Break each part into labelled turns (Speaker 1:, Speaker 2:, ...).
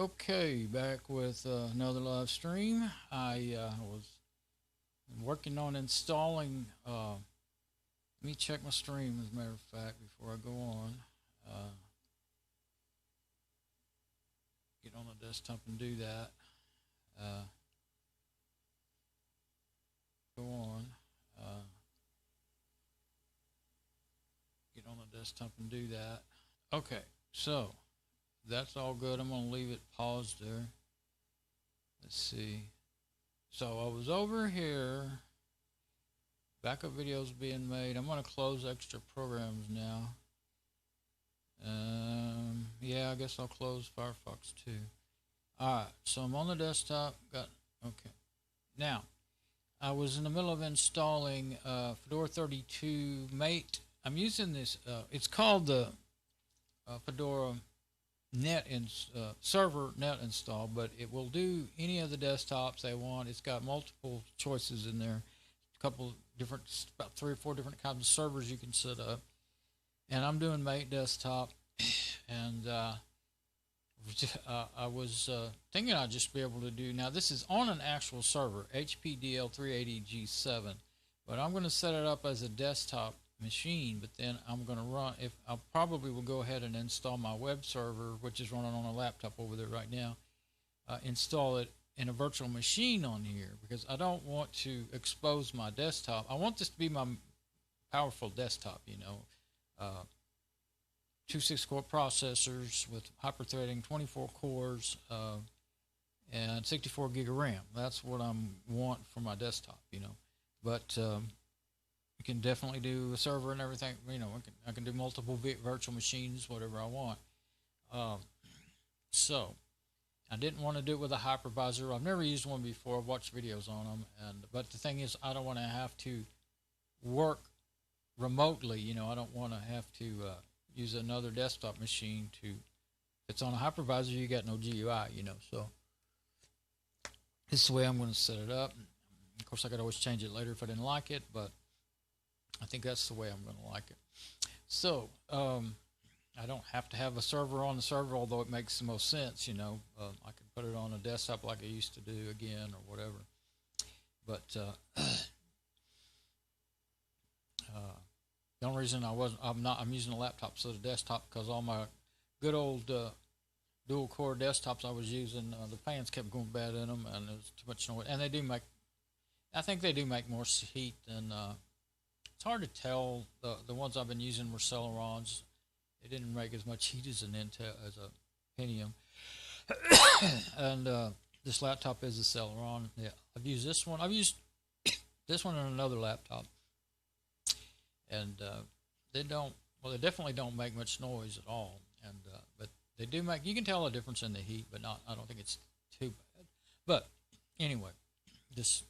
Speaker 1: Okay, back with another live stream. I was working on installing. Let me check my stream, as a matter of fact, before I go on. Get on the desktop and do that. Go on. Get on the desktop and do that. Okay, so that's all good. I'm going to leave it paused there. Let's see. So I was over here. Backup videos being made. I'm going to close extra programs now. Yeah, I guess I'll close Firefox too. Alright, so I'm on the desktop. Okay. Now, I was in the middle of installing Fedora 32 Mate. I'm using this, it's called the Fedora server net install, but it will do any of the desktops they want. It's got multiple choices in there, a couple different, about 3 or 4 different kinds of servers you can set up. And I'm doing Mate desktop, and I was thinking I'd just be able to do. Now this is on an actual server, HP DL380 G7, but I'm going to set it up as a desktop machine. But then I'm going to run. I probably will go ahead and install my web server, which is running on a laptop over there right now. Install it in a virtual machine on here because I don't want to expose my desktop. I want this to be my powerful desktop, you know. 2 6-core processors with hyper-threading, 24 cores, and 64 gig of RAM. That's what I want for my desktop, you know. But you can definitely do a server and everything. You know, I can do multiple virtual machines, whatever I want. So I didn't want to do it with a hypervisor. I've never used one before. I've watched videos on them, but the thing is, I don't want to have to work remotely. You know, I don't want to have to use another desktop machine to. If it's on a hypervisor, you got no GUI. You know, so this is the way I'm going to set it up. Of course, I could always change it later if I didn't like it, but I think that's the way I'm going to like it. So I don't have to have a server on the server, although it makes the most sense. You know, I can put it on a desktop like I used to do again or whatever. But the only reason I'm using a laptop instead of desktop because all my good old dual core desktops I was using, the fans kept going bad in them, and there was too much noise. And I think they do make more heat than. It's hard to tell. The ones I've been using were Celerons. They didn't make as much heat as a Pentium. And this laptop is a Celeron. Yeah, I've used this one. I've used this one on another laptop, and they definitely don't make much noise at all. And but they do make. You can tell a difference in the heat, but I don't think it's too bad. But anyway, this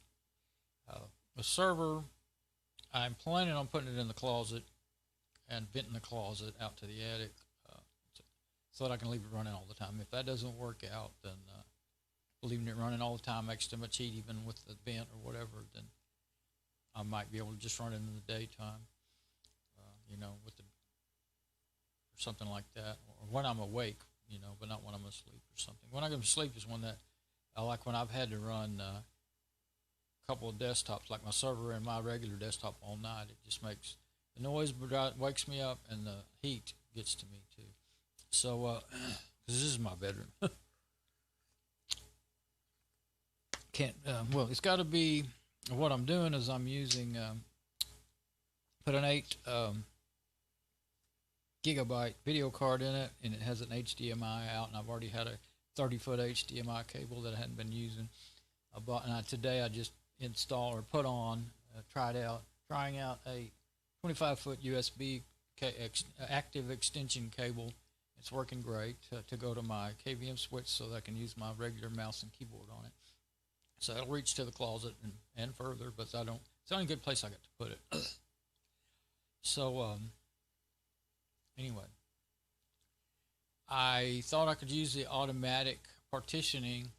Speaker 1: the server. I'm planning on putting it in the closet and venting the closet out to the attic so that I can leave it running all the time. If that doesn't work out, then leaving it running all the time makes too much heat, even with the vent or whatever, then I might be able to just run it in the daytime, you know, or something like that, or when I'm awake, you know, but not when I'm asleep or something. When I go to sleep is when I like when I've had to run couple of desktops like my server and my regular desktop all night. It just makes the noise wakes me up and the heat gets to me too. So this is my bedroom. Well, it's got to be. What I'm doing is I'm using put an 8 gigabyte video card in it, and it has an HDMI out, and I've already had a 30-foot HDMI cable that I hadn't been using. I bought, and today I just install or put on, trying out a 25-foot USB active extension cable. It's working great to go to my KVM switch so that I can use my regular mouse and keyboard on it. So it'll reach to the closet and further, but it's the only good place I got to put it. So anyway, I thought I could use the automatic partitioning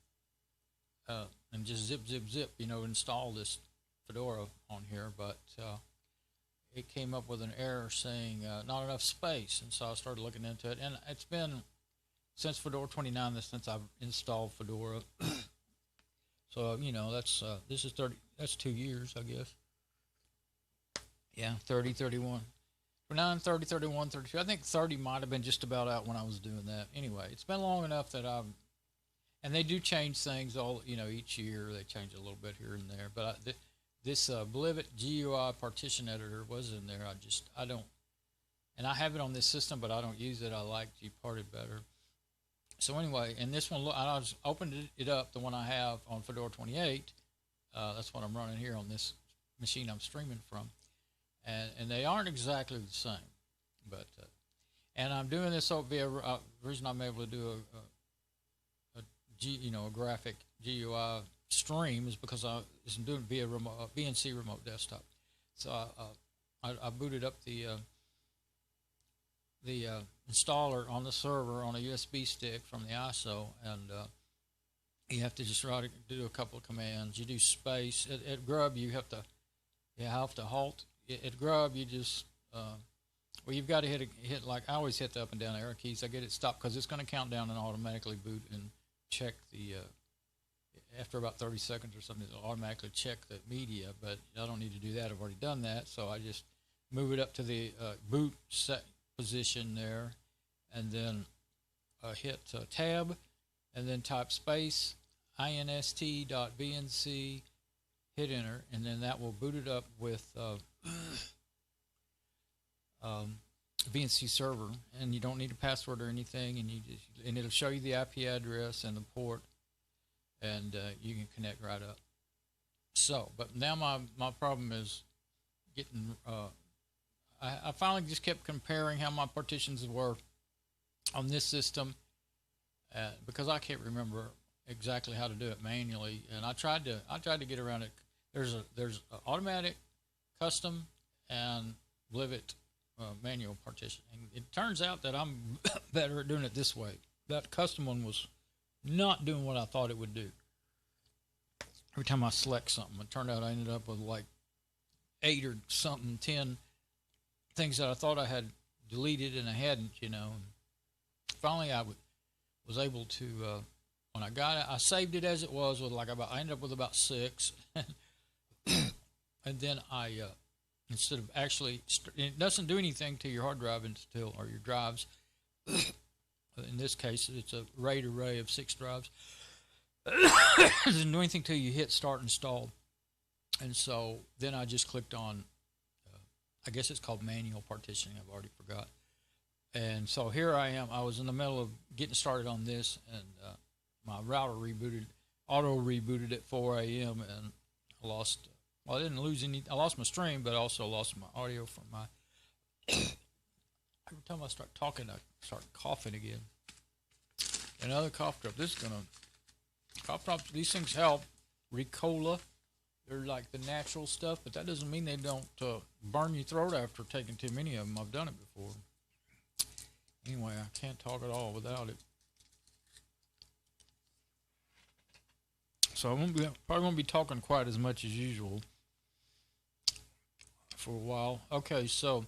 Speaker 1: and just zip, you know, install this Fedora on here, but it came up with an error saying not enough space, and so I started looking into it, and it's been since Fedora 29, since I've installed Fedora. So you know that's this is 30. That's 2 years, I guess. Yeah, 30, 31. 29, 30, 31, 32. I think 30 might have been just about out when I was doing that. Anyway, it's been long enough that I've, and they do change things all, you know, each year. They change a little bit here and there. But this Blivet GUI partition editor was in there. I don't, and I have it on this system, but I don't use it. I like gparted better. So anyway, and this one, I just opened it up, the one I have on Fedora 28. That's what I'm running here on this machine I'm streaming from. And they aren't exactly the same, but and I'm doing this via the reason I'm able to do a graphic GUI stream is because I'm doing via remote BNC remote desktop. So I booted up the installer on the server on a USB stick from the ISO, and you have to just do a couple of commands. You do space at grub. You have to halt. At grub, you just well, you've got to hit like I always hit the up and down arrow keys. I get it stopped because it's going to count down and automatically boot and check the after about 30 seconds or something, it'll automatically check the media. But I don't need to do that. I've already done that, so I just move it up to the boot set position there, and then hit tab, and then type space inst.bnc. Hit enter, and then that will boot it up with BNC server, and you don't need a password or anything, and it'll show you the IP address and the port, and you can connect right up. So, but now my problem is getting. I finally just kept comparing how my partitions were on this system because I can't remember exactly how to do it manually, and I tried to get around it. There's automatic, custom, and Blivet manual partitioning. It turns out that I'm better at doing it this way. That custom one was not doing what I thought it would do. Every time I select something, it turned out I ended up with like 8 or something, 10 things that I thought I had deleted and I hadn't, you know. Finally, I was able to. When I got it, I saved it as it was with I ended up with about 6, and then I instead of actually, it doesn't do anything to your hard drive or your drives. In this case, it's a RAID array of 6 drives. It doesn't do anything till you hit start install, and so then I just clicked on. I guess it's called manual partitioning. I've already forgot. And so here I am. I was in the middle of getting started on this, and my router auto rebooted at 4 a.m. and I lost. Well, I didn't lose any. I lost my stream, but I also lost my audio from my. Every time I start talking, I start coughing again. Another cough drop. This is gonna. Cough drops. These things help. Ricola. They're like the natural stuff, but that doesn't mean they don't burn your throat after taking too many of them. I've done it before. Anyway, I can't talk at all without it. So probably won't be talking quite as much as usual for a while. Okay, so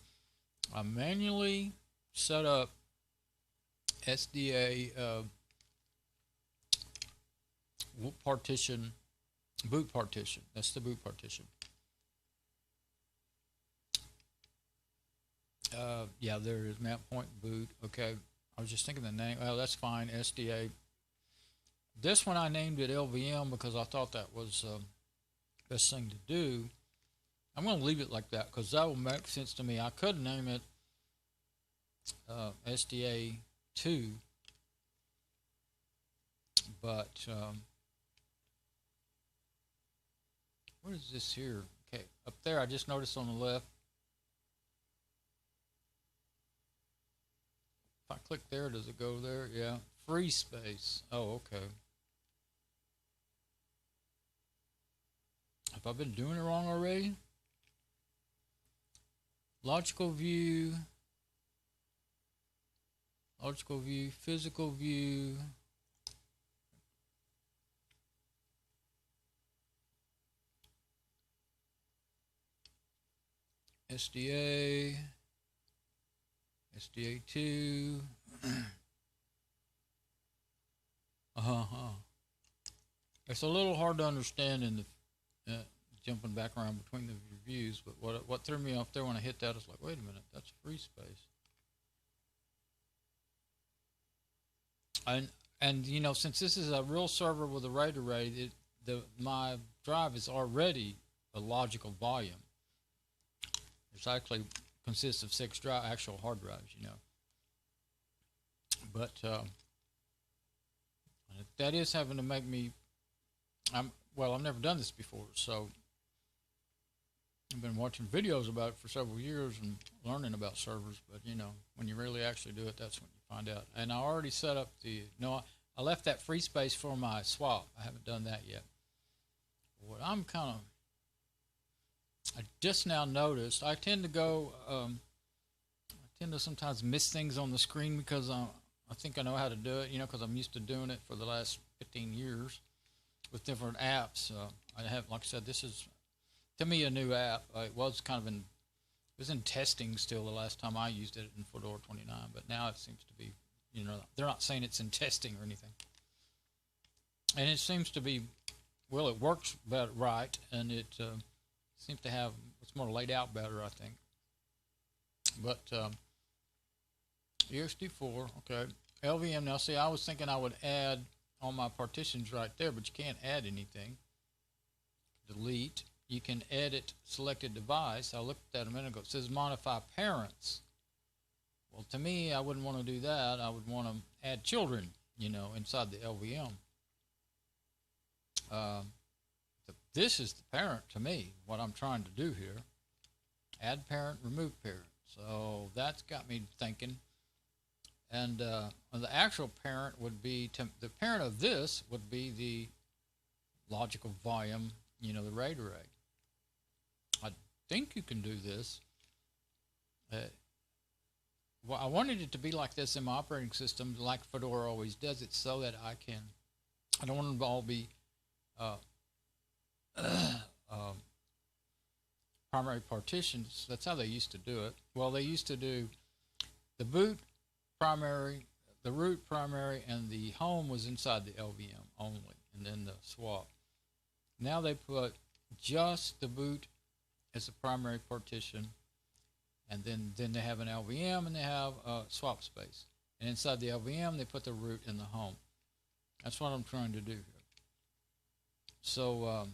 Speaker 1: I manually set up SDA partition, boot partition. That's the boot partition. Yeah, there it is, map point boot. Okay, I was just thinking the name. Oh, that's fine, SDA. This one I named it LVM because I thought that was the best thing to do. I'm going to leave it like that because that will make sense to me. I could name it SDA 2, but what is this here? Okay, up there I just noticed on the left. If I click there, does it go there? Yeah. Free space. Oh, okay. Have I been doing it wrong already? Logical view, physical view. SDA 2. It's a little hard to understand in the jumping back around between the views, but what threw me off there when I hit that is like, wait a minute, that's free space. And you know, since this is a real server with a RAID array, my drive is already a logical volume. It actually consists of 6 actual hard drives, you know. But that is having to make me. Well, I've never done this before, so I've been watching videos about it for several years and learning about servers. But you know, when you really actually do it, that's when you find out. And I already set up I left that free space for my swap. I haven't done that yet. What I just now noticed, I tend to sometimes miss things on the screen because I think I know how to do it, you know, because I'm used to doing it for the last 15 years with different apps. I have, like I said, this is, to me, a new app. It was in testing still the last time I used it in Fedora 29, but now it seems to be, you know, they're not saying it's in testing or anything. And it seems to be, well, it works better, right, and it seems to have, it's more laid out better, I think. But ext4, okay. LVM, now see, I was thinking I would add all my partitions right there, but you can't add anything. Delete. You can edit selected device. I looked at that a minute ago. It says modify parents. Well, to me, I wouldn't want to do that. I would want to add children, you know, inside the LVM. This is the parent to me, what I'm trying to do here. Add parent, remove parent. So that's got me thinking. And the actual parent would be, the parent of this would be the logical volume, you know, the RAID array. I think you can do this. Well, I wanted it to be like this in my operating system, like Fedora always does it, so that I don't want them to all be primary partitions. That's how they used to do it. Well, they used to do the boot primary, the root primary, and the home was inside the LVM only, and then the swap. Now they put just the boot as a primary partition, and then they have an LVM and they have a swap space. And inside the LVM, they put the root in the home. That's what I'm trying to do here. So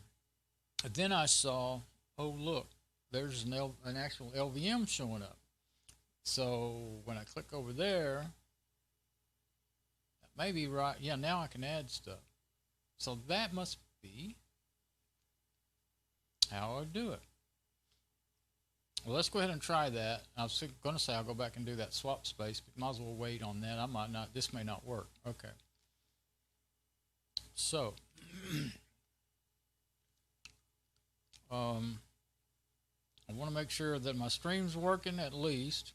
Speaker 1: then I saw, oh look, there's an actual LVM showing up. So when I click over there, that may be right. Yeah, now I can add stuff. So that must be how I do it. Well, let's go ahead and try that. I was going to say I'll go back and do that swap space, but might as well wait on that. I might not. This may not work. Okay. So, I want to make sure that my stream's working at least.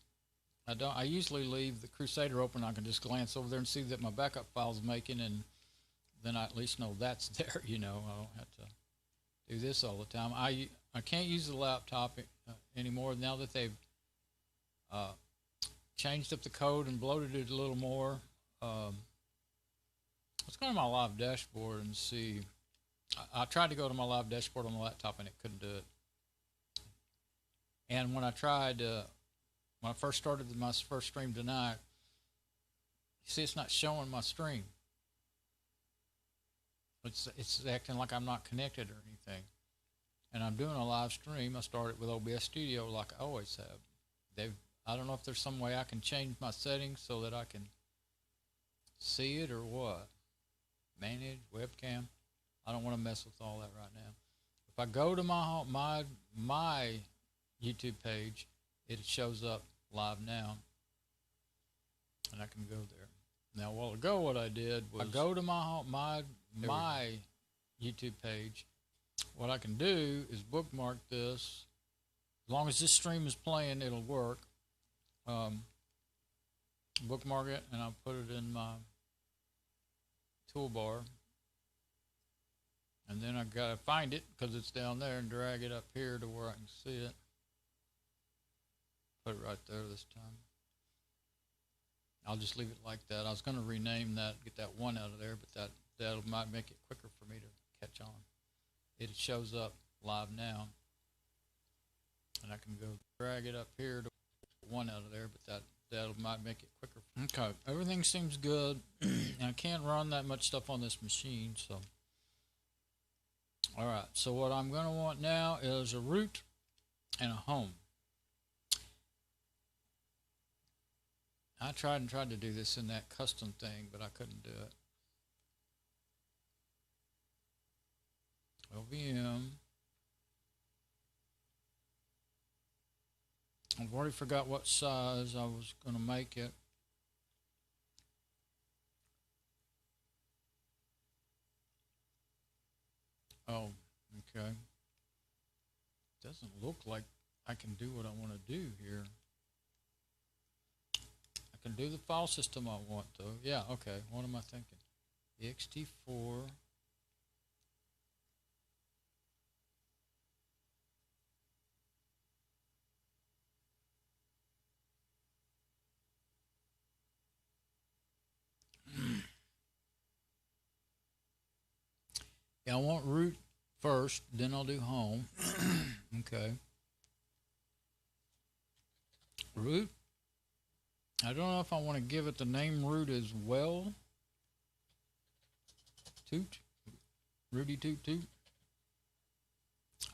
Speaker 1: I usually leave the Crusader open. I can just glance over there and see that my backup file's making, and then I at least know that's there. You know, I don't have to do this all the time. I can't use the laptop anymore now that they've changed up the code and bloated it a little more. Let's go to my live dashboard and see. I tried to go to my live dashboard on the laptop and it couldn't do it. And when I tried, when I first started my first stream tonight, you see it's not showing my stream. It's acting like I'm not connected or anything. And I'm doing a live stream. I started with OBS Studio like I always have. I don't know if there's some way I can change my settings so that I can see it or what. Manage webcam. I don't want to mess with all that right now. If I go to my YouTube page, it shows up live now, and I can go there. Now, a while ago, what I did was I go to my YouTube page. What I can do is bookmark this. As long as this stream is playing, it'll work. Bookmark it, and I'll put it in my toolbar. And then I gotta find it because it's down there and drag it up here to where I can see it. Put it right there this time. I'll just leave it like that. I was going to rename that, get that 1 out of there, but that might make it quicker for me to catch on. It shows up live now, and I can go drag it up here to 1 out of there, but that might make it quicker. Okay, everything seems good, and I can't run that much stuff on this machine, so. All right, so what I'm going to want now is a root and a home. I tried to do this in that custom thing, but I couldn't do it. LVM. I've already forgot what size I was going to make it. Oh, okay. Doesn't look like I can do what I want to do here. I can do the file system I want, though. Yeah, okay. What am I thinking? ext4. Yeah, I want root first, then I'll do home. Okay. Root. I don't know if I want to give it the name root as well. Toot. Rudy Toot Toot.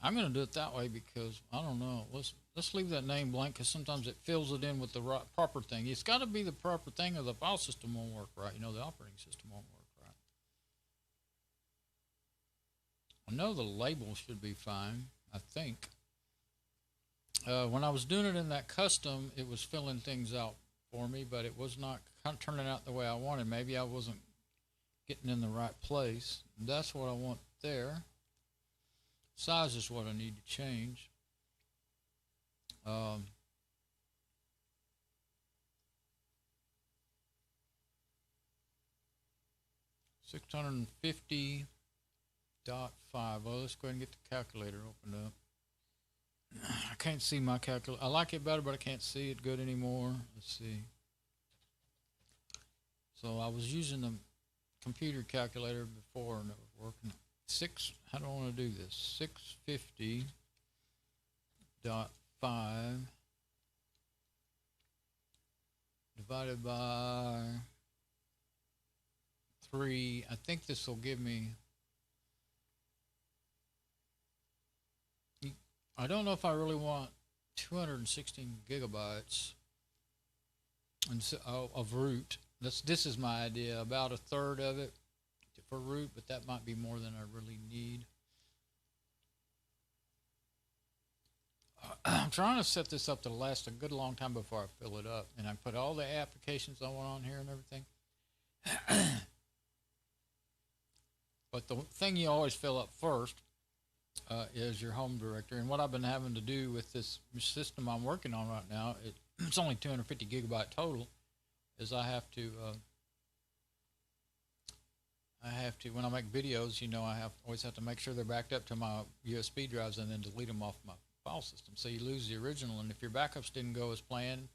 Speaker 1: I'm going to do it that way because, I don't know. Let's leave that name blank because sometimes it fills it in with the right, proper thing. It's got to be the proper thing or the file system won't work right. You know, the operating system won't work right. I know the label should be fine, I think. When I was doing it in that custom, it was filling things out for me, but it was not kind of turning out the way I wanted. Maybe I wasn't getting in the right place. That's what I want there. Size is what I need to change. 650.5. Well, let's go ahead and get the calculator opened up. I can't see my calculator. I like it better, but I can't see it good anymore. Let's see. So I was using the computer calculator before and it was working. How do I want to do this? 650.5 divided by 3. I think this will give me, I don't know if I really want 216 gigabytes of root. This is my idea, about a third of it for root, but that might be more than I really need. I'm trying to set this up to last a good long time before I fill it up, and I put all the applications I want on here and everything. But the thing you always fill up first is your home directory, and what I've been having to do with this system I'm working on right now, it's only 250 gigabyte total, is I have to when I make videos, you know, always have to make sure they're backed up to my USB drives and then delete them off my file system, so you lose the original. And if your backups didn't go as planned,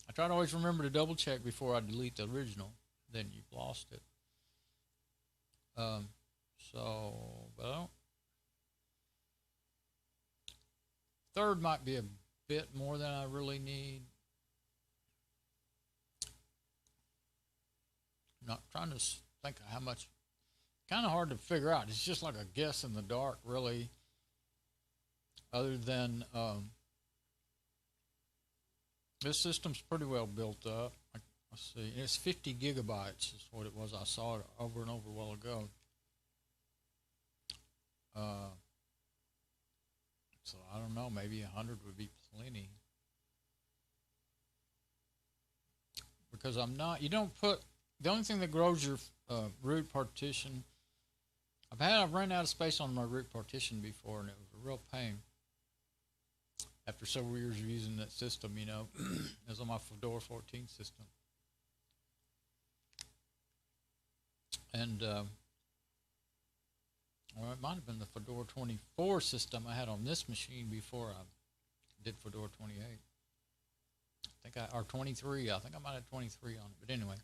Speaker 1: I try to always remember to double check before I delete the original, then you've lost it. But I don't. Third might be a bit more than I really need. Not trying to think of how much. Kind of hard to figure out. It's just like a guess in the dark, really. Other than this system's pretty well built up. Let's see. It's 50 gigabytes is what it was. I saw it over and over a while ago. So I don't know. Maybe 100 would be plenty. Because I'm not. You don't put. The only thing that grows your root partition. I've run out of space on my root partition before, and it was a real pain. After several years of using that system, you know, it was on my Fedora 14 system. And well, it might have been the Fedora 24 system I had on this machine before I did Fedora 28. or 23. I think I might have 23 on it, but anyway.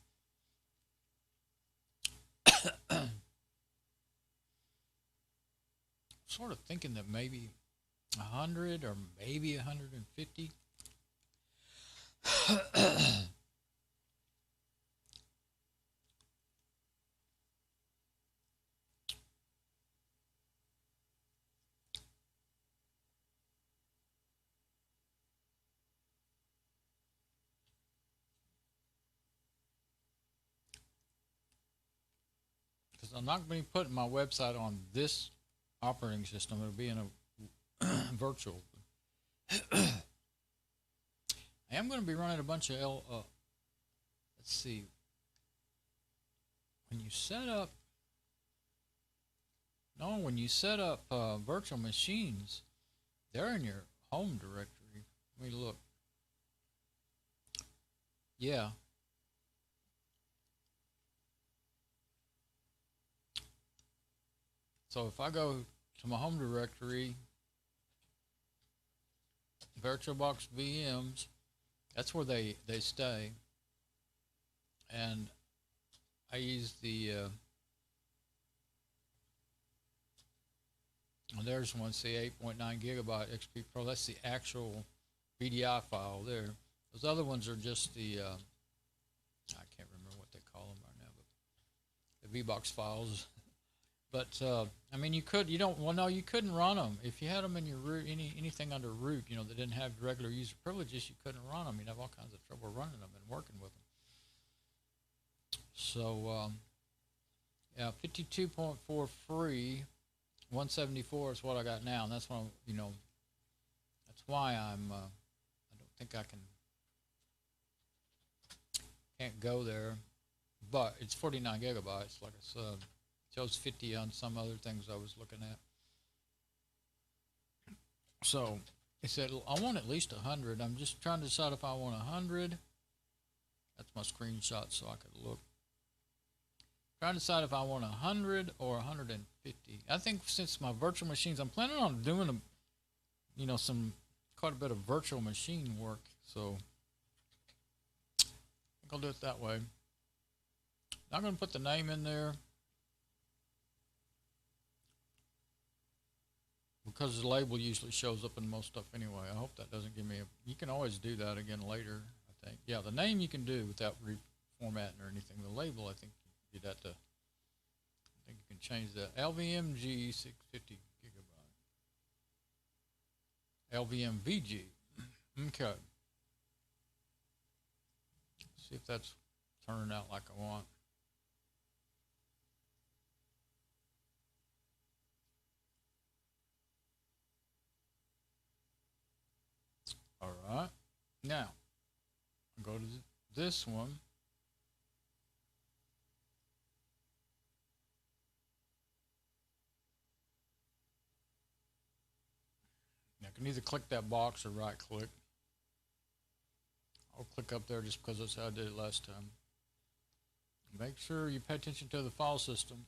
Speaker 1: Sort of thinking that maybe 100 or maybe 150. Because I'm not going to be putting my website on this operating system. It'll be in a virtual. I am going to be running a bunch of let's see. When you set up virtual machines, they're in your home directory. Let me look. Yeah. So if I go to my home directory, VirtualBox VMs, that's where they stay. And I use the there's one, see, 8.9 gigabyte HP Pro. That's the actual VDI file there. Those other ones are just the I can't remember what they call them right now, but the VBox files. But I mean, you couldn't run them if you had them in your root, anything under root, that didn't have regular user privileges. You couldn't run them. You'd have all kinds of trouble running them and working with them. So yeah, 52.4 free, 174 is what I got now, and that's why that's why I don't think I can't go there, but it's 49 gigabytes, like I said. Shows 50 on some other things I was looking at. So it said I want at least 100. I'm just trying to decide if I want 100. That's my screenshot, so I could look. Trying to decide if I want 100 or 150. I think since my virtual machines, I'm planning on doing quite a bit of virtual machine work. So I think I'll do it that way. Not going to put the name in there, because the label usually shows up in most stuff anyway. I hope that doesn't give me you can always do that again later, I think. Yeah, the name you can do without reformatting or anything. The label, I think you'd have to, I think you can change that. LVMG 650 gigabyte. LVMVG. Okay. See if that's turning out like I want. All right, now go to this one. Now, I can either click that box or right click. I'll click up there just because that's how I did it last time. Make sure you pay attention to the file system.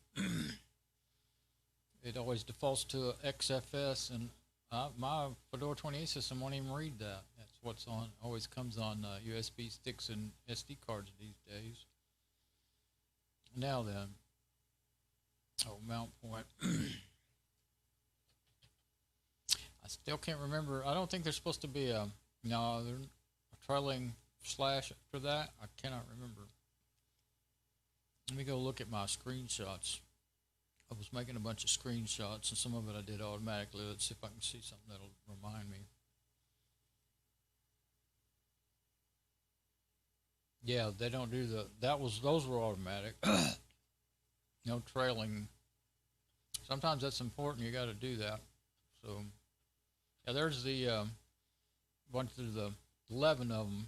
Speaker 1: It always defaults to XFS, and my Fedora 28 system won't even read that. That's what's on. Always comes on USB sticks and SD cards these days. Now then, mount point. I still can't remember. I don't think there's supposed to be a trailing slash for that. I cannot remember. Let me go look at my screenshots. I was making a bunch of screenshots, and some of it I did automatically. Let's see if I can see something that'll remind me. Yeah, they don't do those were automatic. No trailing. Sometimes that's important. You got to do that. So, yeah, there's the bunch of the 11 of them,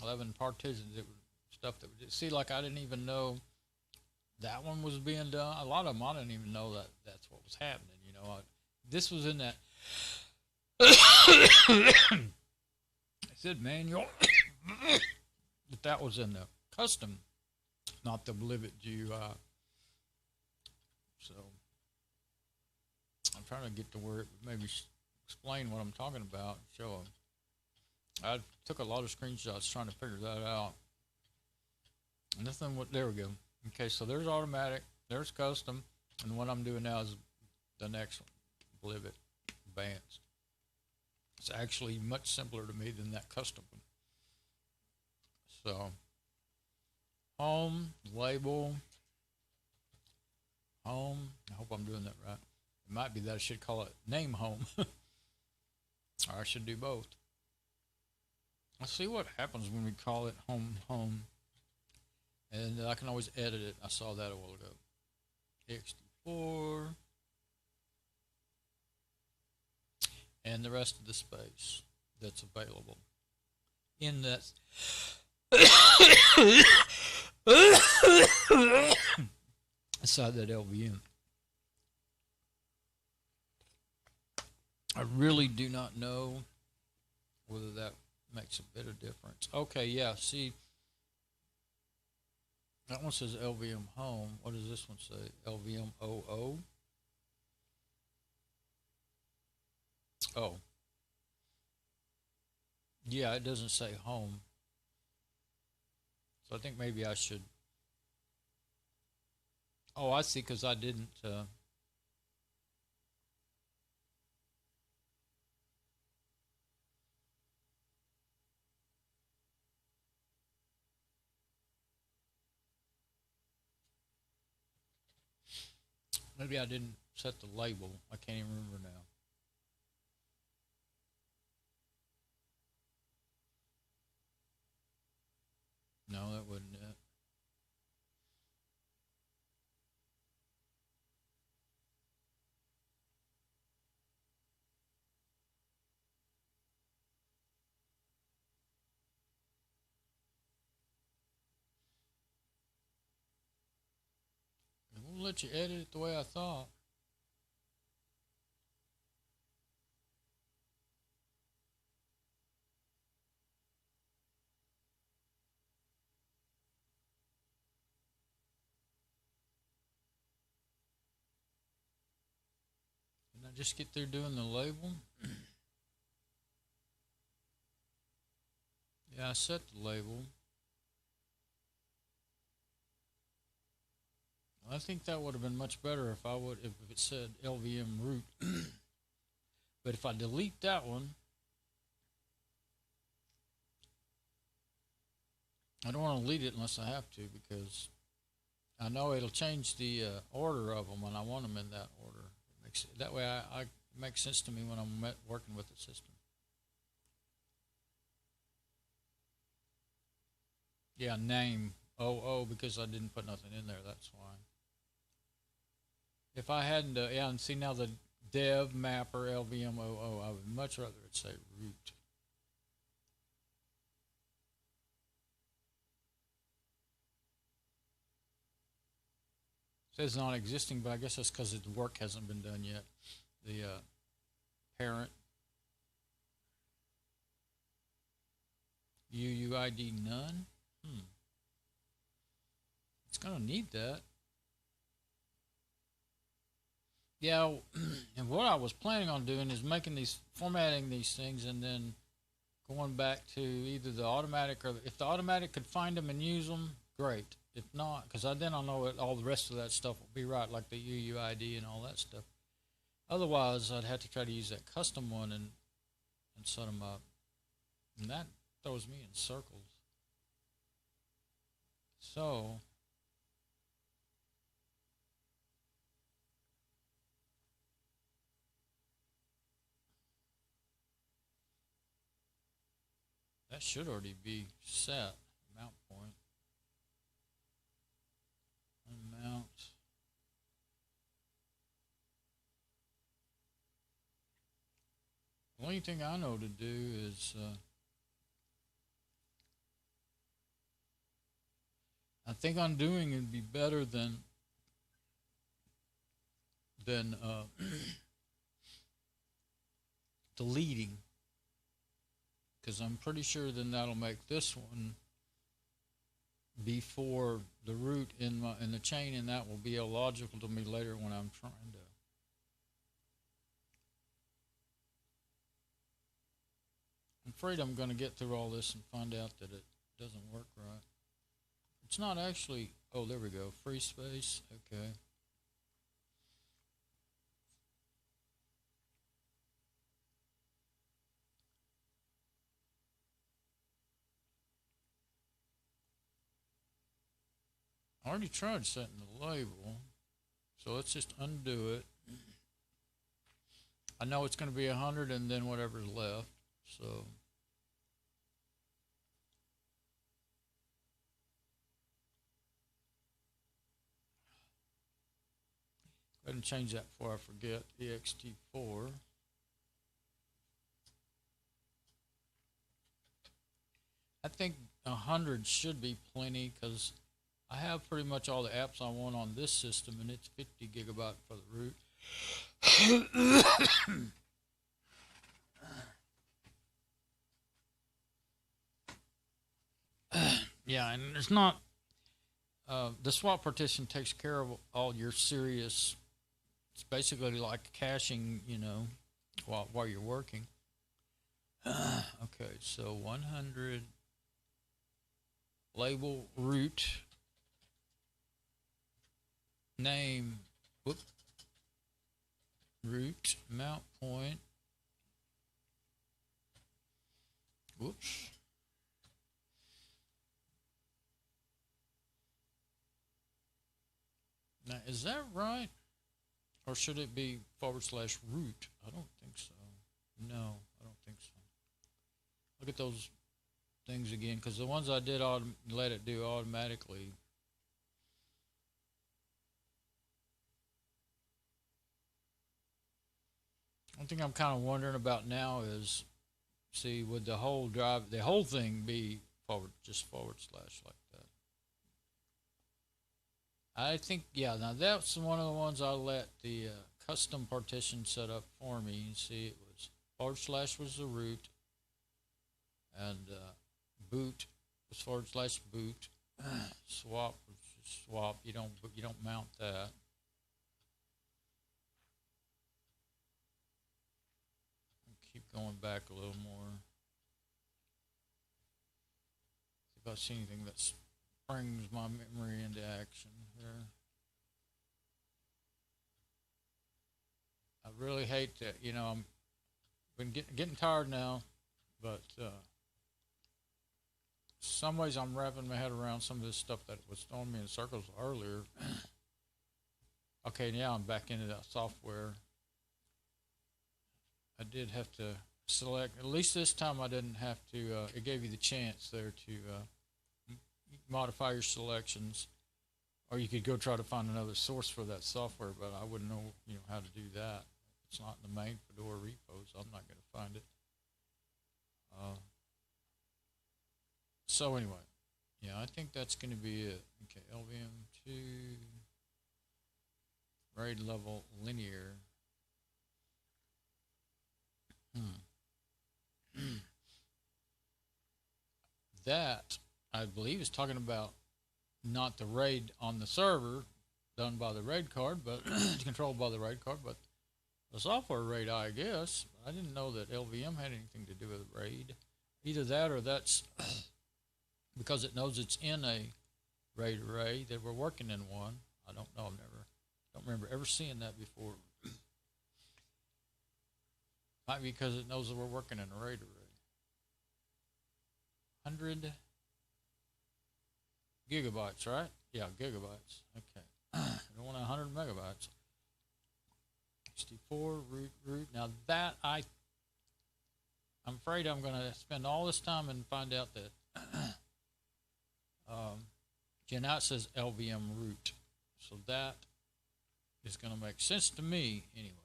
Speaker 1: 11 partitions. Stuff that see, like I didn't even know that one was being done. A lot of them I didn't even know that's what was happening. This was in that. I said manual, but that was in the custom, not the Blivet GUI. So I'm trying to get to where it would maybe explain what I'm talking about, show them. I took a lot of screenshots trying to figure that out. Nothing. There we go. Okay, so there's automatic, there's custom, and what I'm doing now is the next one, Blivet Advanced. It's actually much simpler to me than that custom one. So, home, label, home. I hope I'm doing that right. It might be that I should call it name home. Or I should do both. Let's see what happens when we call it home. And I can always edit it. I saw that a while ago. ext4. And the rest of the space that's available in that inside that LVM. I really do not know whether that makes a bit of difference. Okay, yeah, see, that one says LVM home. What does this one say? LVM 00? Oh. Yeah, it doesn't say home. So I think maybe I should. Oh, I see, because I didn't. Maybe I didn't set the label. I can't even remember now. No, that wasn't it. It won't let you edit it the way I thought. Didn't I just get through doing the label? Yeah, I set the label. I think that would have been much better if it said LVM root. But if I delete that one, I don't want to delete it unless I have to, because I know it'll change the order of them when I want them in that order. That way it makes sense to me when I'm working with the system. Yeah, name 00, because I didn't put nothing in there, that's why. If I hadn't, yeah, and see now the dev mapper LVM 00, I would much rather it say root. It says non-existing, but I guess that's because the work hasn't been done yet. The parent UUID none. It's gonna need that. Yeah, and what I was planning on doing is formatting these things, and then going back to either the automatic, or if the automatic could find them and use them, great. If not, because then I'll know all the rest of that stuff will be right, like the UUID and all that stuff. Otherwise, I'd have to try to use that custom one and set them up, and that throws me in circles. So that should already be set. Mount point. Mount. The only thing I know to do is I think undoing would be better than deleting, because I'm pretty sure then that'll make this one before the root in the chain, and that will be illogical to me later when I'm trying to. I'm afraid I'm going to get through all this and find out that it doesn't work right. It's not actually, oh, there we go, free space, okay. I already tried setting the label, so let's just undo it. I know it's going to be 100 and then whatever's left, so. Go ahead and change that before I forget, ext4. I think 100 should be plenty because I have pretty much all the apps I want on this system, and it's 50 gigabyte for the root. Yeah, and there's not, the swap partition takes care of all your serious, it's basically like caching, you know, while you're working. Okay, so 100 label root name, whoop, root mount point, whoops. Now, is that right? Or should it be / root? I don't think so. No, I don't think so. Look at those things again, because the ones I did let it do automatically. One thing I'm kind of wondering about now is, see, would the whole drive, the whole thing be just / like that? I think, yeah, now that's one of the ones I let the custom partition set up for me. You see, it was / was the root, and boot was / boot. Swap was just swap. You don't mount that. Keep going back a little more. See if I see anything that springs my memory into action here. I really hate that, you know, I'm been getting tired now, but some ways I'm wrapping my head around some of this stuff that was throwing me in circles earlier. Okay, now I'm back into that software. I did have to select, at least this time I didn't have to, it gave you the chance there to modify your selections, or you could go try to find another source for that software, but I wouldn't know, you know, how to do that. It's not in the main Fedora repos. I'm not going to find it. So anyway, yeah, I think that's going to be it. Okay, LVM2, RAID level linear. That, I believe, is talking about not the RAID on the server done by the RAID card, but controlled by the RAID card, but the software RAID, I guess. I didn't know that LVM had anything to do with RAID. Either that or that's because it knows it's in a RAID array that we're working in one. I don't know. Don't remember ever seeing that before. Might be because it knows that we're working in a RAID array. 100 gigabytes, right? Yeah, gigabytes. Okay. I don't want 100 megabytes. 64 root. Now that I'm afraid I'm going to spend all this time and find out that now it says LVM root. So that is going to make sense to me anyway.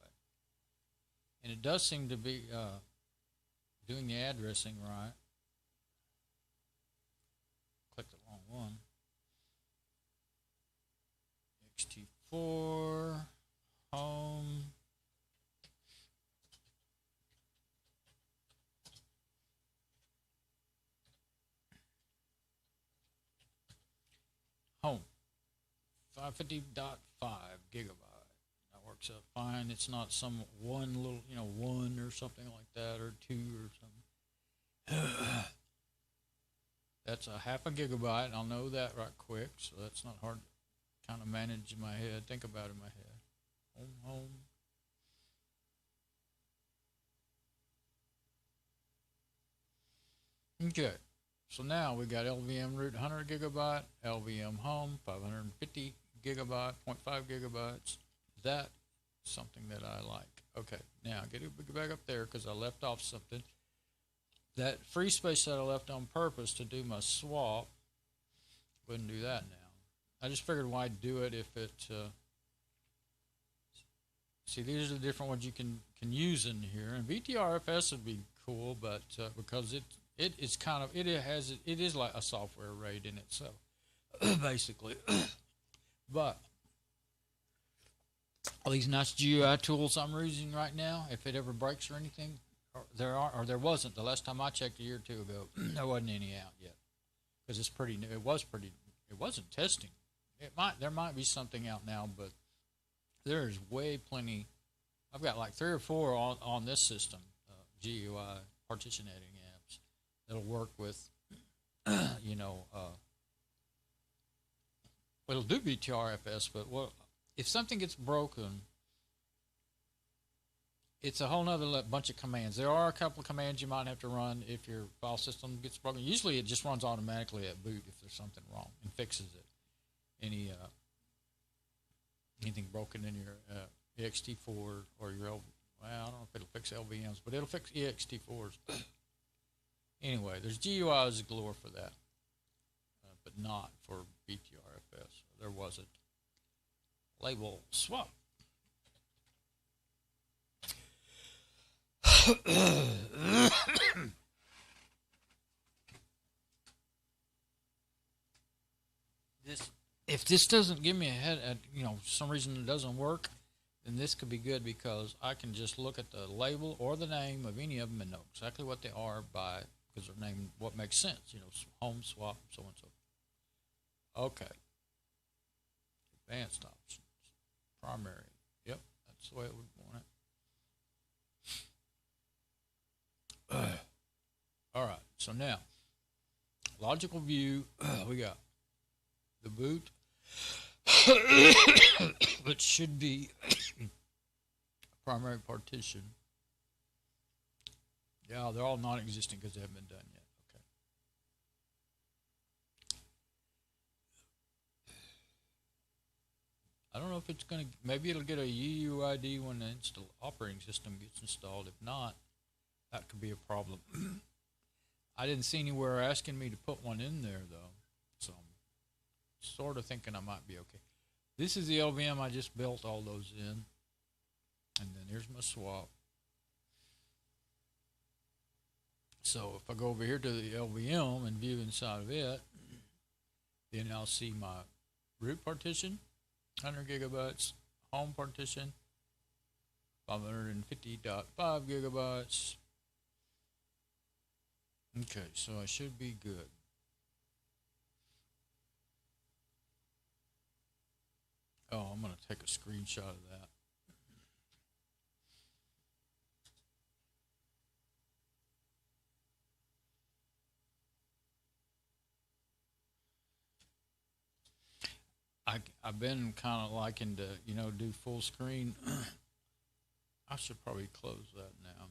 Speaker 1: And it does seem to be doing the addressing right. Click the wrong one. ext4 home. Home. 550.5 gigabyte. That works out fine. It's not some one little, 1 or something like that, or 2 or something. That's a half a gigabyte. I'll know that right quick, so that's not hard to kind of manage in my head, think about in my head. Home. Okay, so now we got LVM root 100 gigabyte, LVM home 550 gigabyte, 0.5 gigabytes. That's something that I like. Okay, now get it back up there because I left off something. That free space that I left on purpose to do my swap, wouldn't do that now. I just figured why do it if it, see these are the different ones you can use in here, and VTRFS would be cool, but because it is like a software RAID in itself, basically. But all these nice GUI tools I'm using right now, if it ever breaks or anything, there wasn't the last time I checked a year or two ago. There wasn't any out yet because it's pretty new. It wasn't testing. There might be something out now, but there's way plenty. I've got like 3 or 4 on this system, GUI partition editing apps that'll work with, it'll do BTRFS, but if something gets broken, it's a whole nother bunch of commands. There are a couple of commands you might have to run if your file system gets broken. Usually it just runs automatically at boot if there's something wrong and fixes it. Anything broken in your ext4 or your I don't know if it'll fix LVMs, but it'll fix ext4s. Anyway, there's GUIs galore for that, but not for BTRFS. There wasn't. Label swap. If this doesn't give me a head, for some reason it doesn't work, then this could be good because I can just look at the label or the name of any of them and know exactly what they are because they're named what makes sense. Home, swap, so on and so forth. Okay. Advanced options. Primary. Yep, that's the way it would want it. All right, so now, logical view, we got the boot, which should be primary partition. Yeah, they're all non-existent because they haven't been done yet. Okay. I don't know if it's going to, maybe it'll get a UUID when the operating system gets installed. If not, that could be a problem. I didn't see anywhere asking me to put one in there, though. So I'm sort of thinking I might be okay. This is the LVM I just built all those in. And then here's my swap. So if I go over here to the LVM and view inside of it, then I'll see my root partition, 100 gigabytes, home partition, 550.5 gigabytes. Okay, so I should be good. Oh, I'm going to take a screenshot of that. I've been kind of liking to, do full screen. I should probably close that now.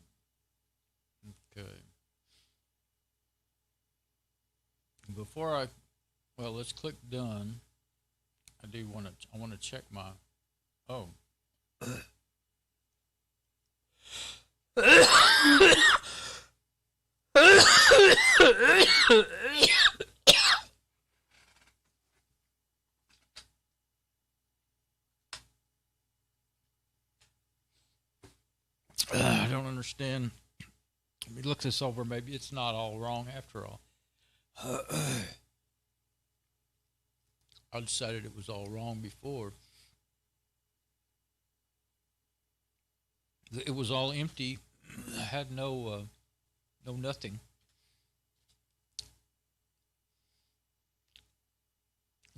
Speaker 1: Okay. Before let's click done. I want to check my, oh. I don't understand. Let me look this over. Maybe it's not all wrong after all. I decided it was all wrong before. It was all empty. I had no nothing.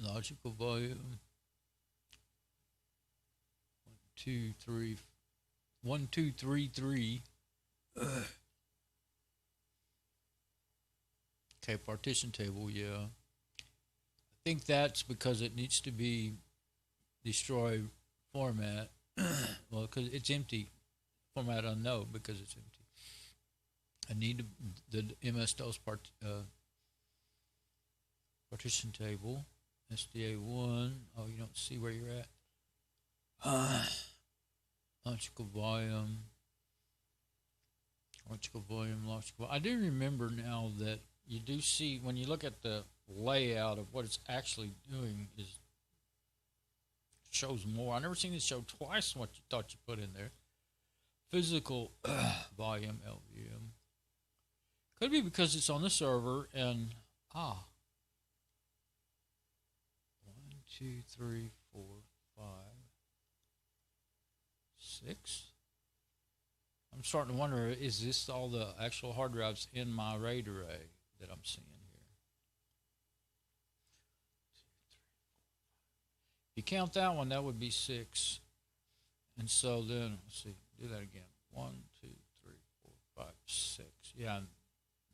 Speaker 1: Logical volume. 1, 2, 3, 3. Okay, partition table, yeah. I think that's because it needs to be destroy format. Well, because it's empty. Format unknown because it's empty. I need the MS-DOS partition table. SDA1. Oh, you don't see where you're at. Logical volume. Logical volume, logical. I do remember now that you do see, when you look at the layout of what it's actually doing, is shows more. I've never seen it show twice what you thought you put in there. Physical volume, LVM. Could be because it's on the server and 1, 2, 3, 4, 5, 6. I'm starting to wonder, is this all the actual hard drives in my RAID array that I'm seeing here? If you count that one, that would be 6. And so then, let's see, do that again. 1, 2, 3, 4, 5, 6. Yeah,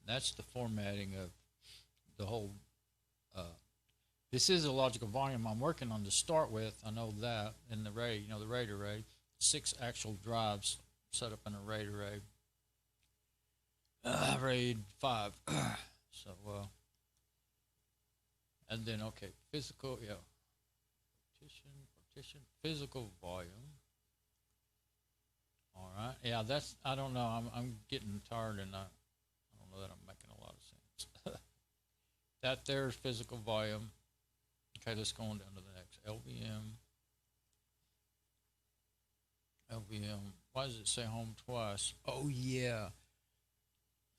Speaker 1: that's the formatting of the whole. This is a logical volume I'm working on to start with. I know that in the RAID, the RAID array, 6 actual drives set up in a RAID array. RAID 5. So, and then okay, physical, yeah. Partition, physical volume. All right, yeah, that's, I don't know, I'm getting tired and I don't know that I'm making a lot of sense. That there's physical volume. Okay, let's go on down to the next. LVM. Why does it say home twice? Oh yeah,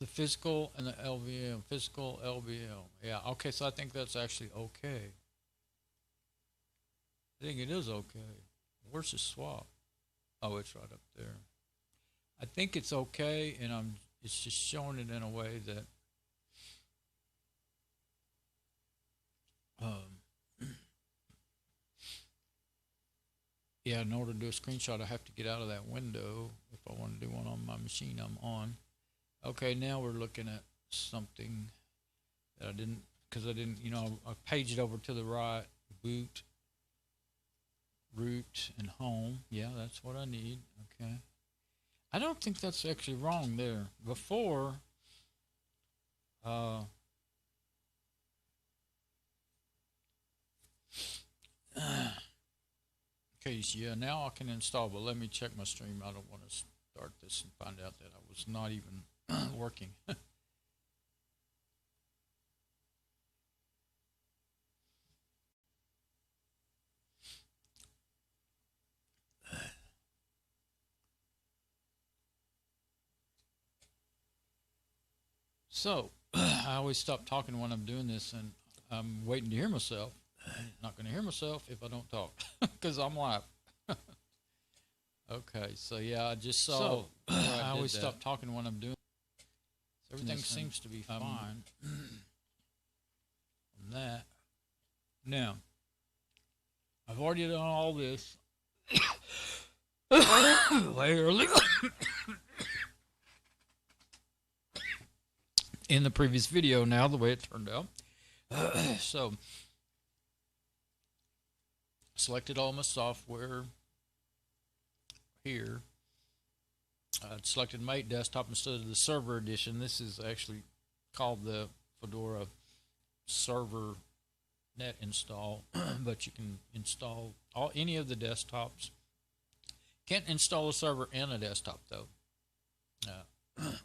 Speaker 1: the physical and the LVM. Physical LVM. Yeah. Okay, so I think that's actually okay. I think it is okay. Where's the swap? Oh, it's right up there. I think it's okay, and it's just showing it in a way that yeah, in order to do a screenshot, I have to get out of that window if I want to do one on my machine I'm on. Okay, now we're looking at something that I didn't, because I didn't, I paged over to the right, boot, root, and home. Yeah, that's what I need. Okay. I don't think that's actually wrong there. Before, okay, yeah, now I can install, but let me check my stream. I don't want to start this and find out that I was not even working. So, I always stop talking when I'm doing this, and I'm waiting to hear myself. Not going to hear myself if I don't talk, because I'm live. Okay, so yeah, I just saw. So, I always stop talking when I'm doing. So everything seems to be fine. On that. Now, I've already done all this way early in the previous video. Now, the way it turned out. So, selected all my software here. Selected Mate Desktop instead of the Server Edition. This is actually called the Fedora Server Net install, but you can install any of the desktops. Can't install a server in a desktop though.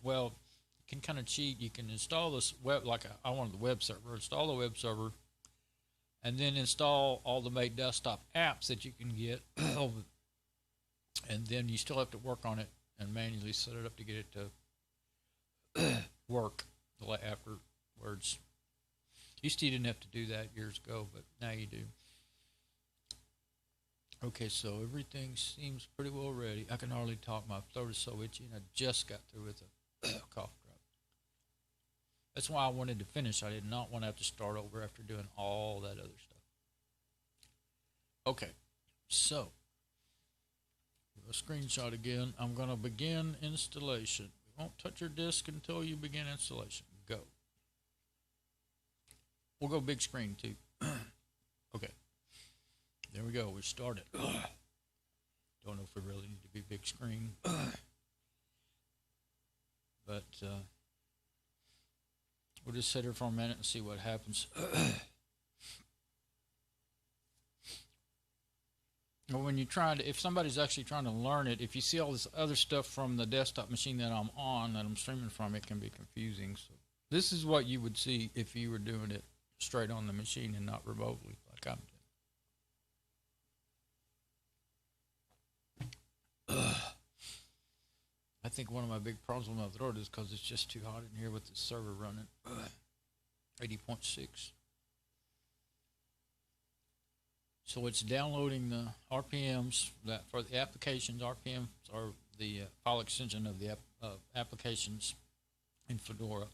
Speaker 1: Well, you can kind of cheat. You can install this web, like I wanted the web server. Install the web server, and then install all the Mate Desktop apps that you can get. And then you still have to work on it and manually set it up to get it to work afterwards. Used to, you didn't have to do that years ago, but now you do. Okay, so everything seems pretty well ready. I can hardly talk. My throat is so itchy, and I just got through with a cough drop. That's why I wanted to finish. I did not want to have to start over after doing all that other stuff. Okay, so a screenshot again. I'm going to begin installation. You won't touch your disk until you begin installation. Go. We'll go big screen too. Okay. There we go. We started. Don't know if we really need to be big screen. But we'll just sit here for a minute and see what happens. When you try to, if somebody's actually trying to learn it, if you see all this other stuff from the desktop machine that I'm on, that I'm streaming from, it can be confusing. So this is what you would see if you were doing it straight on the machine and not remotely like I'm doing. I think one of my big problems with my throat is because it's just too hot in here with the server running 80.6. So it's downloading the RPMs that for the applications. RPMs are the file extension of the applications in Fedora,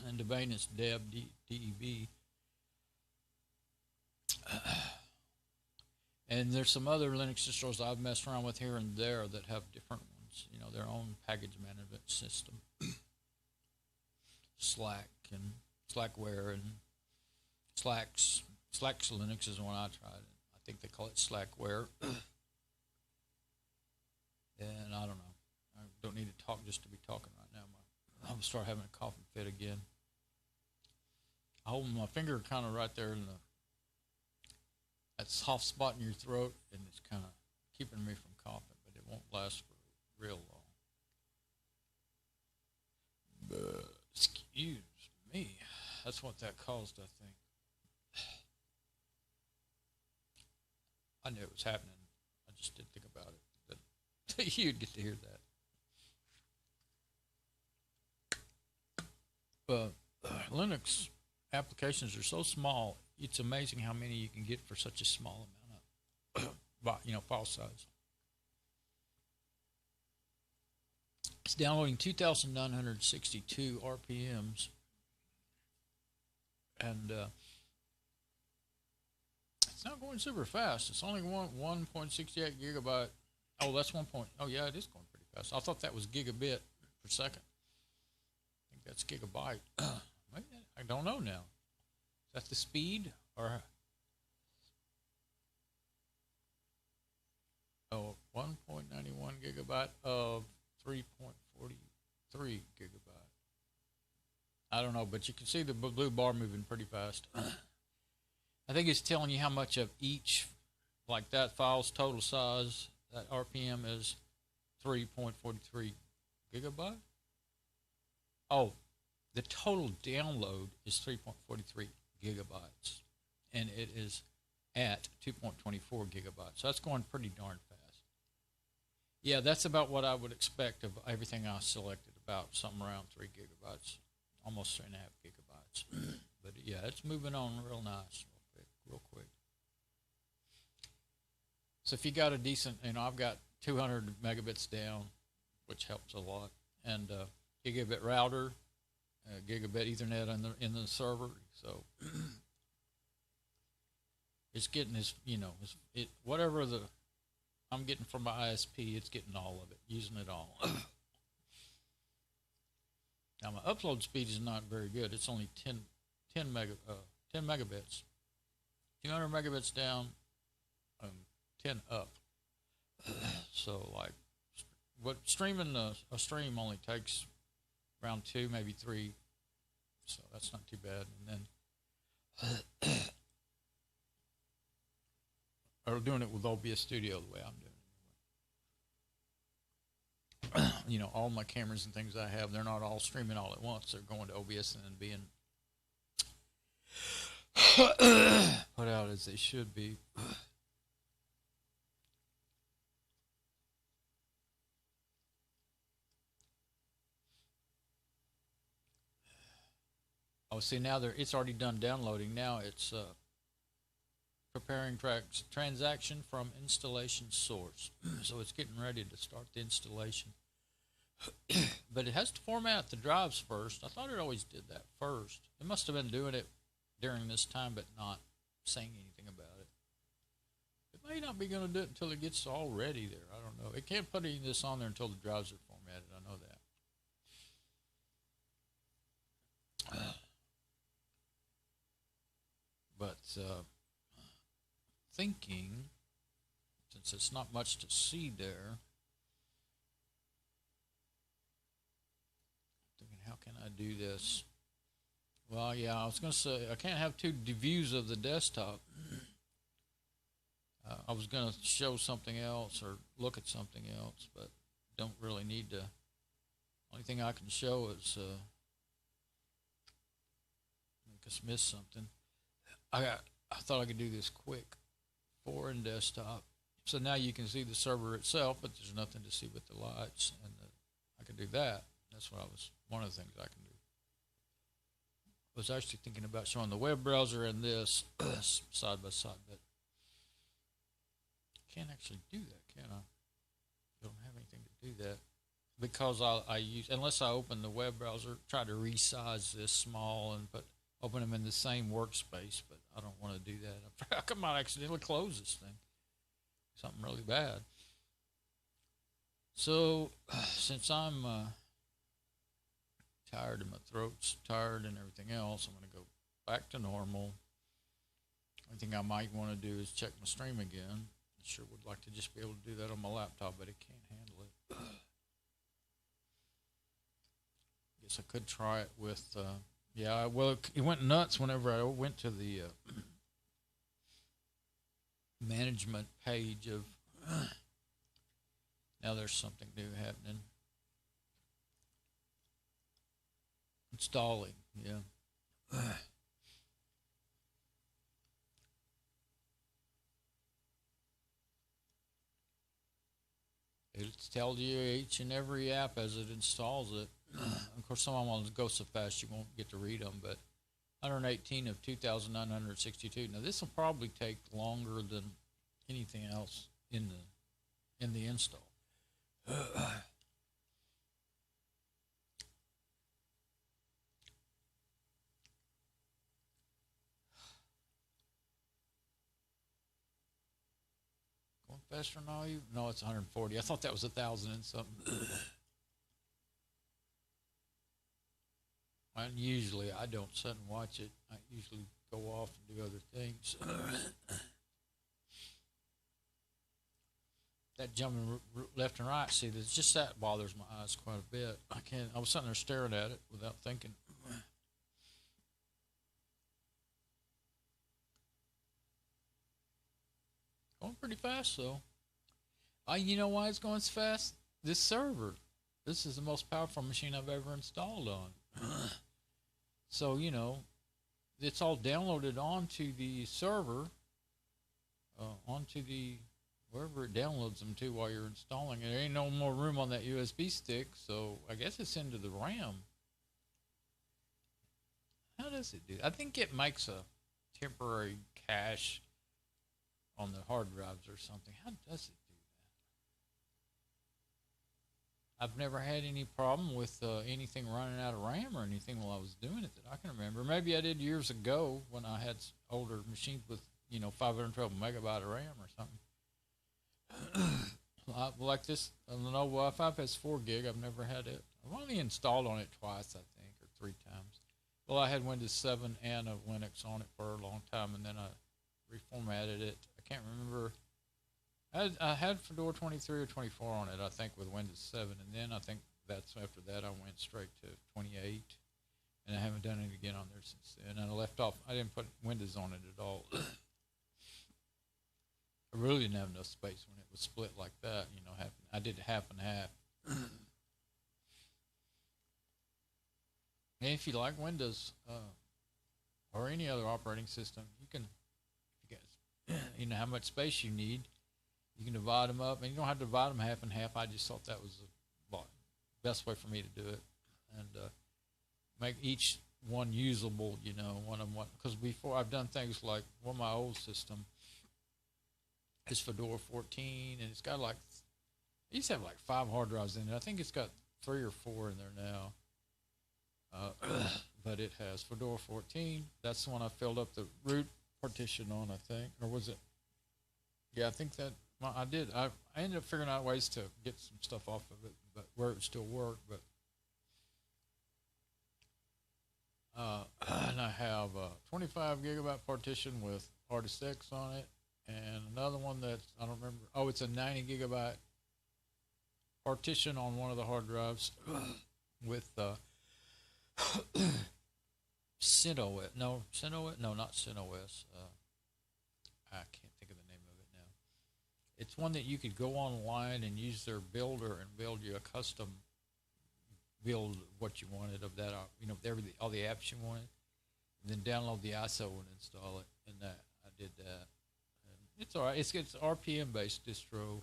Speaker 1: and Debian is DEB. And there's some other Linux distros I've messed around with here and there that have different ones, you know, their own package management system. Slack and Slackware and Slack's Linux is the one I tried. I think they call it Slackware. And I don't know. I don't need to talk just to be talking right now. I'm going to start having a coughing fit again. I hold my finger kind of right there in that soft spot in your throat, and it's kind of keeping me from coughing, but it won't last for real long. Excuse me. That's what that caused, I think. I knew it was happening. I just didn't think about it. But you'd get to hear that. Linux applications are so small. It's amazing how many you can get for such a small amount of, file size. It's downloading 2,962 RPMs, and it's not going super fast. It's only 1.68 gigabyte. Oh, that's 1. Oh, yeah, it is going pretty fast. I thought that was gigabit per second. I think that's gigabyte. I don't know now. Is that the speed or? Oh, 1.91 gigabyte of 3.43 gigabyte. I don't know, but you can see the blue bar moving pretty fast. I think it's telling you how much of each, like that file's total size, that RPM is 3.43 gigabyte. Oh, the total download is 3.43 gigabytes, and it is at 2.24 gigabytes. So that's going pretty darn fast. Yeah, that's about what I would expect of everything I selected, about something around 3 gigabytes, almost 3.5 gigabytes. But yeah, it's moving on real nice, real quick. So if you got a decent, I've got 200 megabits down, which helps a lot, and gigabit router, gigabit Ethernet in the server. So it's getting this, whatever I'm getting from my ISP, it's getting all of it, using it all. Now my upload speed is not very good. It's only 10 megabits, 200 megabits down, 10 up. So like, what streaming a stream only takes around 2, maybe 3. So that's not too bad. And then, or doing it with OBS Studio the way I'm doing it. All my cameras and things I have, they're not all streaming all at once. They're going to OBS and then being put out as they should be. Oh, see, now it's already done downloading. Now it's preparing transaction from installation source. So it's getting ready to start the installation. But it has to format the drives first. I thought it always did that first. It must have been doing it during this time, but not saying anything about it. It may not be going to do it until it gets all ready there. I don't know. It can't put any of this on there until the drives are formatted. I know that. but thinking, since it's not much to see there, thinking how can I do this? Well, yeah, I was going to say I can't have two views of the desktop. I was going to show something else or look at something else, but don't really need to. Only thing I can show is make us miss something. I thought I could do this quick. Foreign desktop. So now you can see the server itself, but there's nothing to see but the lights, and I can do that. That's what one of the things I can do. I was actually thinking about showing the web browser and this side by side, but can't actually do that, can I? Don't have anything to do that because I use, unless I open the web browser, try to resize this small and open them in the same workspace, but I don't want to do that. I might accidentally close this thing. Something really bad. So since I'm tired and my throat's tired and everything else, I'm going to go back to normal. Only thing I might want to do is check my stream again. I sure would like to just be able to do that on my laptop, but it can't handle it. Guess I could try it with, yeah, well, it went nuts whenever I went to the management page of, now there's something new happening. Installing, yeah. It tells you each and every app as it installs it. Of course, some of them will go so fast you won't get to read them, but 118 of 2,962. Now, this will probably take longer than anything else in the install. Going faster now? No, it's 140. I thought that was 1,000 and something. And usually I don't sit and watch it. I usually go off and do other things. That jumping left and right, see, it's just that bothers my eyes quite a bit. I was sitting there staring at it without thinking. Going pretty fast though. You know why it's going so fast? This server. This is the most powerful machine I've ever installed on. So, you know, it's all downloaded onto the server, onto the, wherever it downloads them to while you're installing it. There ain't no more room on that USB stick, so I guess it's into the RAM. How does it do? I think it makes a temporary cache on the hard drives or something. How does it do that? I've never had any problem with anything running out of RAM or anything while I was doing it that I can remember. Maybe I did years ago when I had older machines with, 512 megabyte of RAM or something. Like this Lenovo i5 has 4 gig. I've never had it. I've only installed on it twice, I think, or 3 times. Well, I had Windows 7 and a Linux on it for a long time, and then I reformatted it. I can't remember. I had Fedora 23 or 24 on it, I think, with Windows 7, and then I think after that I went straight to 28, and I haven't done it again on there since then. And I left off. I didn't put Windows on it at all. I really didn't have enough space when it was split like that. I did half and half. And if you like Windows or any other operating system, you know how much space you need. You can divide them up, and you don't have to divide them half and half. I just thought that was the best way for me to do it, and make each one usable. One of them. Because before I've done things like my old system is Fedora 14, and it's got it used to have 5 hard drives in it. I think it's got 3 or 4 in there now. But it has Fedora 14. That's the one I filled up the root partition on, I think, or was it? Yeah, I think that. Well, I did. I ended up figuring out ways to get some stuff off of it, but where it would still work. But and I have
Speaker 2: 25 gigabyte partition with Artist X on it, and another one that's, I don't remember. Oh, it's a 90 gigabyte partition on one of the hard drives with CentOS. No, CentOS. No, not CentOS. I can't think of the name of it now. It's one that you could go online and use their builder and build you a custom build what you wanted of that, everything, all the apps you wanted, and then download the ISO and install it. And that I did that. And it's all right. It's RPM based distro,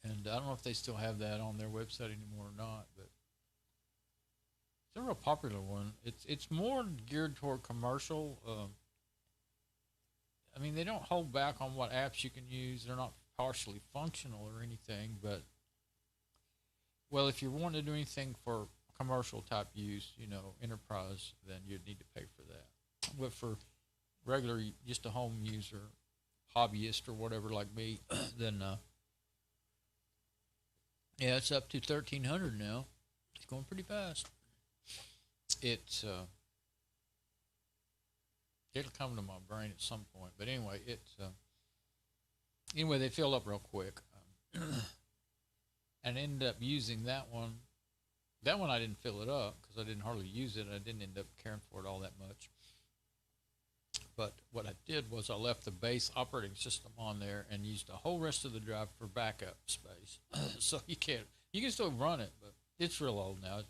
Speaker 2: and I don't know if they still have that on their website anymore or not, but it's a real popular one. It's more geared toward commercial. I mean, they don't hold back on what apps you can use. They're not partially functional or anything, but well, if you want to do anything for commercial type use, enterprise, then you'd need to pay for that. But for regular, just a home user, hobbyist or whatever like me, then yeah, it's up to 1,300 now. It's going pretty fast. It's it'll come to my brain at some point, but anyway, anyway they fill up real quick. And ended up using that one. That one I didn't fill it up because I didn't hardly use it. I didn't end up caring for it all that much. But what I did was I left the base operating system on there and used the whole rest of the drive for backup space. So you can still run it, but it's real old now.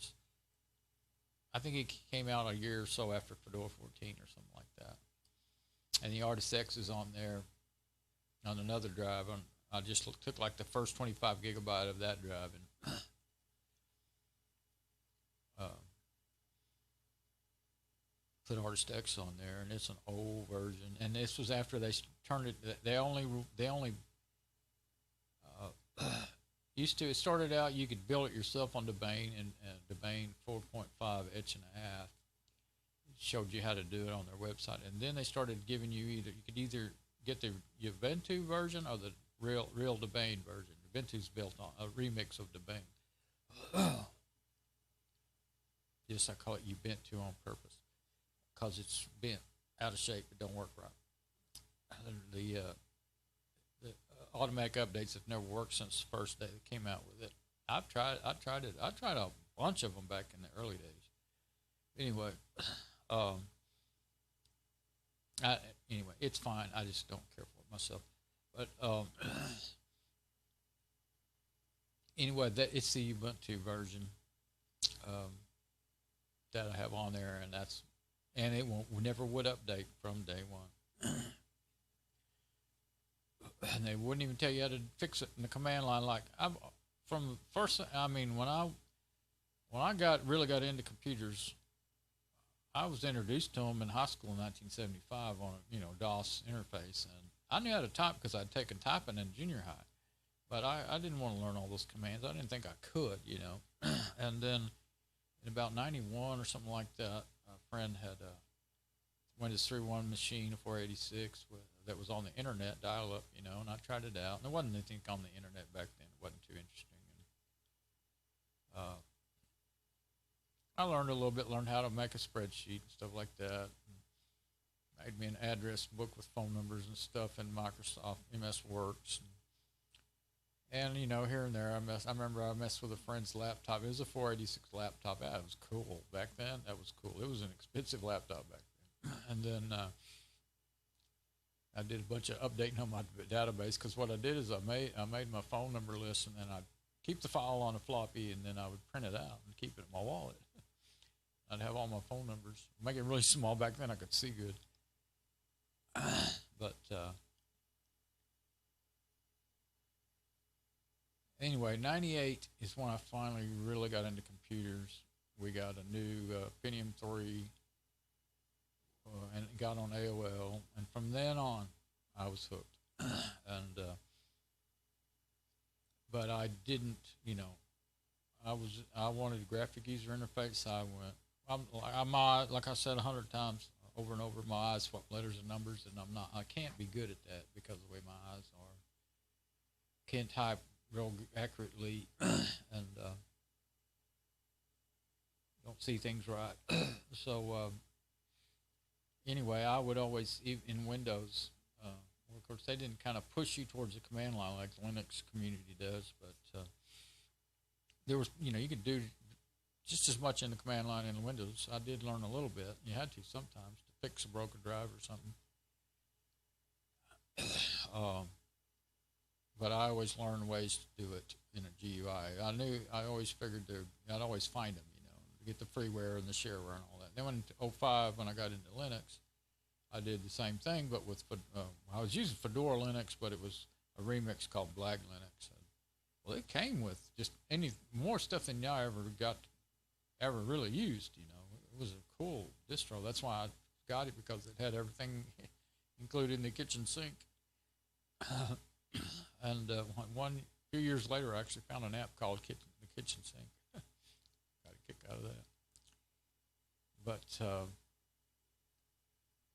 Speaker 2: I think it came out a year or so after Fedora 14 or something like that. And the Artist X is on there on another drive. I just took like the first 25 gigabyte of that drive and put Artist X on there, and it's an old version. And this was after they turned it. They only used to. It started out you could build it yourself on Debian, and Debian 4.5 etch and a half. It showed you how to do it on their website, and then they started giving you could either get the Ubuntu version or the real Debian version. Ubuntu's built on a remix of Debian. Yes, I call it Ubuntu on purpose because it's bent out of shape. It don't work right. The automatic updates have never worked since the first day they came out with it. I tried it. I tried a bunch of them back in the early days. Anyway, anyway, it's fine. I just don't care for it myself. But anyway, it's the Ubuntu version that I have on there, and it never would update from day one. And they wouldn't even tell you how to fix it in the command line. Like from the first, I mean, when I really got into computers, I was introduced to them in high school in 1975 on a DOS interface, and I knew how to type because I'd taken typing in junior high, but I didn't want to learn all those commands. I didn't think I could, And then in about 91 or something like that, a friend had a Windows 3.1 machine, a 486 that was on the internet, dial-up, and I tried it out. And there wasn't anything on the internet back then. It wasn't too interesting. And, I learned a little bit, learned how to make a spreadsheet and stuff like that. And made me an address book with phone numbers and stuff in Microsoft MS Works. And here and there, I remember I messed with a friend's laptop. It was a 486 laptop. That was cool back then. That was cool. It was an expensive laptop back then. And then I did a bunch of updating on my database because what I did is I made my phone number list, and then I'd keep the file on a floppy, and then I would print it out and keep it in my wallet. I'd have all my phone numbers. Make it really small. Back then I could see good. But anyway, 98 is when I finally really got into computers. We got a new Pentium 3, and it got on AOL. And from then on, I was hooked. And but I didn't, I wanted a graphic user interface. Like I said 100 times over and over, my eyes swap letters and numbers, and I can't be good at that because of the way my eyes are. Can't type real accurately, and don't see things right. So anyway, I would always in Windows. Well, of course, they didn't kind of push you towards the command line like the Linux community does, but there was, you could do just as much in the command line in Windows. I did learn a little bit. You had to sometimes to fix a broken drive or something. But I always learned ways to do it in a GUI. I always figured I'd always find them, to get the freeware and the shareware and all that. Then in 2005, when I got into Linux, I did the same thing, but with, I was using Fedora Linux, but it was a remix called Black Linux. Well, it came with just more stuff than I ever really used, It was a cool distro. That's why I got it, because it had everything included in the kitchen sink. And few years later, I actually found an app called the Kitchen Sink. Got a kick out of that. But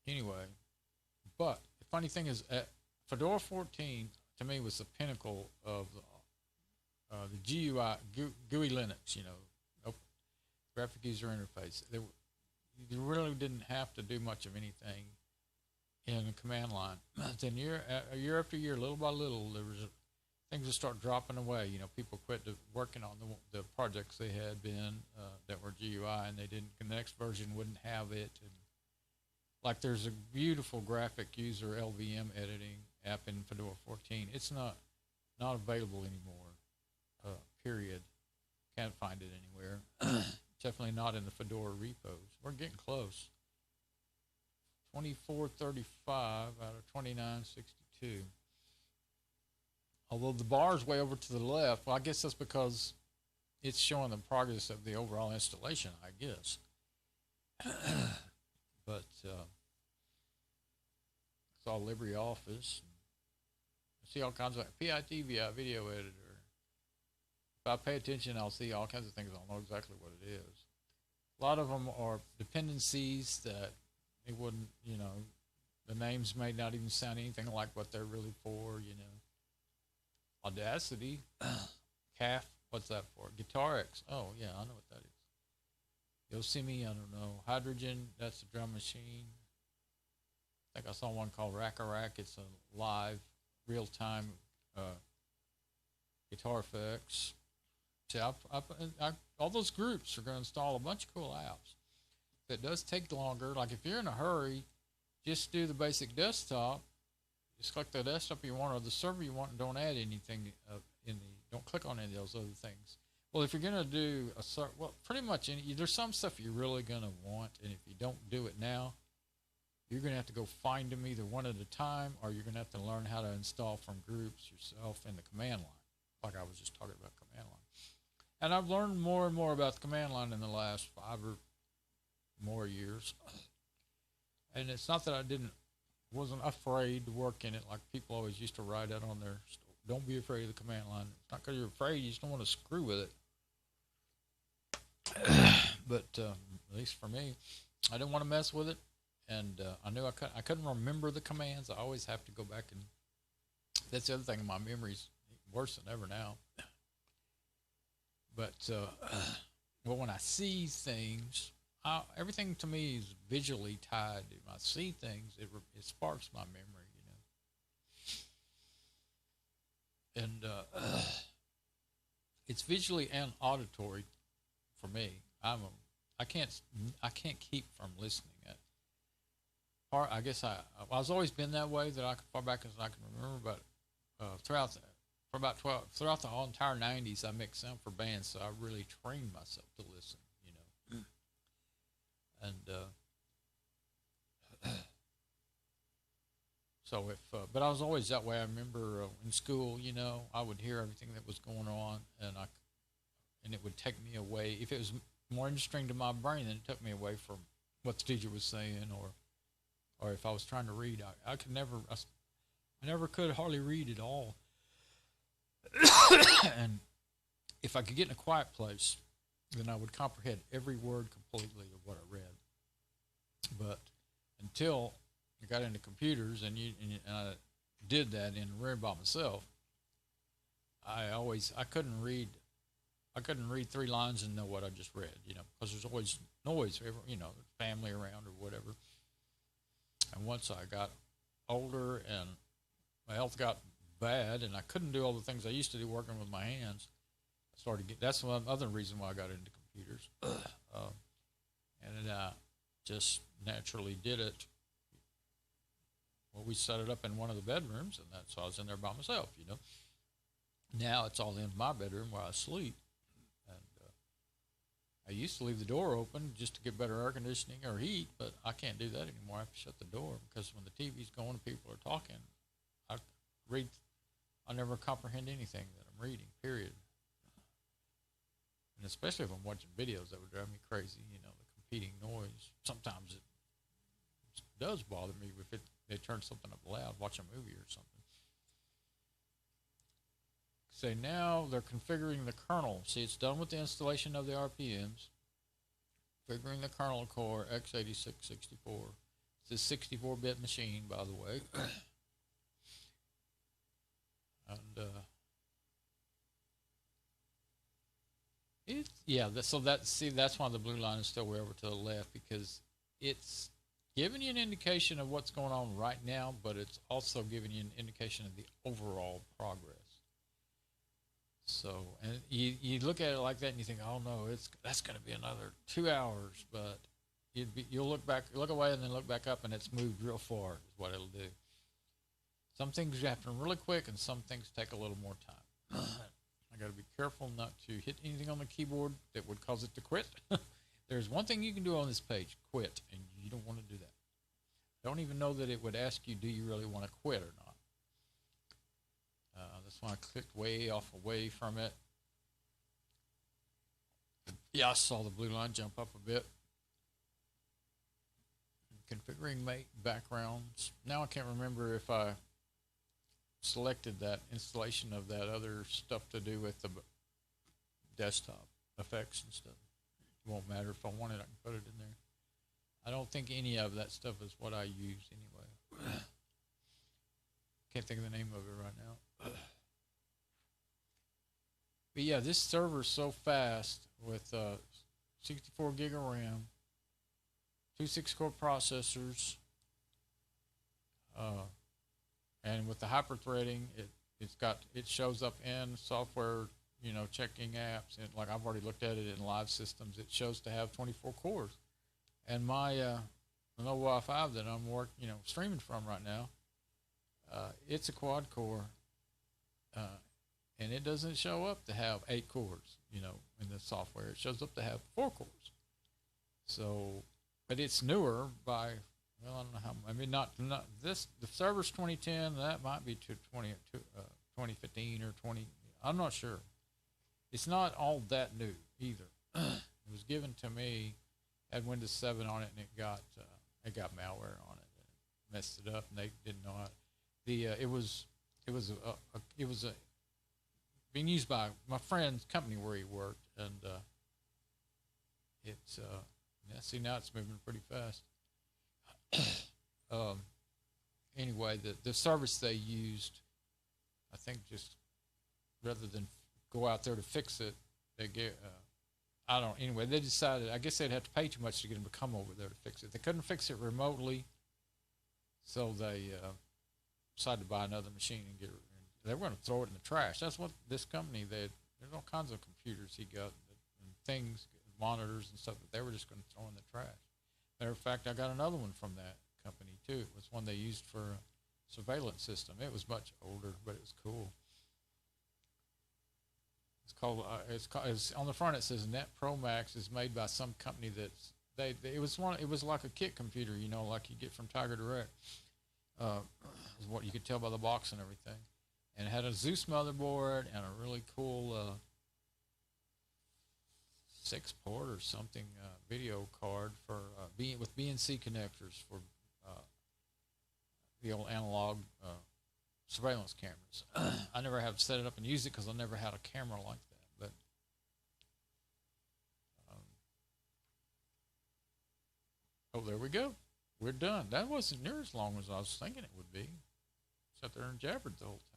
Speaker 2: anyway, the funny thing is, Fedora 14 to me was the pinnacle of the GUI, GUI Linux, graphic user interface. You really didn't have to do much of anything in the command line. Then year after year, little by little, there was things that start dropping away. People quit working on the projects they had been that were GUI, and they didn't. The next version wouldn't have it. And like, there's a beautiful graphic user LVM editing app in Fedora 14. It's not available anymore. Period. Can't find it anywhere. Definitely not in the Fedora repos. We're getting close. 2435 out of 2962. Although the bar is way over to the left, well, I guess that's because it's showing the progress of the overall installation, I guess. But it's all LibreOffice. I see all kinds of PITVI video editor. If I pay attention, I'll see all kinds of things. I'll know exactly what it is. A lot of them are dependencies that it wouldn't, the names may not even sound anything like what they're really for, Audacity, CAF, what's that for? GuitarX, oh yeah, I know what that is. Yosemite, I don't know. Hydrogen, that's a drum machine. I think I saw one called Rack-A-Rack. It's a live, real-time guitar effects. See, all those groups are going to install a bunch of cool apps. That does take longer. Like, if you're in a hurry, just do the basic desktop. Just click the desktop you want or the server you want, and don't add anything don't click on any of those other things. Well, if you're going to do pretty much there's some stuff you're really going to want, and if you don't do it now, you're going to have to go find them either one at a time, or you're going to have to learn how to install from groups yourself in the command line, like I was just talking about command line. And I've learned more and more about the command line in the last 5 or more years. And it's not that I wasn't afraid to work in it, like people always used to write out on their, don't be afraid of the command line. It's not because you're afraid, you just don't want to screw with it. But at least for me, I didn't want to mess with it. And I knew I couldn't remember the commands. I always have to go back, and that's the other thing. My memory's worse than ever now. But when I see things, everything to me is visually tied. If I see things, it sparks my memory, And it's visually and auditory for me. I can't keep from listening. I guess I was always been that way, that far back as I can remember. But throughout the whole entire 90s, I mixed sound for bands, so I really trained myself to listen, And so but I was always that way. I remember in school, I would hear everything that was going on, and it would take me away. If it was more interesting to my brain, then it took me away from what the teacher was saying, or if I was trying to read, I never could hardly read at all. And if I could get in a quiet place, then I would comprehend every word completely of what I read. But until I got into computers and I did that in a room by myself, I couldn't read I couldn't read 3 lines and know what I just read, you know, because there's always noise, you know, family around or whatever. And once I got older and my health got bad and I couldn't do all the things I used to do working with my hands, I started get. That's one other reason why I got into computers, and I just naturally did it. Well, we set it up in one of the bedrooms, and that's so I was in there by myself, you know. Now it's all in my bedroom where I sleep, and I used to leave the door open just to get better air conditioning or heat, but I can't do that anymore. I have to shut the door because when the TV's going and people are talking, I never comprehend anything that I'm reading, period. And especially if I'm watching videos, that would drive me crazy, you know, the competing noise. Sometimes it does bother me if they turn something up loud, watch a movie or something. Say now they're configuring the kernel. See, it's done with the installation of the RPMs. Configuring the kernel core x86-64. It's a 64-bit machine, by the way. And so that's why the blue line is still way over to the left, because it's giving you an indication of what's going on right now, but it's also giving you an indication of the overall progress. So, and you look at it like that and you think, oh no, that's going to be another 2 hours, but you'll look away and then look back up, and it's moved real far is what it'll do. Some things happen really quick, and some things take a little more time. I got to be careful not to hit anything on the keyboard that would cause it to quit. There's one thing you can do on this page, quit, and you don't want to do that. Don't even know that it would ask you, do you really want to quit or not? That's why I clicked away from it. Yeah, I saw the blue line jump up a bit. Configuring make backgrounds. Now I can't remember if I selected that installation of that other stuff to do with the desktop effects and stuff. It won't matter. If I want it, I can put it in there. I don't think any of that stuff is what I use anyway. Can't think of the name of it right now. But yeah, this server is so fast with 64 gig of RAM, 2 6-core processors, and with the hyperthreading, it shows up in software, you know, checking apps, and like I've already looked at it in live systems. It shows to have 24 cores, and my Lenovo i5 that I'm streaming from right now, it's a quad core, and it doesn't show up to have 8 cores, you know, in the software. It shows up to have 4 cores. So, but it's newer by, well, I don't know how. I mean, not this. The server's 2010. That might be to 2015 or 20. I'm not sure. It's not all that new either. It was given to me, had Windows 7 on it, and it got malware on it, and it messed it up, and they didn't know it. It was being used by my friend's company where he worked, and see, now it's moving pretty fast. Anyway, the service they used, I think, just rather than go out there to fix it, they gave, anyway, they decided, I guess they'd have to pay too much to get them to come over there to fix it. They couldn't fix it remotely, so they decided to buy another machine and get it. They were going to throw it in the trash. That's what this company, there's all kinds of computers he got and things, monitors and stuff that they were just going to throw in the trash. Matter of fact, I got another one from that company too. It was one they used for a surveillance system. It was much older, but it was cool. It's called. It's on the front. It says Net Pro Max is made by some company that's It was like a kit computer, you know, like you get from Tiger Direct. Is what you could tell by the box and everything. And it had a Zeus motherboard and a really cool 6-port or something video card for with BNC connectors for the old analog surveillance cameras. I never have set it up and used it because I never had a camera like that. But oh, there we go. We're done. That wasn't near as long as I was thinking it would be. Sat there and jabbered the whole time.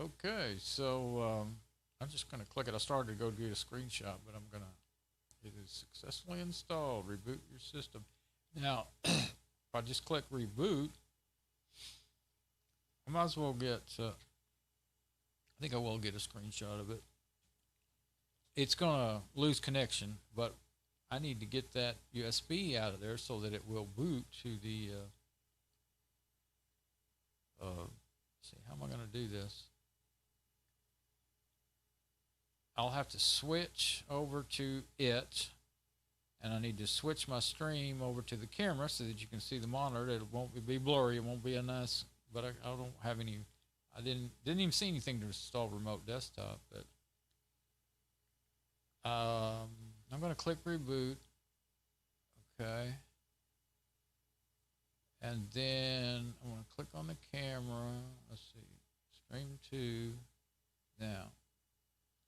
Speaker 2: Okay, so I'm just going to click it. I started to go get a screenshot, but I'm going to, it is successfully installed. Reboot your system. Now, if I just click reboot, I might as well get, I think I will get a screenshot of it. It's going to lose connection, but I need to get that USB out of there so that it will boot to the, see, how am I going to do this? I'll have to switch over to it, and I need to switch my stream over to the camera so that you can see the monitor. It won't be blurry. It won't be a nice, but I don't have any, I didn't even see anything to install remote desktop, but I'm going to click reboot. Okay. And then I'm going to click on the camera. Let's see. Stream 2. Now.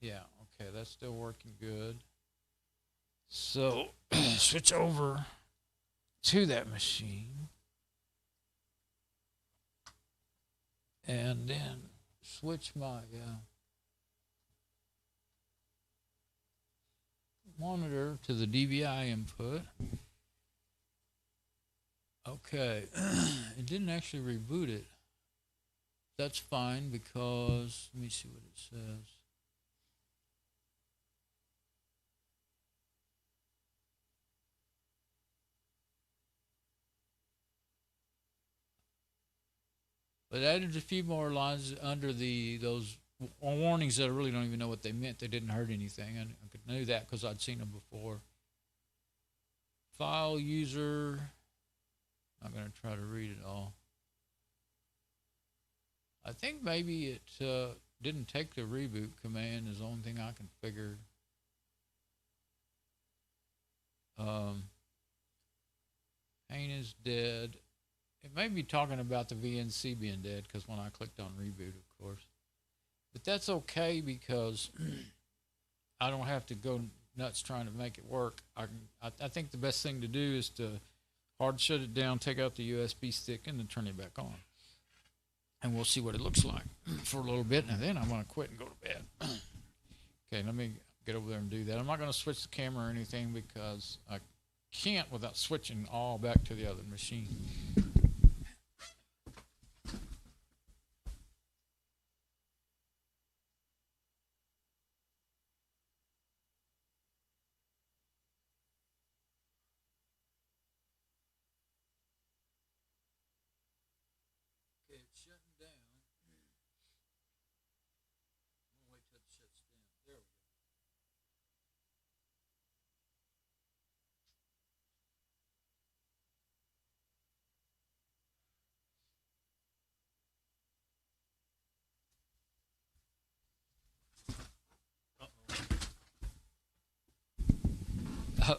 Speaker 2: Yeah, okay, that's still working good. So, switch over to that machine. And then switch my monitor to the DVI input. Okay, it didn't actually reboot it. That's fine because, let me see what it says. But I added a few more lines under those warnings that I really don't even know what they meant. They didn't hurt anything. I knew that because I'd seen them before. File user. I'm going to try to read it all. I think maybe it didn't take the reboot command is the only thing I can figure. Pain is dead. It may be talking about the VNC being dead because when I clicked on reboot, of course. But that's okay because I don't have to go nuts trying to make it work. I think the best thing to do is to hard shut it down, take out the USB stick, and then turn it back on. And we'll see what it looks like for a little bit, and then I'm going to quit and go to bed. Okay, let me get over there and do that. I'm not going to switch the camera or anything because I can't without switching all back to the other machine. It's shutting down. I'm going to wait till it shuts down. There we go.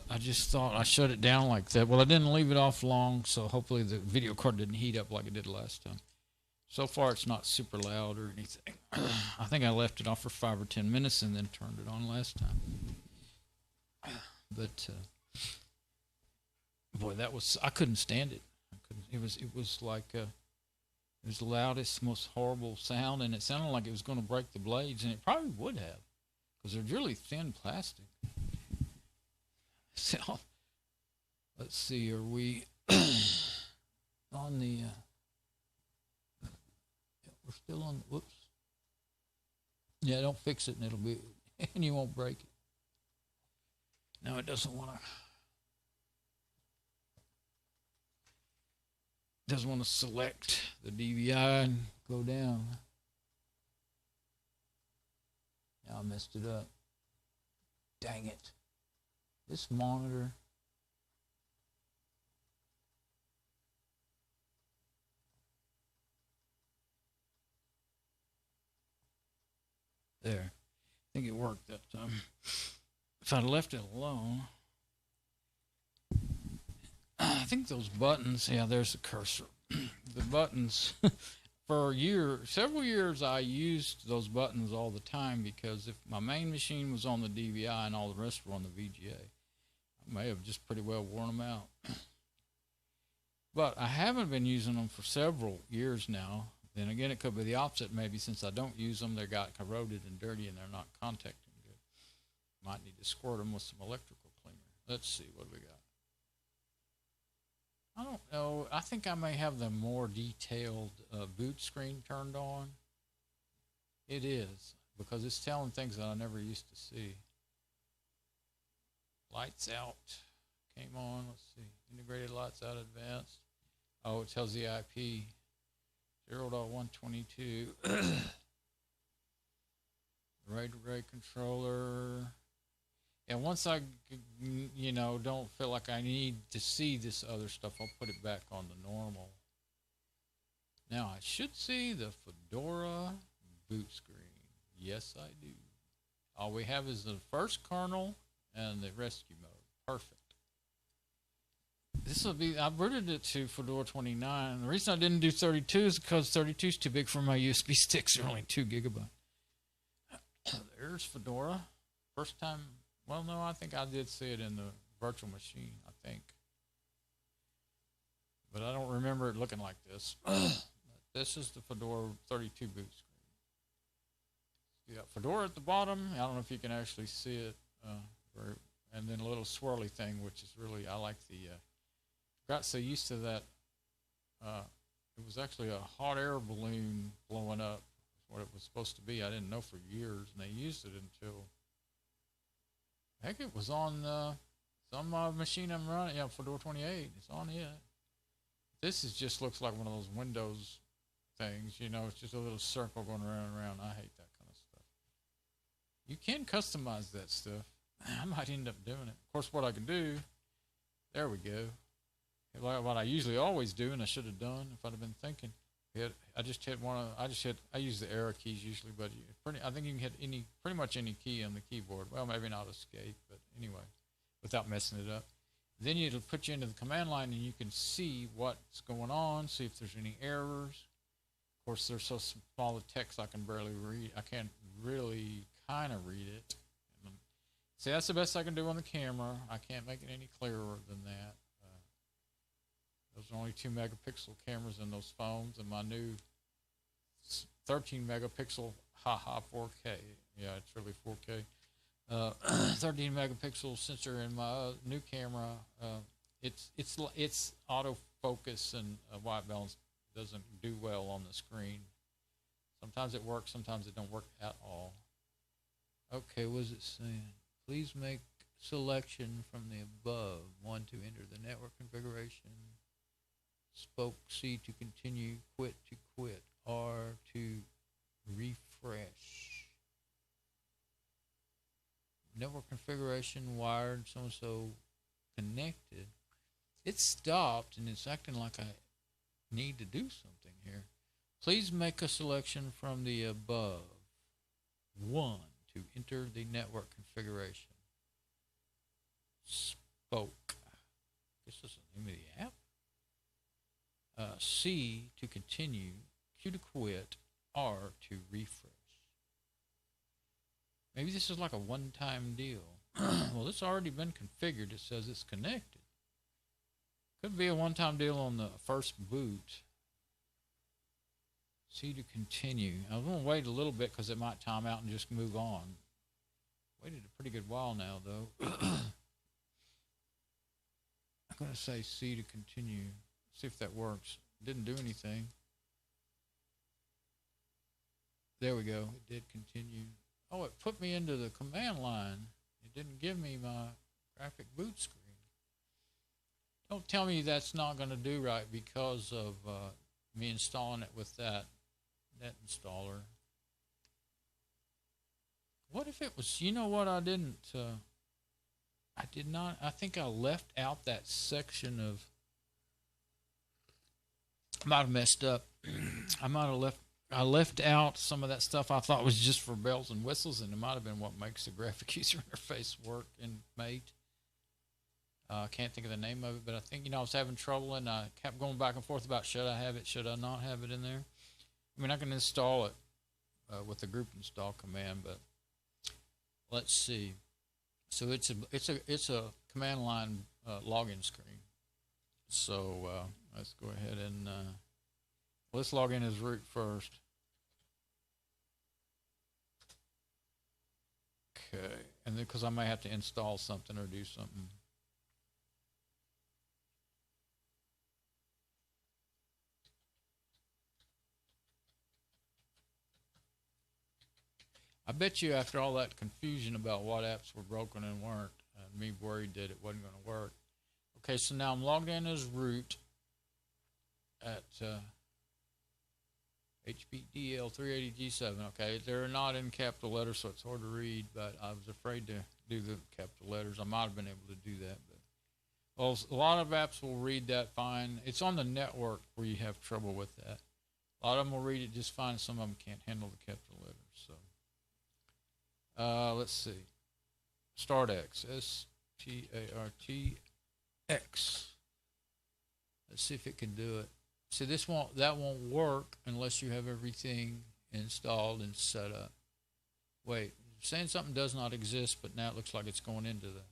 Speaker 2: I just thought I shut it down like that. Well, I didn't leave it off long, so hopefully the video card didn't heat up like it did last time. So far, it's not super loud or anything. I think I left it off for 5 or 10 minutes and then turned it on last time. But boy, that was, I couldn't stand it. It was like it was the loudest, most horrible sound, and it sounded like it was going to break the blades, and it probably would have because they're really thin plastic. So, let's see, are we on the, we're still on, whoops. Yeah, don't fix it and it'll be, and you won't break it. No, it doesn't want to select the DVI and go down. Now I messed it up. Dang it. This monitor. There. I think it worked that time. If I'd left it alone, I think those buttons, yeah, there's the cursor. The buttons, for several years, I used those buttons all the time because if my main machine was on the DVI and all the rest were on the VGA, I may have just pretty well worn them out. But I haven't been using them for several years now Then again, it could be the opposite. Maybe since I don't use them, they got corroded and dirty and they're not contacting good. Might need to squirt them with some electrical cleaner. Let's see what we got. I don't know. I think I may have the more detailed boot screen turned on. It is, because it's telling things that I never used to see. Lights out came on. Let's see. Integrated lights out advanced. Oh, it tells the IP 0.122. Ray controller. And once I, you know, don't feel like I need to see this other stuff, I'll put it back on the normal. Now I should see the Fedora boot screen. Yes, I do. All we have is the first kernel and the rescue mode. Perfect. This will be, I booted it to Fedora 29. The reason I didn't do 32 is because 32 is too big for my USB sticks. They're only 2 gigabytes. There's Fedora. First time. Well, no, I think I did see it in the virtual machine, I think. But I don't remember it looking like this. This is the Fedora 32 boot screen. You got Fedora at the bottom. I don't know if you can actually see it. And then a little swirly thing, which is really, I like the, got so used to that. It was actually a hot air balloon blowing up. What it was supposed to be. I didn't know for years, and they used it until, heck, it was on my machine I'm running. Yeah, Fedora 28. It's on it. This is just looks like one of those Windows things. You know, it's just a little circle going around and around. I hate that kind of stuff. You can customize that stuff. I might end up doing it. Of course, what I can do, there we go. What I usually always do, and I should have done if I'd have been thinking. I just hit I use the arrow keys usually, but I think you can hit pretty much any key on the keyboard. Well, maybe not escape, but anyway, without messing it up. Then it'll put you into the command line and you can see what's going on, see if there's any errors. Of course, they're so small the text I can barely read. I can't really kind of read it. See, that's the best I can do on the camera. I can't make it any clearer than that. Those are only 2 megapixel cameras in those phones, and my new 13 megapixel, 4K. Yeah, it's really 4K. 13 megapixel sensor in my new camera. It's autofocus and white balance doesn't do well on the screen. Sometimes it works, sometimes it don't work at all. Okay, what is it saying? Please make selection from the above. 1 to enter the network configuration. Spoke C to continue, quit to quit, R to refresh. Network configuration, wired, so-and-so connected. It stopped and it's acting like I need to do something here. Please make a selection from the above. 1 to enter the network configuration. Spoke. This is the name of the app. C to continue, Q to quit, R to refresh. Maybe this is like a one-time deal. Well, this has already been configured. It says it's connected. Could be a one-time deal on the first boot. C to continue. I was going to wait a little bit because it might time out and just move on. Waited a pretty good while now, though. I'm going to say C to continue. See if that works. Didn't do anything. There we go. It did continue. Oh, it put me into the command line. It didn't give me my graphic boot screen. Don't tell me that's not going to do right because of me installing it with that net installer. What if it was, you know what, I did not, I think I left out that section of, I might have messed up. I left out some of that stuff I thought was just for bells and whistles, and it might have been what makes the graphic user interface work in Mate. I can't think of the name of it, but I think, I was having trouble, and I kept going back and forth about should I have it, should I not have it in there. I mean, I can install it with the group install command, but let's see. So it's a command line login screen. So let's go ahead and Let's log in as root first. Okay, and then because I may have to install something or do something. I bet you after all that confusion about what apps were broken and weren't, and me worried that it wasn't going to work. Okay, so now I'm logged in as root at HP DL380 G7. Okay, they're not in capital letters, so it's hard to read, but I was afraid to do the capital letters. I might have been able to do that, but well, a lot of apps will read that fine. It's on the network where you have trouble with that. A lot of them will read it just fine. Some of them can't handle the capital letters. So let's see. startx, startx. Let's see if it can do it. See, that won't work unless you have everything installed and set up. Wait, saying something does not exist, but now it looks like it's going into the.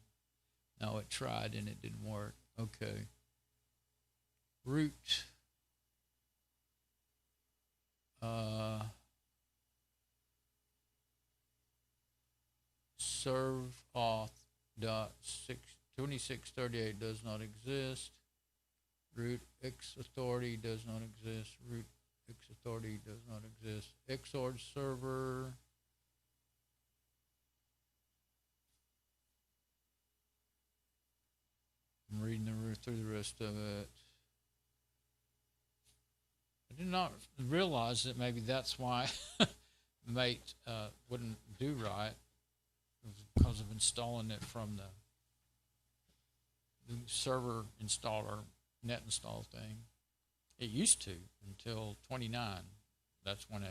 Speaker 2: No, it tried and it didn't work. Okay. Root. Serve auth dot 2638 does not exist. Root X authority does not exist. Root X authority does not exist. Xorg server. I'm reading through the rest of it. I did not realize that maybe that's why Mate wouldn't do right. It was because of installing it from the server installer net install thing. It used to until 29. That's when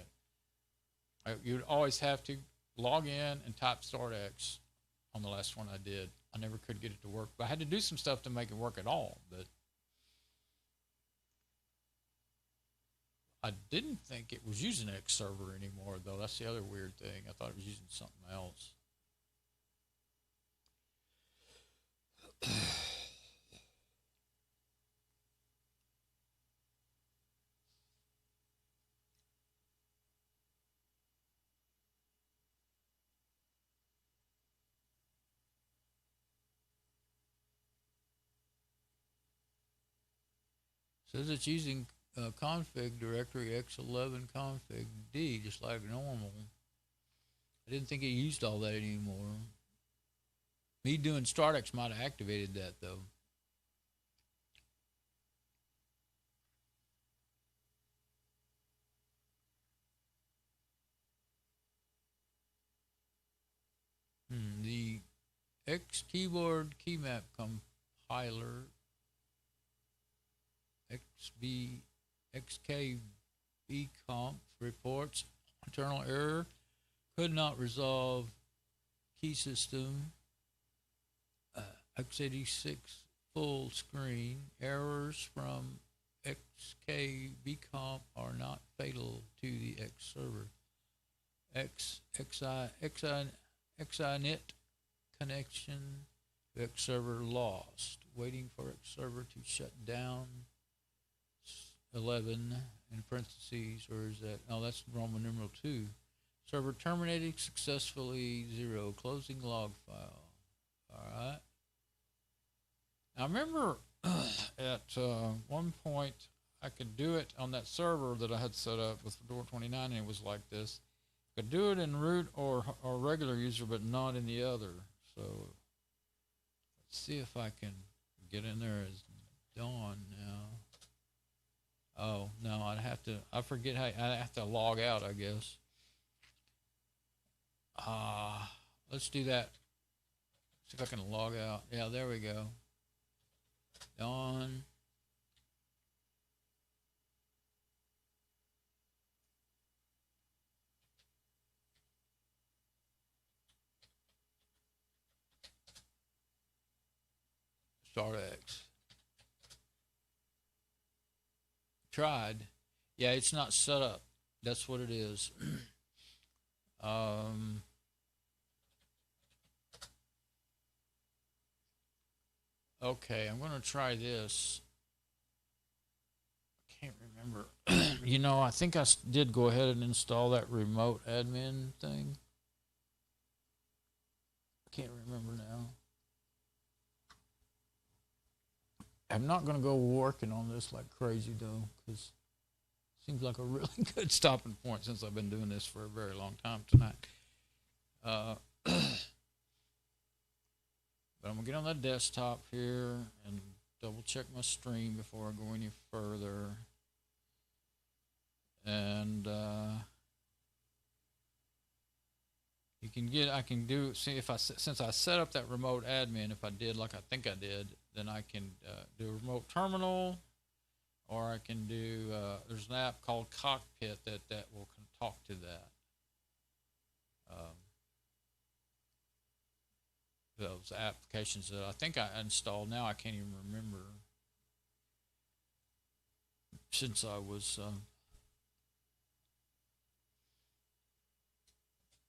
Speaker 2: you'd always have to log in and type startx on the last one I did. I never could get it to work, but I had to do some stuff to make it work at all. But I didn't think it was using X server anymore, though. That's the other weird thing. I thought it was using something else. Says it's using config directory x11 config D, just like normal. I didn't think it used all that anymore. Me doing startx might have activated that, though. The X keyboard keymap compiler xkbconf reports internal error, could not resolve key system. x86 full screen errors from xkbconf are not fatal to the X server. XINIT connection to X server lost. Waiting for X server to shut down. 11 in parentheses, or is that? Oh, that's Roman numeral 2. Server terminated successfully. 0. Closing log file. All right. I remember at one point I could do it on that server that I had set up with Fedora 29, and it was like this. Could do it in root or regular user, but not in the other. So let's see if I can get in there as Dawn now. Oh no, I forget how I have to log out, I guess. Let's do that. See if I can log out. Yeah, there we go. Dawn. startx. Tried. Yeah, it's not set up. That's what it is. Okay, I'm going to try this. can't remember. You know, I think I did go ahead and install that remote admin thing. I can't remember now. I'm not going to go working on this like crazy, though, because it seems like a really good stopping point since I've been doing this for a very long time tonight. But I'm going to get on that desktop here and double check my stream before I go any further. And you can get, I can do, see if I, since I set up that remote admin, if I did like I think I did, then I can do a remote terminal, or I can do, there's an app called Cockpit that will talk to that. Those applications that I think I installed, now I can't even remember, since I was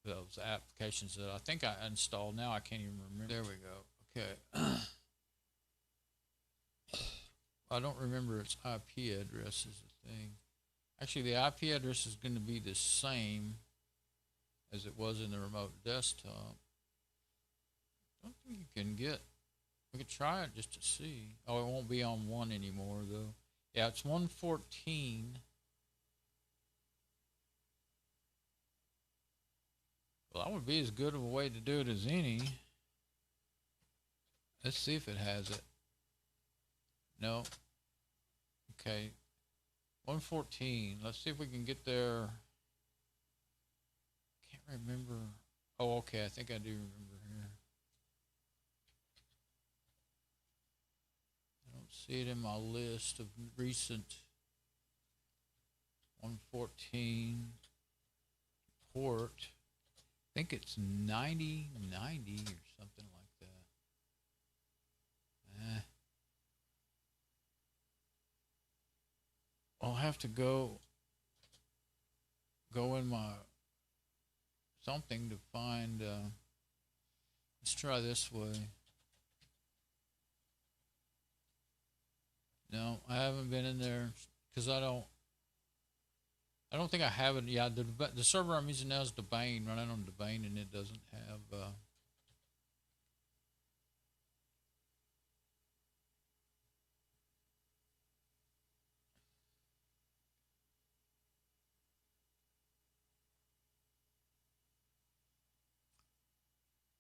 Speaker 2: those applications that I think I installed, now I can't even remember. There we go. Okay. I don't remember its IP address is the thing. Actually, the IP address is going to be the same as it was in the remote desktop. I don't think you can get, we could try it just to see. Oh, it won't be on 1 anymore, though. Yeah, it's 114. Well, that would be as good of a way to do it as any. Let's see if it has it. No. Okay. 114. Let's see if we can get there. Can't remember. Oh, okay. I think I do remember here. I don't see it in my list of recent. 114 port. I think it's 9090 or something like that. I'll have to go in my something to find. Let's try this way. No, I haven't been in there because I don't think I have it. Yeah, the server I'm using now is Debian, running on Debian, and it doesn't have.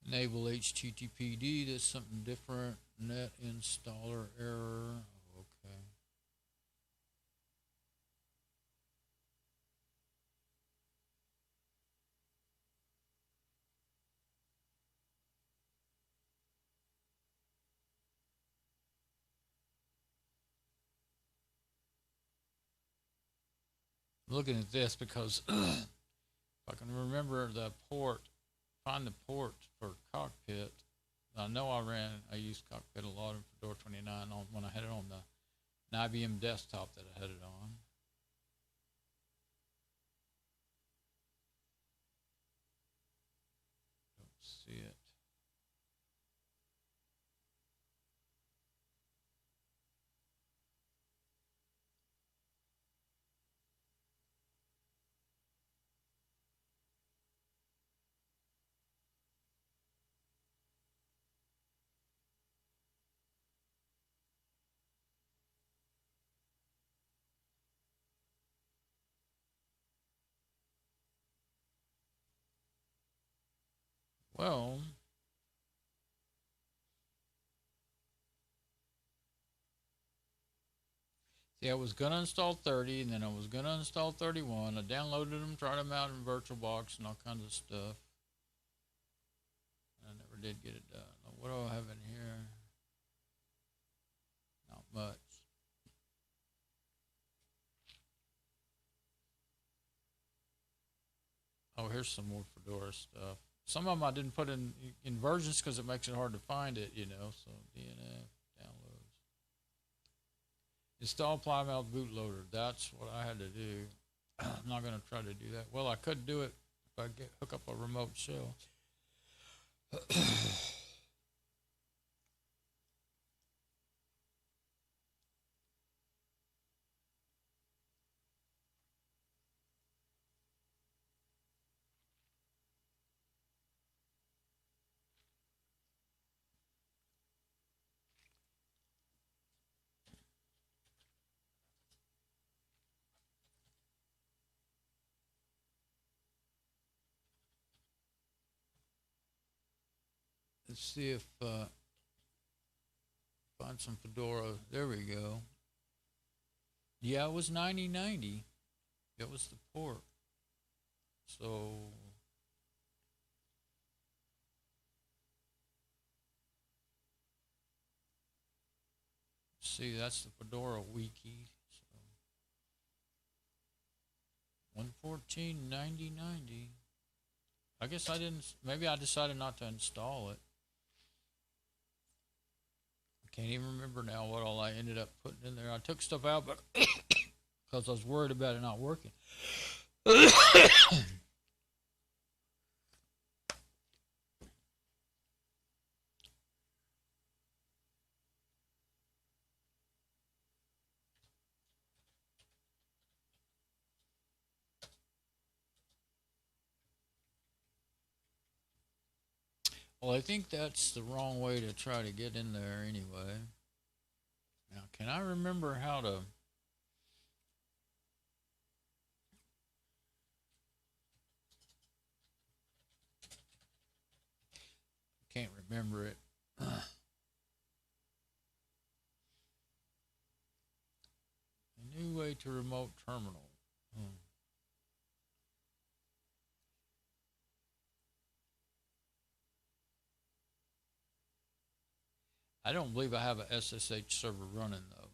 Speaker 2: Enable HTTPD, that's something different. Net installer error. Okay. Looking at this because if I can remember the port, find the port for Cockpit. I know I used Cockpit a lot in Fedora 29 when I had it on the IBM desktop that I had it on. Don't see it. Well, see, I was gonna install 30, and then I was gonna install 31. I downloaded them, tried them out in VirtualBox and all kinds of stuff. I never did get it done. What do I have in here? Not much. Oh, here's some more Fedora stuff. Some of them I didn't put in versions because it makes it hard to find it, you know. So DNF downloads. Install Plymouth bootloader. That's what I had to do. I'm not going to try to do that. Well, I could do it if I hook up a remote shell. Let's see if find some Fedora. There we go. Yeah, it was 9090. That was the port. So see, that's the Fedora wiki. So 114.90.90. I guess I didn't. Maybe I decided not to install it. I can't even remember now what all I ended up putting in there. I took stuff out, but because I was worried about it not working. Well, I think that's the wrong way to try to get in there anyway. Now, can I remember how to... Can't remember it. A new way to remote terminal. I don't believe I have a SSH server running though.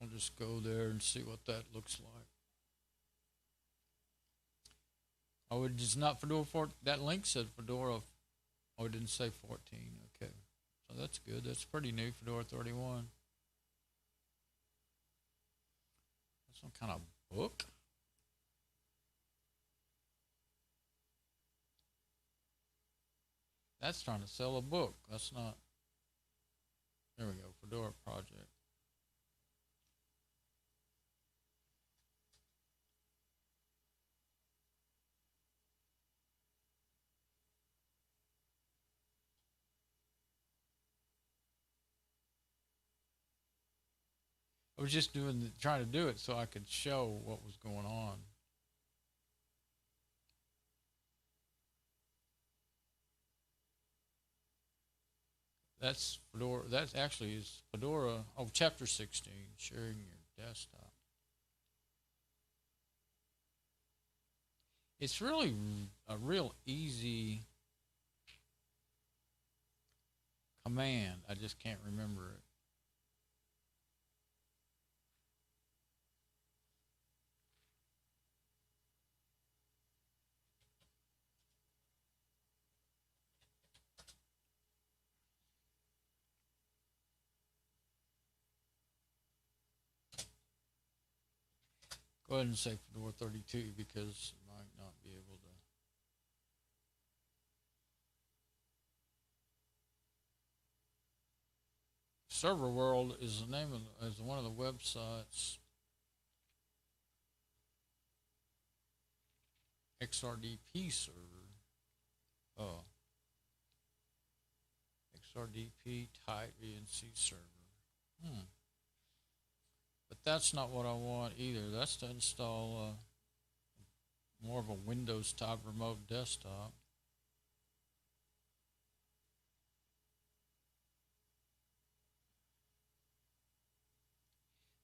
Speaker 2: I'll just go there and see what that looks like. Oh, it is not Fedora 4. That link said Fedora. Oh, it didn't say 14. Okay. So that's good. That's pretty new, Fedora 31. That's some kind of book. That's trying to sell a book. That's not. There we go. Fedora project. I was just trying to do it so I could show what was going on. That's Fedora. That actually is Fedora. Oh, chapter 16, sharing your desktop. It's really a real easy command. I just can't remember it. Go ahead and say Fedora 32 because it might not be able to. Server World is the name of is one of the websites. XRDP server. Oh. XRDP type VNC server. But that's not what I want either. That's to install more of a Windows type remote desktop.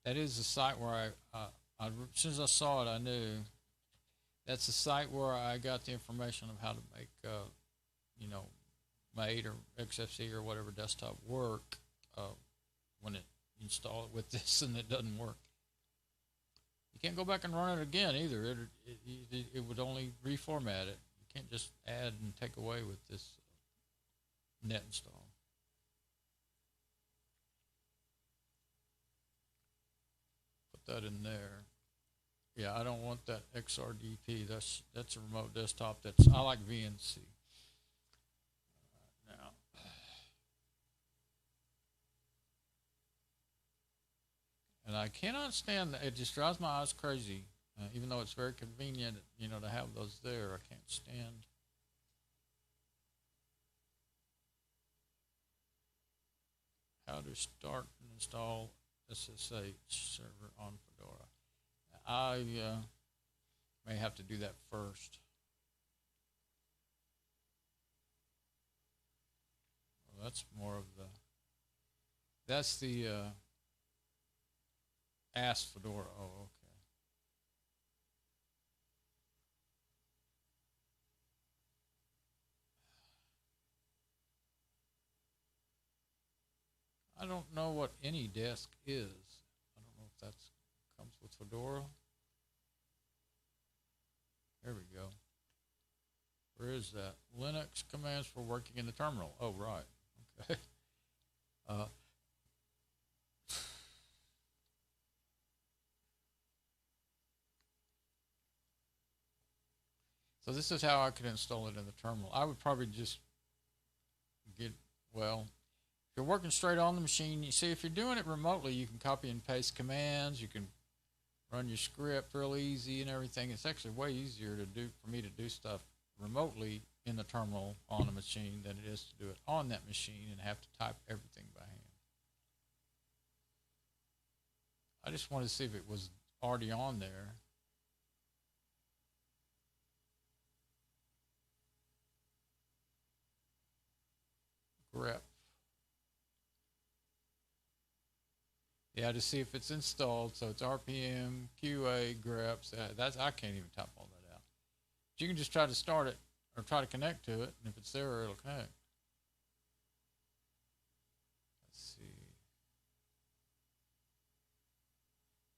Speaker 2: That is the site where as soon as I saw it, I knew that's the site where I got the information of how to make, MATE or XFC or whatever desktop work when it install it with this and it doesn't work. You can't go back and run it again either. It would only reformat it. You can't just add and take away with this net install. Put that in there. Yeah, I don't want that XRDP. That's a remote desktop. I like VNC. And I cannot stand that. It just drives my eyes crazy. Even though it's very convenient, to have those there, I can't stand. How to start and install SSH server on Fedora. I may have to do that first. Well, that's more of the, that's the Ask Fedora. Oh, okay. I don't know what AnyDesk is. I don't know if that comes with Fedora. There we go. Where is that? Linux commands for working in the terminal. Oh, right. Okay. So this is how I could install it in the terminal. I would probably just get, well, if you're working straight on the machine, you see if you're doing it remotely, you can copy and paste commands, you can run your script real easy and everything. It's actually way easier to do, for me to do stuff remotely in the terminal on a machine than it is to do it on that machine and have to type everything by hand. I just wanted to see if it was already on there. Grep. Yeah, to see if it's installed. So it's RPM, QA, greps. That's, I can't even type all that out. But you can just try to start it or try to connect to it, and if it's there, it'll connect. Let's see.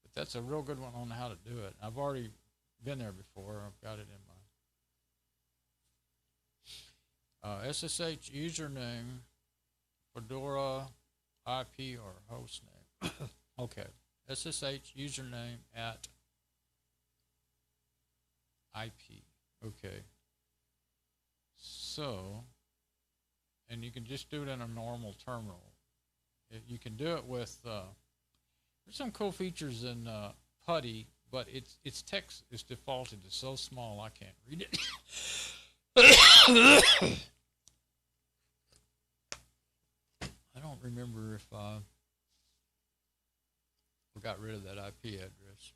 Speaker 2: But that's a real good one on how to do it. I've already been there before. I've got it in my SSH username, Fedora IP or host name. Okay, SSH username at IP. Okay. So, and you can just do it in a normal terminal. You can do it with, there's some cool features in PuTTY, but its text is defaulted to so small I can't read it. I don't remember if I got rid of that IP address.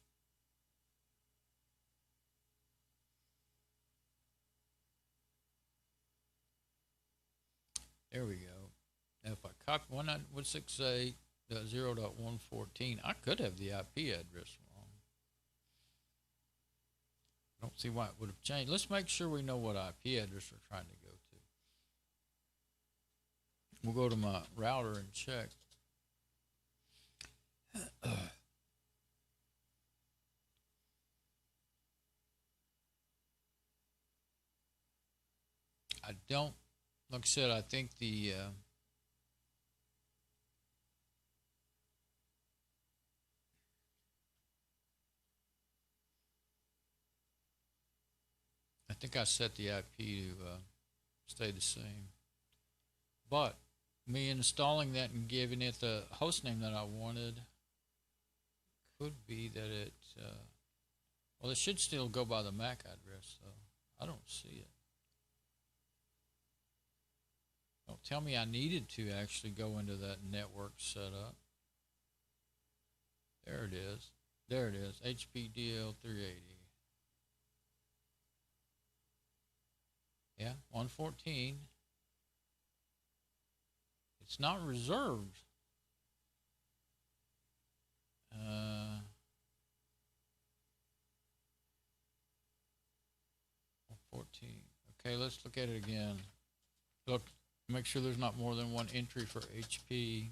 Speaker 2: There we go. Now if I copy 192.168.0.114, I could have the IP address wrong. I don't see why it would have changed. Let's make sure we know what IP address we're trying to go to. We'll go to my router and check. I don't, like I said, I think the I think I set the IP to stay the same. But me installing that and giving it the host name that I wanted could be that it, well, it should still go by the MAC address, so I don't see it. Don't tell me I needed to actually go into that network setup. There it is. There it is, HP DL380. Yeah, 114. It's not reserved. 114. Okay, let's look at it again. Look, make sure there's not more than one entry for HP.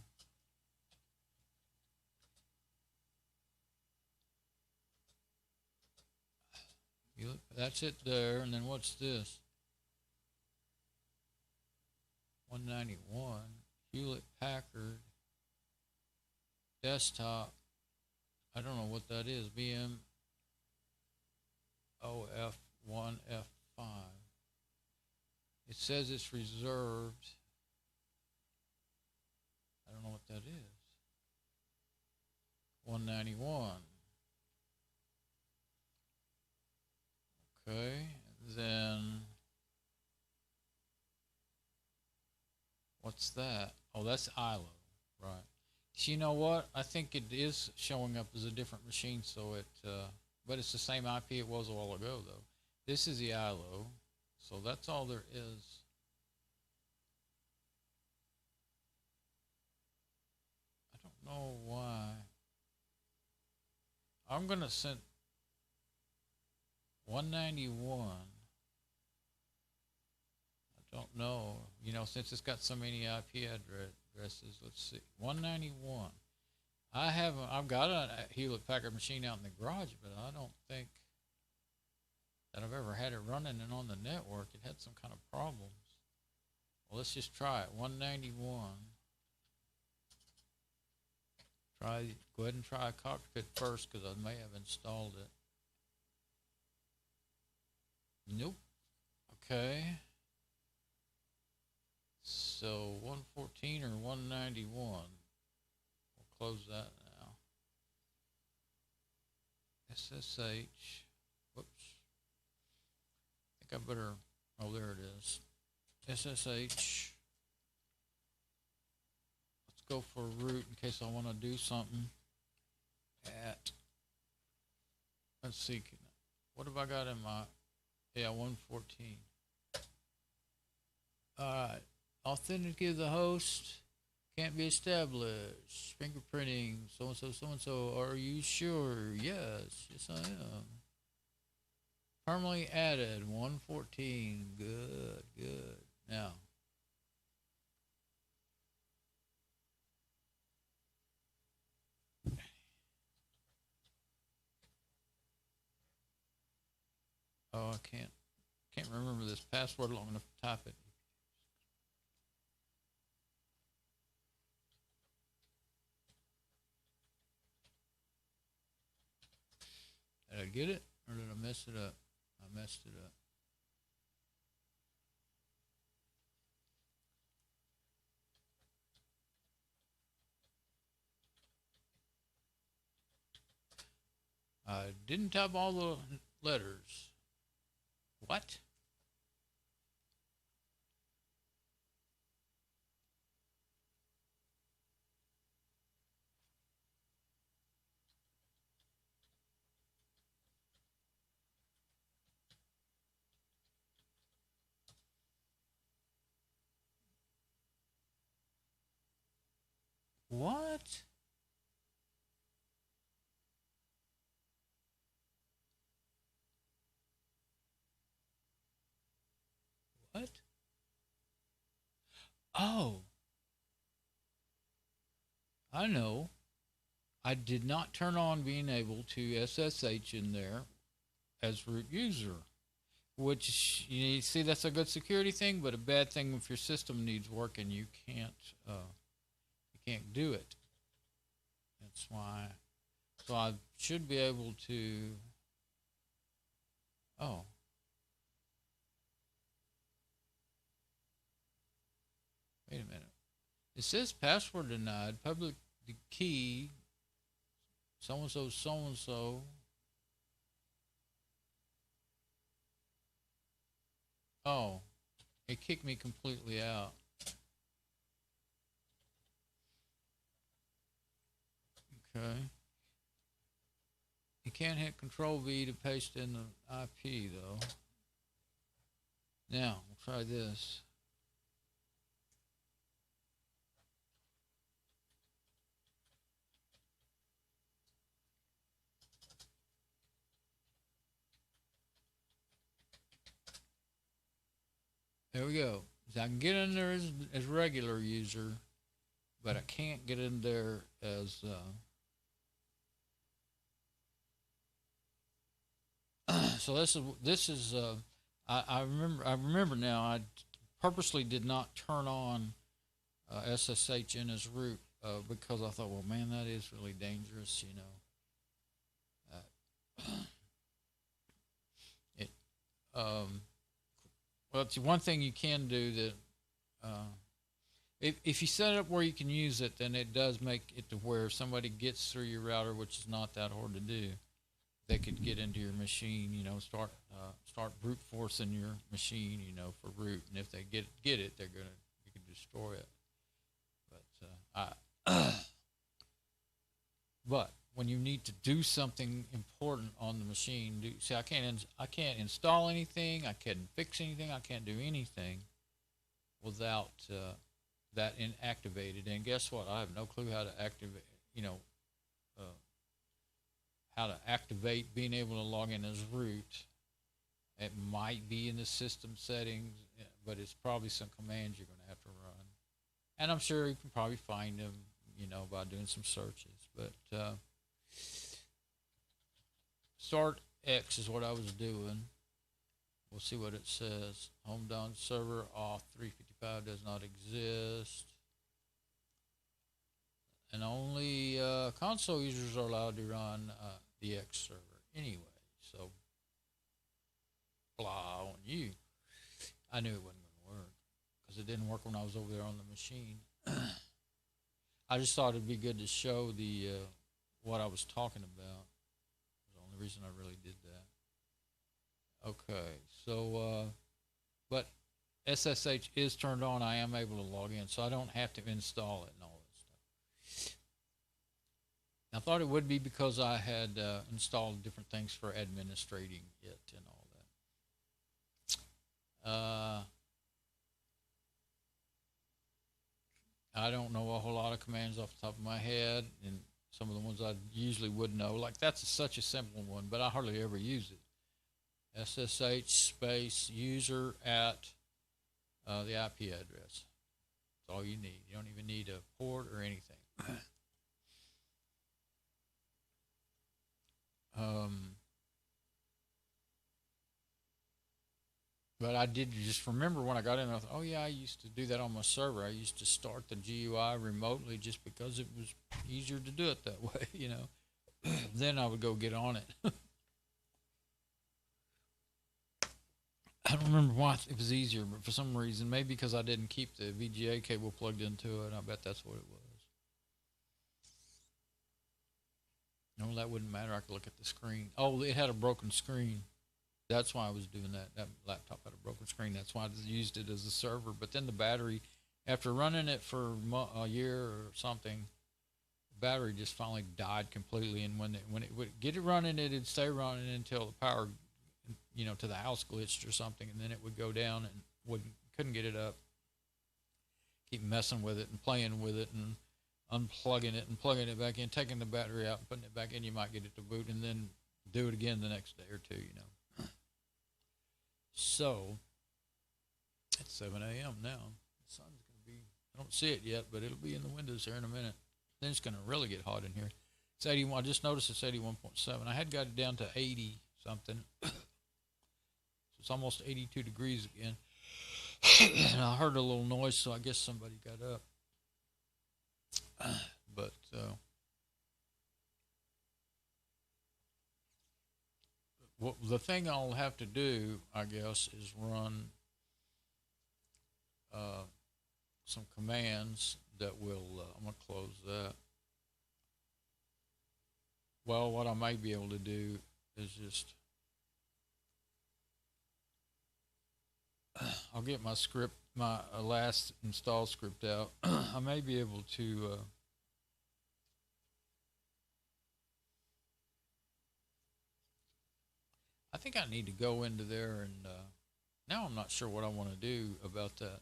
Speaker 2: You look, that's it there, and then what's this? 191. Hewlett Packard desktop. I don't know what that is. BM OF1F5. It says it's reserved. I don't know what that is. 191. Okay, then what's that? Oh, that's ILO, right. You know what? I think it is showing up as a different machine, so but it's the same IP it was a while ago, though. This is the ILO, so that's all there is. I don't know why. I'm gonna send 191. I don't know. You know, since it's got so many IP addresses, let's see. 191. I've got a Hewlett Packard machine out in the garage, but I don't think that I've ever had it running and on the network. It had some kind of problems. Well, let's just try it. 191. Go ahead and try a cockpit first, because I may have installed it. Nope. Okay. So 114 or 191. We'll close that now. SSH. Whoops. I think I better. Oh, there it is. SSH. Let's go for root in case I want to do something. Let's see. What have I got in my? Yeah, 114. Alright. Authenticate the host. Can't be established. Fingerprinting. So and so. Are you sure? Yes. Yes, I am. Permanently added. 114. Good. Good. Now. Oh, I can't remember this password long enough to type it. Did I get it, or did I mess it up? I messed it up. I didn't type all the letters. What? What? What? Oh. I know. I did not turn on being able to SSH in there as root user, which you see, that's a good security thing, but a bad thing if your system needs work and you can't do it. That's why. So I should be able to. Oh. Wait a minute. It says password denied. Public key. So and so. So and so. Oh, it kicked me completely out. Okay. You can't hit Control V to paste in the IP though. Now, we'll try this. There we go. So I can get in there as regular user, but I can't get in there as so this is I remember now. I purposely did not turn on SSH in as root because I thought, well, man, that is really dangerous, you know. Well, it's one thing you can do that if you set it up where you can use it, then it does make it to where if somebody gets through your router, which is not that hard to do, they could get into your machine, you know, start brute forcing your machine, you know, for root, and if they get it, you can destroy it. But But when you need to do something important on the machine, see, I can't install anything, I can't fix anything, I can't do anything without that activated. And guess what? I have no clue how to activate. Uh, how to activate being able to log in as root. It might be in the system settings, but it's probably some commands you're going to have to run. And I'm sure you can probably find them, by doing some searches. But startx is what I was doing. We'll see what it says. Home down server off 355 does not exist. And only console users are allowed to run the X server anyway. So, blah on you. I knew it wasn't going to work because it didn't work when I was over there on the machine. I just thought it'd be good to show the what I was talking about. That's the only reason I really did that. Okay, so but SSH is turned on. I am able to log in, so I don't have to install it and all that stuff. I thought it would be because I had installed different things for administrating it and all that. I don't know a whole lot of commands off the top of my head, and some of the ones I usually would know. Like that's such a simple one, but I hardly ever use it. SSH space user at the IP address. That's all you need. You don't even need a port or anything. But I did just remember when I got in, I thought, oh yeah, I used to do that on my server. I used to start the GUI remotely just because it was easier to do it that way, Then I would go get on it. I don't remember why it was easier, but for some reason, maybe because I didn't keep the VGA cable plugged into it. I bet that's what it was. No, that wouldn't matter. I could look at the screen. Oh, it had a broken screen. That's why I was doing that. That laptop had a broken screen. That's why I used it as a server. But then the battery, after running it for a year or something, the battery just finally died completely. And when it would get it running, it'd stay running until the power, to the house glitched or something, and then it would go down and couldn't get it up. Keep messing with it and playing with it and unplugging it and plugging it back in, taking the battery out and putting it back in. You might get it to boot and then do it again the next day or two, So, it's 7 a.m. now. The sun's going to be, I don't see it yet, but it'll be in the windows here in a minute. Then it's going to really get hot in here. It's 81. I just noticed it's 81.7. I had got it down to 80 something. So it's almost 82 degrees again. And I heard a little noise, so I guess somebody got up. But, well, the thing I'll have to do, I guess, is run some commands that will, I'm going to close that. Well, what I may be able to do is just, I'll get my script, my last install script out. I may be able to I think I need to go into there and now I'm not sure what I want to do about that.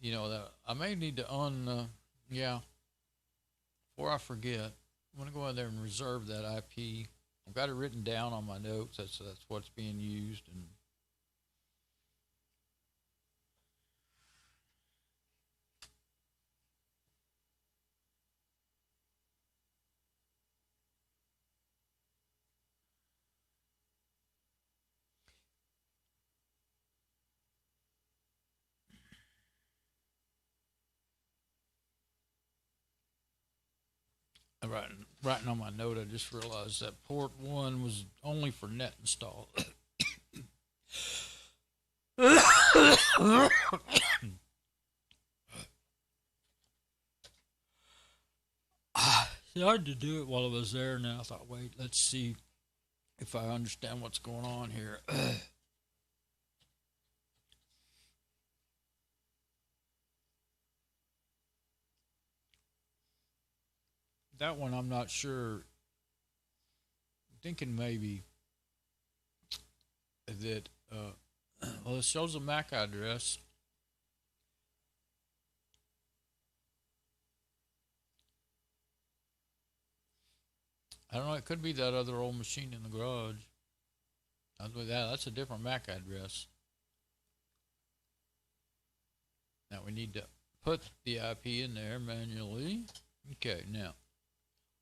Speaker 2: That I may need to yeah, before I forget, I'm going to go in there and reserve that IP. I've got it written down on my notes. That's what's being used. And writing on my note, I just realized that port 1 was only for net install. It's hard to do it while I was there, and then I thought, wait, let's see if I understand what's going on here. that one I'm not sure. Thinking maybe that well, it shows a MAC address. I don't know. It could be that other old machine in the garage. That's a different MAC address. Now we need to put the IP in there manually. Okay, now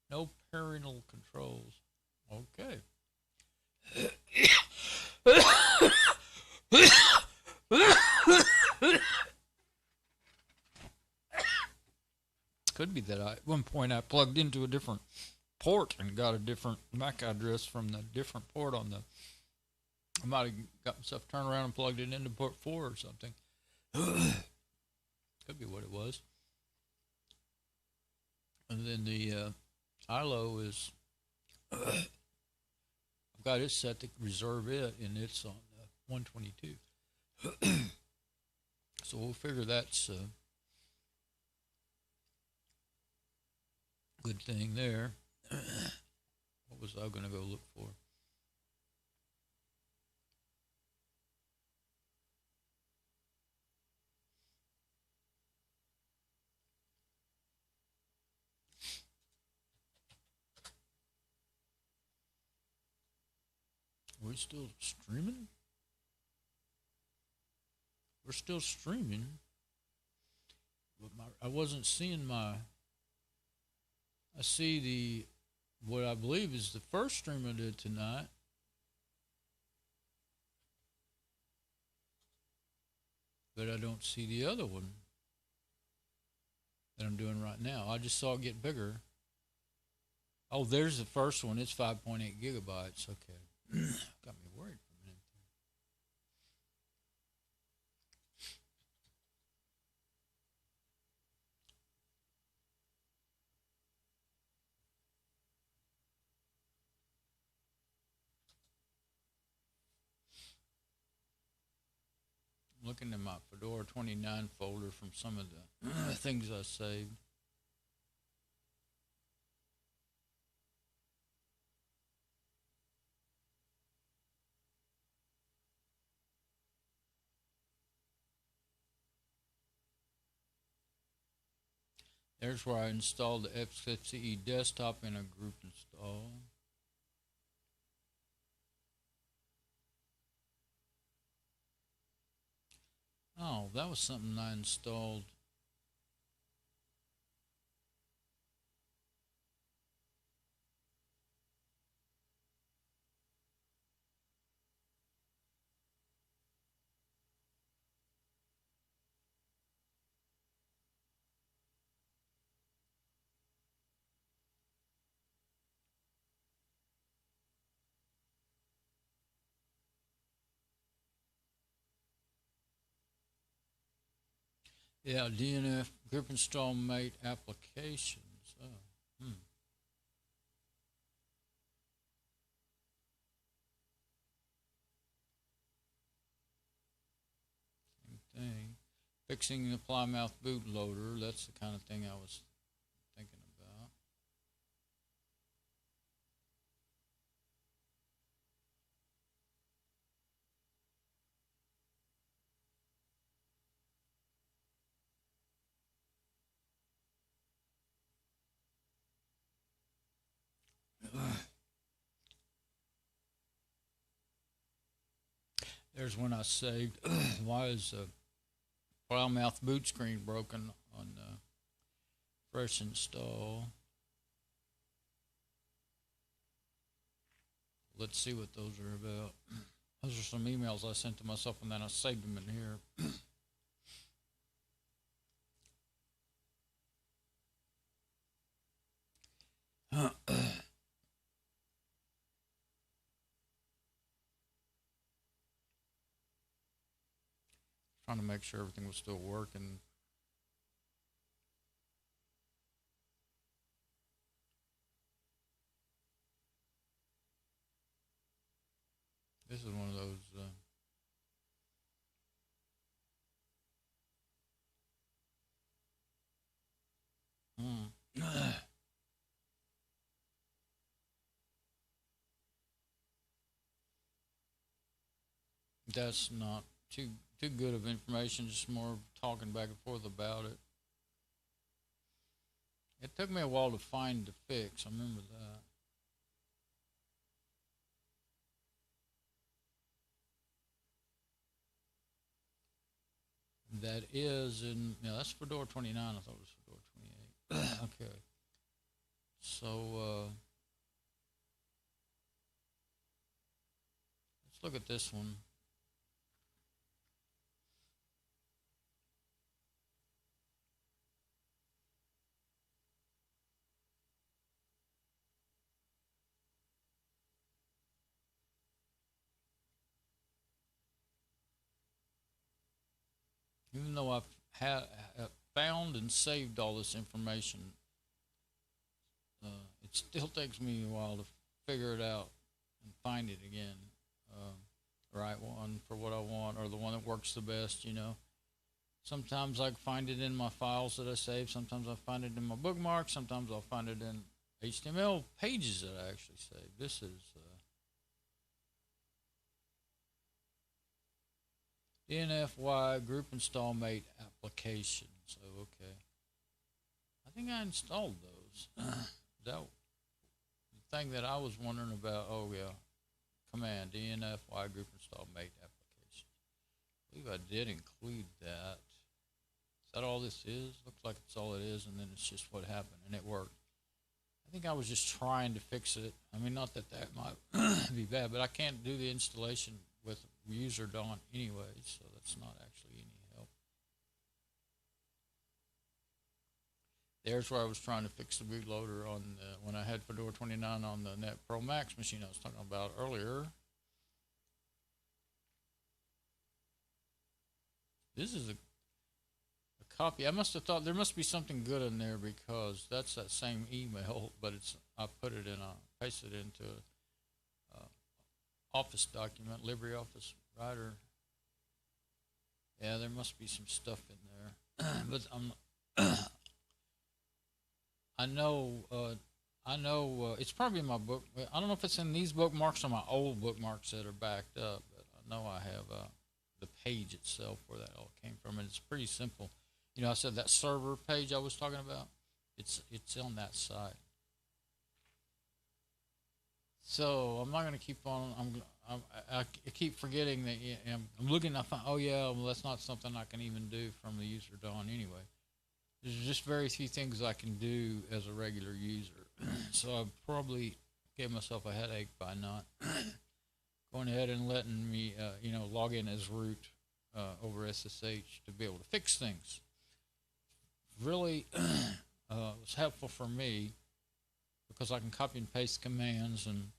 Speaker 2: no parental controls. Okay. Could be that at one point I plugged into a different port and got a different MAC address from the different port on the. I might have got myself turned around and plugged it into port 4 or something. Could be what it was. And then the ILO is. I've got it set to reserve it, and it's on 122. So we'll figure that's a good thing there. What was I going to go look for? Are we still streaming? We're still streaming. But I wasn't seeing my. I see what I believe is the first stream I did tonight. But I don't see the other one that I'm doing right now. I just saw it get bigger. Oh, there's the first one. It's 5.8 gigabytes. Okay. Got me worried for a minute. Looking in my Fedora 29 folder from some of the things I saved. There's where I installed the X50E desktop in a group install. Oh, that was something I installed. Yeah, DNF grip install mate applications. Oh, Same thing. Fixing the Plymouth bootloader. That's the kind of thing I was thinking about. There's one I saved. Why is Plymouth boot screen broken on fresh install? Let's see what those are about. Those are some emails I sent to myself, and then I saved them in here. Trying to make sure everything was still working. This is one of those. that's not too good of information. Just more talking back and forth about it. It took me a while to find the fix. I remember that. That is in, yeah, that's Fedora 29. I thought it was Fedora 28. Okay. So, let's look at this one. Even though I've found and saved all this information, it still takes me a while to figure it out and find it again. The right one for what I want, or the one that works the best, you know. Sometimes I find it in my files that I save. Sometimes I find it in my bookmarks. Sometimes I'll find it in HTML pages that I actually saved. This is DNFY group install mate applications. So, okay. I think I installed those. That the thing that I was wondering about. Oh, yeah. Command DNFY group install mate applications. I believe I did include that. Is that all this is? Looks like it's all it is, and then it's just what happened, and it worked. I think I was just trying to fix it. I mean, not that that might be bad, but I can't do the installation with user Dawn anyway, so that's not actually any help. There's where I was trying to fix the bootloader on when I had Fedora 29 on the Net Pro Max machine I was talking about earlier. This is a copy. I must have thought there must be something good in there, because that's that same email, but it's I put it in pasted it into a Office document, LibreOffice Writer. Yeah, there must be some stuff in there, but I know it's probably in my book. I don't know if it's in these bookmarks or my old bookmarks that are backed up, but I know I have the page itself where that all came from, and it's pretty simple. You know, I said that server page I was talking about. It's on that site. So I'm not going to keep on. I keep forgetting that. I'm looking. I find, oh yeah, well that's not something I can even do from the user Dawn anyway. There's just very few things I can do as a regular user. So I probably gave myself a headache by not going ahead and letting me, log in as root over SSH to be able to fix things. Really was helpful for me, because I can copy and paste commands and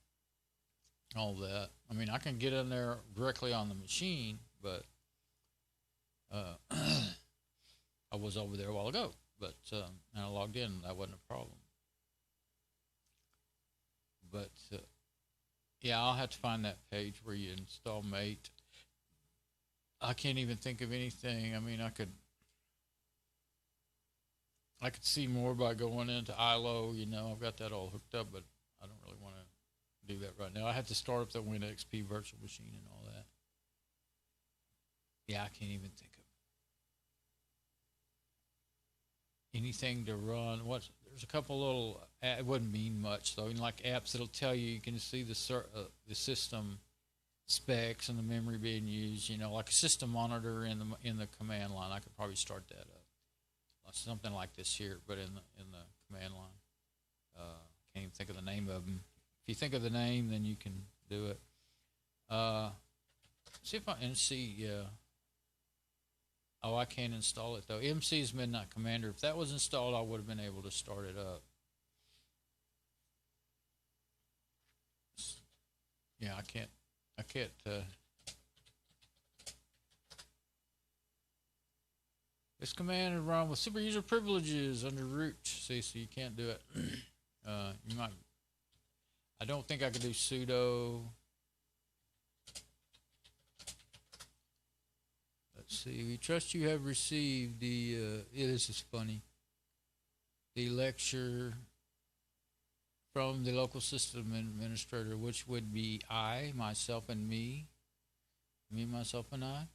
Speaker 2: all that. I mean, I can get in there directly on the machine, but I was over there a while ago, but and I logged in. That wasn't a problem. But yeah, I'll have to find that page where you install mate. I can't even think of anything. I mean, I could see more by going into ILO. You know, I've got that all hooked up, but I don't really want to do that right now. I have to start up the Windows XP virtual machine and all that. Yeah, I can't even think of anything to run. There's a couple little. It wouldn't mean much though. Like apps, it'll tell you can see the system specs and the memory being used. You know, like a system monitor in the command line. I could probably start that up. Something like this here, but in the command line. Can't even think of the name of them. If you think of the name, then you can do it. See if I MC. Yeah. Oh, I can't install it though. MC is Midnight Commander. If that was installed, I would have been able to start it up. Yeah, I can't. This command is run with super user privileges under root. See, so you can't do it. You might. I don't think I could do sudo. Let's see. We trust you have received the. This is funny. The lecture from the local system administrator, which would be I, myself, and me. me, myself, and I.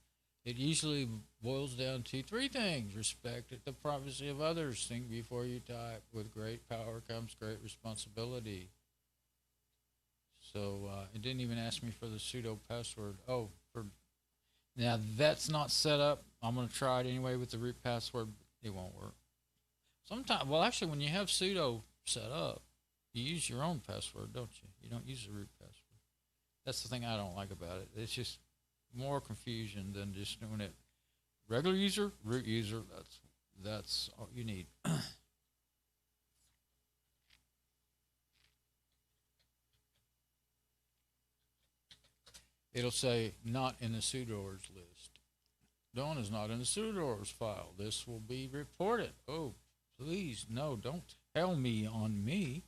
Speaker 2: It usually boils down to three things: respect the privacy of others, think before you type. With great power comes great responsibility. So it didn't even ask me for the sudo password. Oh, now that's not set up. I'm going to try it anyway with the root password. It won't work. Sometimes, well, actually, when you have sudo set up, you use your own password, don't you? You don't use the root password. That's the thing I don't like about it. It's just more confusion than just doing it. Regular user, root user. That's all you need. It'll say not in the sudoers list. Dawn is not in the sudoers file. This will be reported. Oh, please, no, don't tell me on me.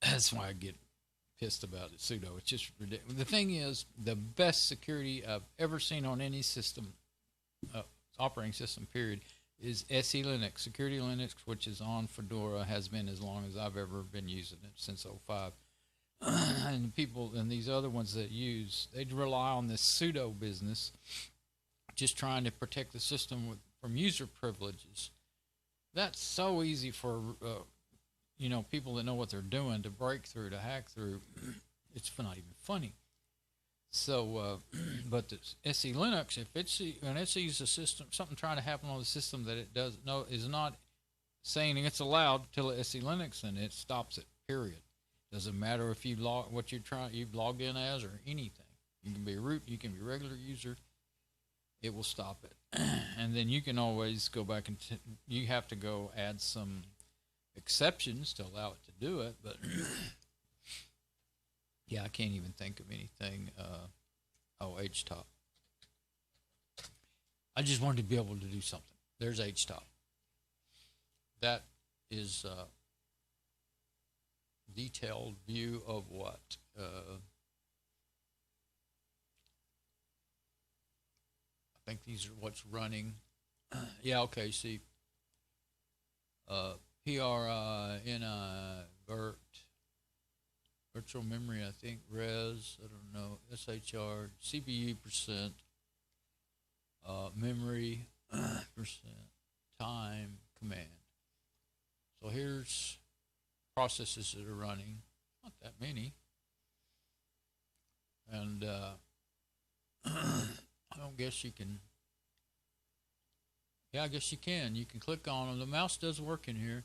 Speaker 2: That's why I get pissed about it, sudo. It's just ridiculous. The thing is, the best security I've ever seen on any system, operating system, period, is SE Linux. Security Linux, which is on Fedora, has been as long as I've ever been using it, since '05. And people and these other ones that use, they rely on this sudo business, just trying to protect the system from user privileges. That's so easy for people that know what they're doing to break through, to hack through. It's not even funny. So, but the SE Linux, if it sees a system, something trying to happen on the system that it doesn't know, is not saying it's allowed till SE Linux, and it stops it. Period. Doesn't matter if you've logged in as or anything. You can be a root, you can be a regular user. It will stop it, and then you can always go back and you have to go add some exceptions to allow it to do it, but. Yeah, I can't even think of anything. HTOP. I just wanted to be able to do something. There's HTOP. That is a detailed view of what? I think these are what's running. Yeah, okay, see. PRINI, VIRT. Virtual memory, I think, res, I don't know, SHR, CPU percent, memory percent, time, command. So here's processes that are running, not that many. And I don't guess you can, yeah, I guess you can. You can click on them. The mouse does work in here.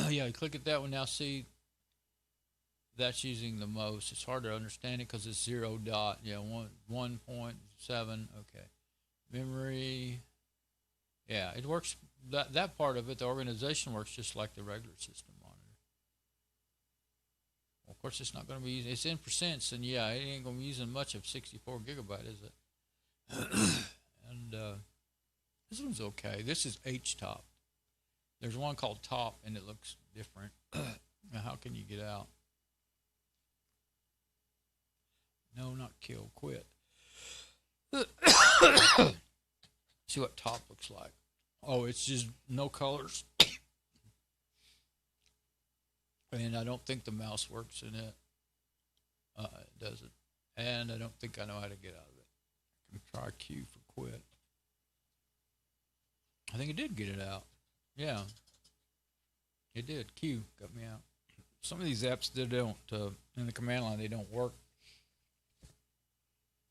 Speaker 2: Yeah, you click at that one now, see, that's using the most. It's hard to understand it because it's 0 dot, 1.7. Okay, memory. Yeah, it works. That part of it, the organization works just like the regular system monitor. Well, of course, it's not going to be using. It's in percents, and yeah, it ain't going to be using much of 64 gigabyte, is it? And this one's okay. This is HTOP. There's one called Top, and it looks different. Now, how can you get out? No, not kill, quit. See what Top looks like. Oh, it's just no colors. And I don't think the mouse works in it. It doesn't. And I don't think I know how to get out of it. I can try Q for quit. I think it did get it out. Yeah. It did. Q got me out. Some of these apps, they don't, in the command line, they don't work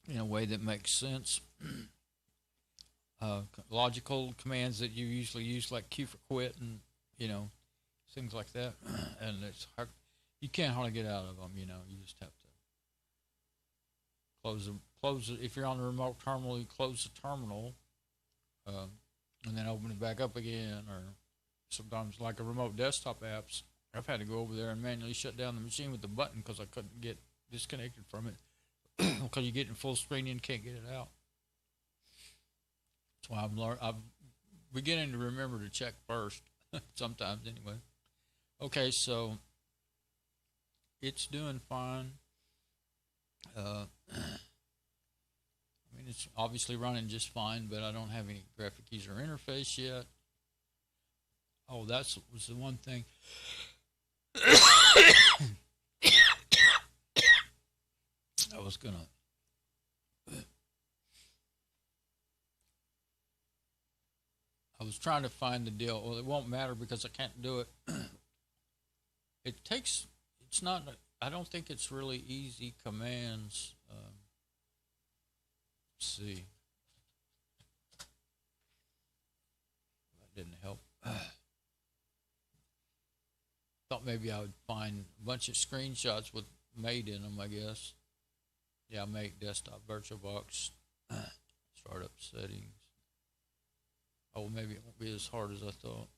Speaker 2: in a way that makes sense. Logical commands that you usually use, like Q for quit and, things like that. And it's hard. You can't hardly get out of them, you just have to close it. If you're on the remote terminal, you close the terminal and then open it back up again. Or sometimes, like a remote desktop apps, I've had to go over there and manually shut down the machine with the button because I couldn't get disconnected from it. Because you get in full screen and can't get it out. That's why I'm beginning to remember to check first, sometimes anyway. Okay, so it's doing fine. I mean, it's obviously running just fine, but I don't have any graphic user interface yet. Oh, that was the one thing.
Speaker 1: was gonna. I was trying to find the deal. Well, it won't matter because I can't do it. It takes. It's not. I don't think it's really easy commands. Let's see. That didn't help. Thought maybe I would find a bunch of screenshots with mate in them, I guess. Yeah, mate, desktop, VirtualBox, startup settings. Oh, maybe it won't be as hard as I thought.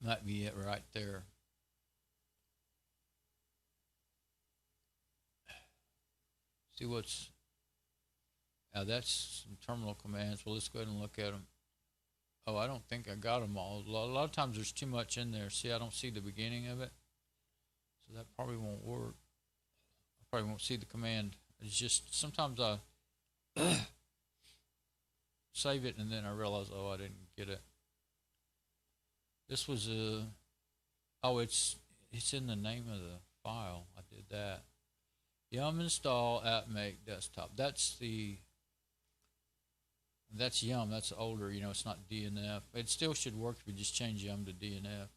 Speaker 1: Might be it right there. See what's. Now that's some terminal commands. Well, let's go ahead and look at them. Oh, I don't think I got them all. A lot of times there's too much in there. See, I don't see the beginning of it. So that probably won't work. I probably won't see the command. It's just sometimes I save it and then I realize, oh, I didn't get it. This was a, oh, it's in the name of the file. I did that. Yum install app make desktop. That's Yum. That's older. You know, it's not DNF. It still should work if you just change Yum to DNF.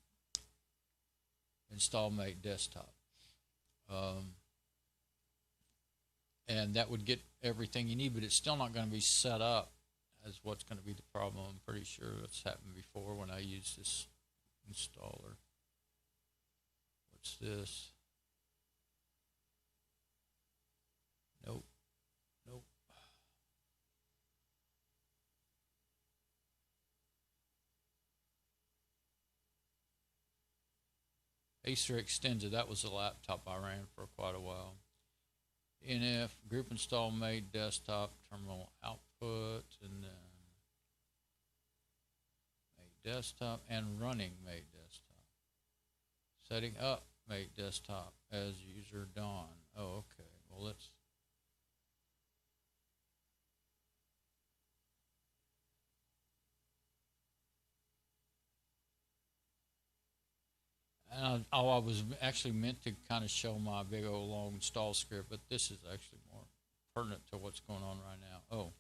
Speaker 1: Install make desktop. And that would get everything you need, but it's still not going to be set up as what's going to be the problem. I'm pretty sure that's happened before when I used this installer. What's this? Nope. Nope. Acer Extended, that was the laptop I ran for quite a while. NF, group install made desktop, terminal output, and then made desktop, and running made desktop. Setting up made desktop as user Dawn. Oh, okay. Well, let's. I was actually meant to kind of show my big old long install script, but this is actually more pertinent to what's going on right now. Oh,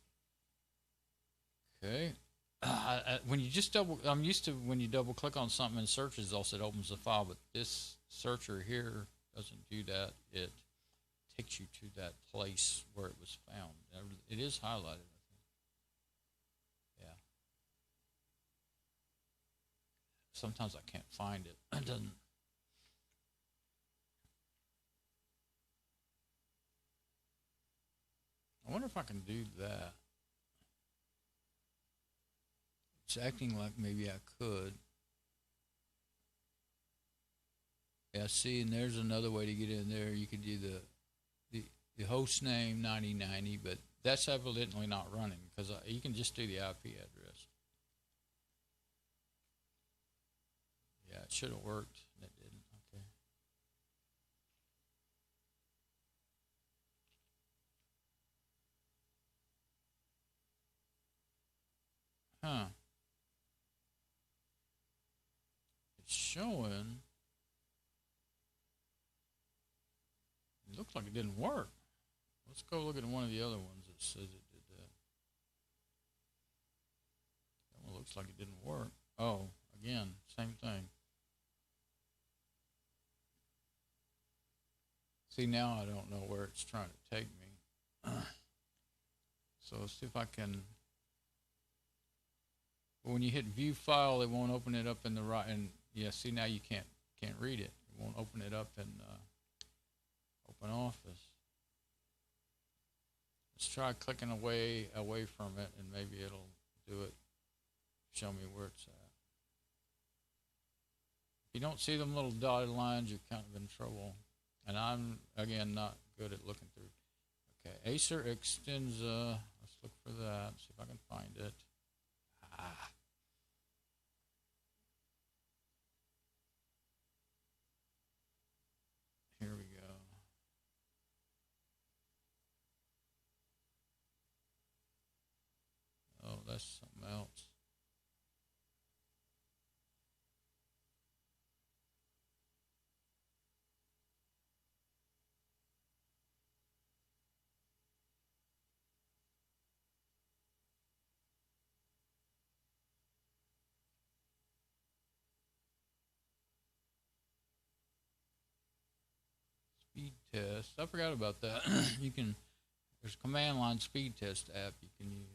Speaker 1: okay. When you just I'm used to when you double click on something in search results, it opens the file, but this searcher here doesn't do that. It takes you to that place where it was found. It is highlighted, I think. Yeah. Sometimes I can't find it. It doesn't. I wonder if I can do that. It's acting like maybe I could. Yeah, see, and there's another way to get in there. You could do the host name 9090, but that's evidently not running because you can just do the IP address. Yeah, it should have worked, and it didn't. Okay. Huh. It's showing. It looks like it didn't work. Let's go look at one of the other ones that says it did that. That one looks like it didn't work. Oh, again, same thing. See, now I don't know where it's trying to take me. So let's see if I can. When you hit view file, it won't open it up in the right. And yeah, see, now you can't read it. It won't open it up in Open Office. Let's try clicking away from it, and maybe it'll do it. Show me where it's at. If you don't see them little dotted lines, you're kind of in trouble. And I'm, again, not good at looking through. Okay, Acer extends, let's look for that, see if I can find it. Ah. Here we go. Oh, that's something else.
Speaker 2: test. I forgot about that. You can, there's a command line speed test app you can use.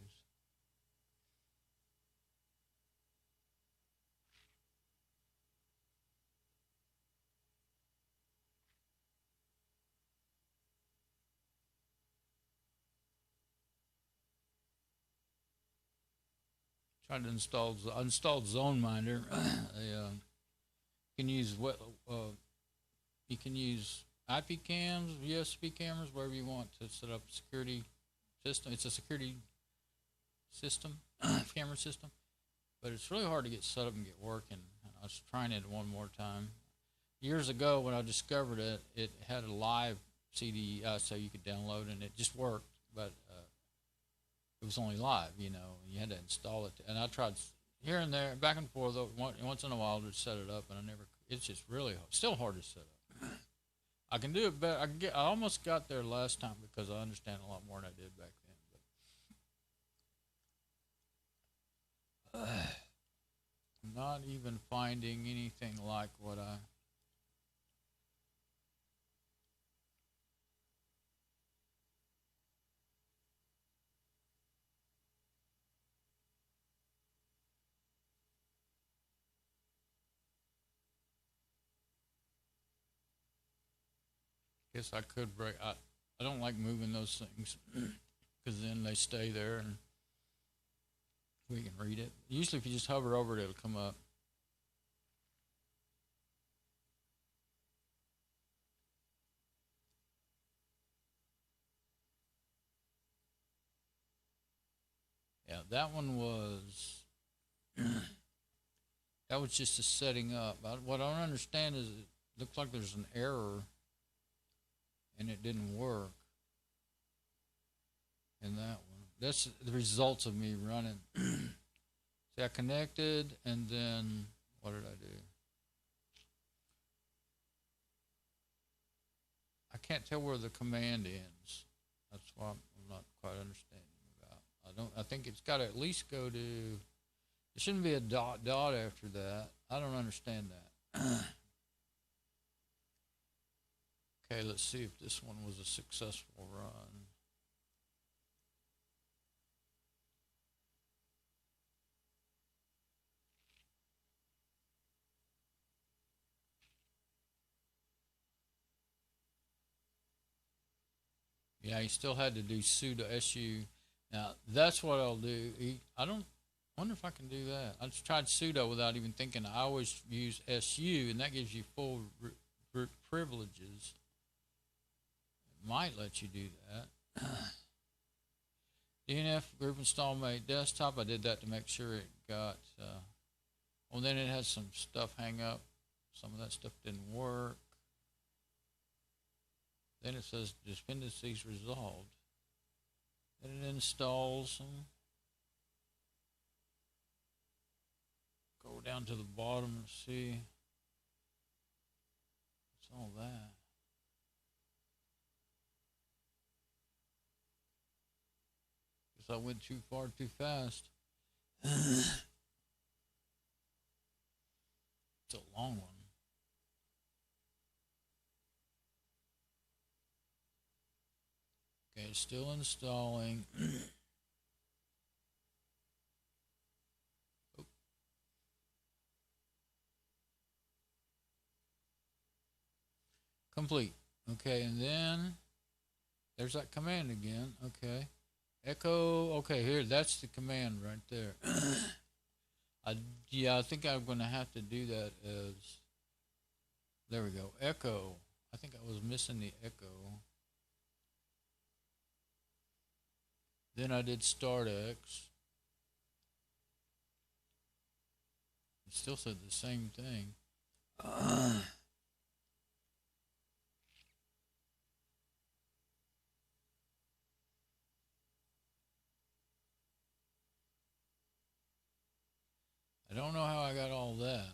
Speaker 2: Tried to install, I installed ZoneMinder. You can use you can use IP cams, USB cameras, wherever you want to set up a security system. It's a security system, camera system, but it's really hard to get set up and get working. I was trying it one more time. Years ago when I discovered it, it had a live CD so you could download, and it just worked, but it was only live, you know. You had to install it, and I tried here and there, back and forth, once in a while to set it up, and I never. It's just really hard. Still hard to set up. I can do it better. I almost got there last time because I understand a lot more than I did back then. But I'm not even finding anything like what I. Guess I could break. I don't like moving those things because then they stay there and we can read it. Usually, if you just hover over it, it'll come up. Yeah, that one was. That was just a setting up. What I don't understand is it looks like there's an error. And it didn't work in that one. That's the results of me running. See, I connected, and then what did I do? I can't tell where the command ends. That's what I'm not quite understanding about. I think it's got to at least go to. There shouldn't be a dot after that. I don't understand that. Okay, let's see if this one was a successful run. Yeah, he still had to do sudo su. Now, that's what I'll do. I don't wonder if I can do that. I just tried sudo without even thinking. I always use su, and that gives you full privileges. Might let you do that. DNF group install my desktop. I did that to make sure it got. Well, then it has some stuff hang up. Some of that stuff didn't work. Then it says dependencies resolved. Then it installs them. Go down to the bottom and see. What's all that? I went too far too fast. It's a long one. Okay, it's still installing. Oh. Complete. Okay, and then there's that command again. Okay. Echo, okay, here, that's the command right there. Yeah, I think I'm going to have to do that as, there we go, echo. I think I was missing the echo. Then I did startx. It still said the same thing. I don't know how I got all that.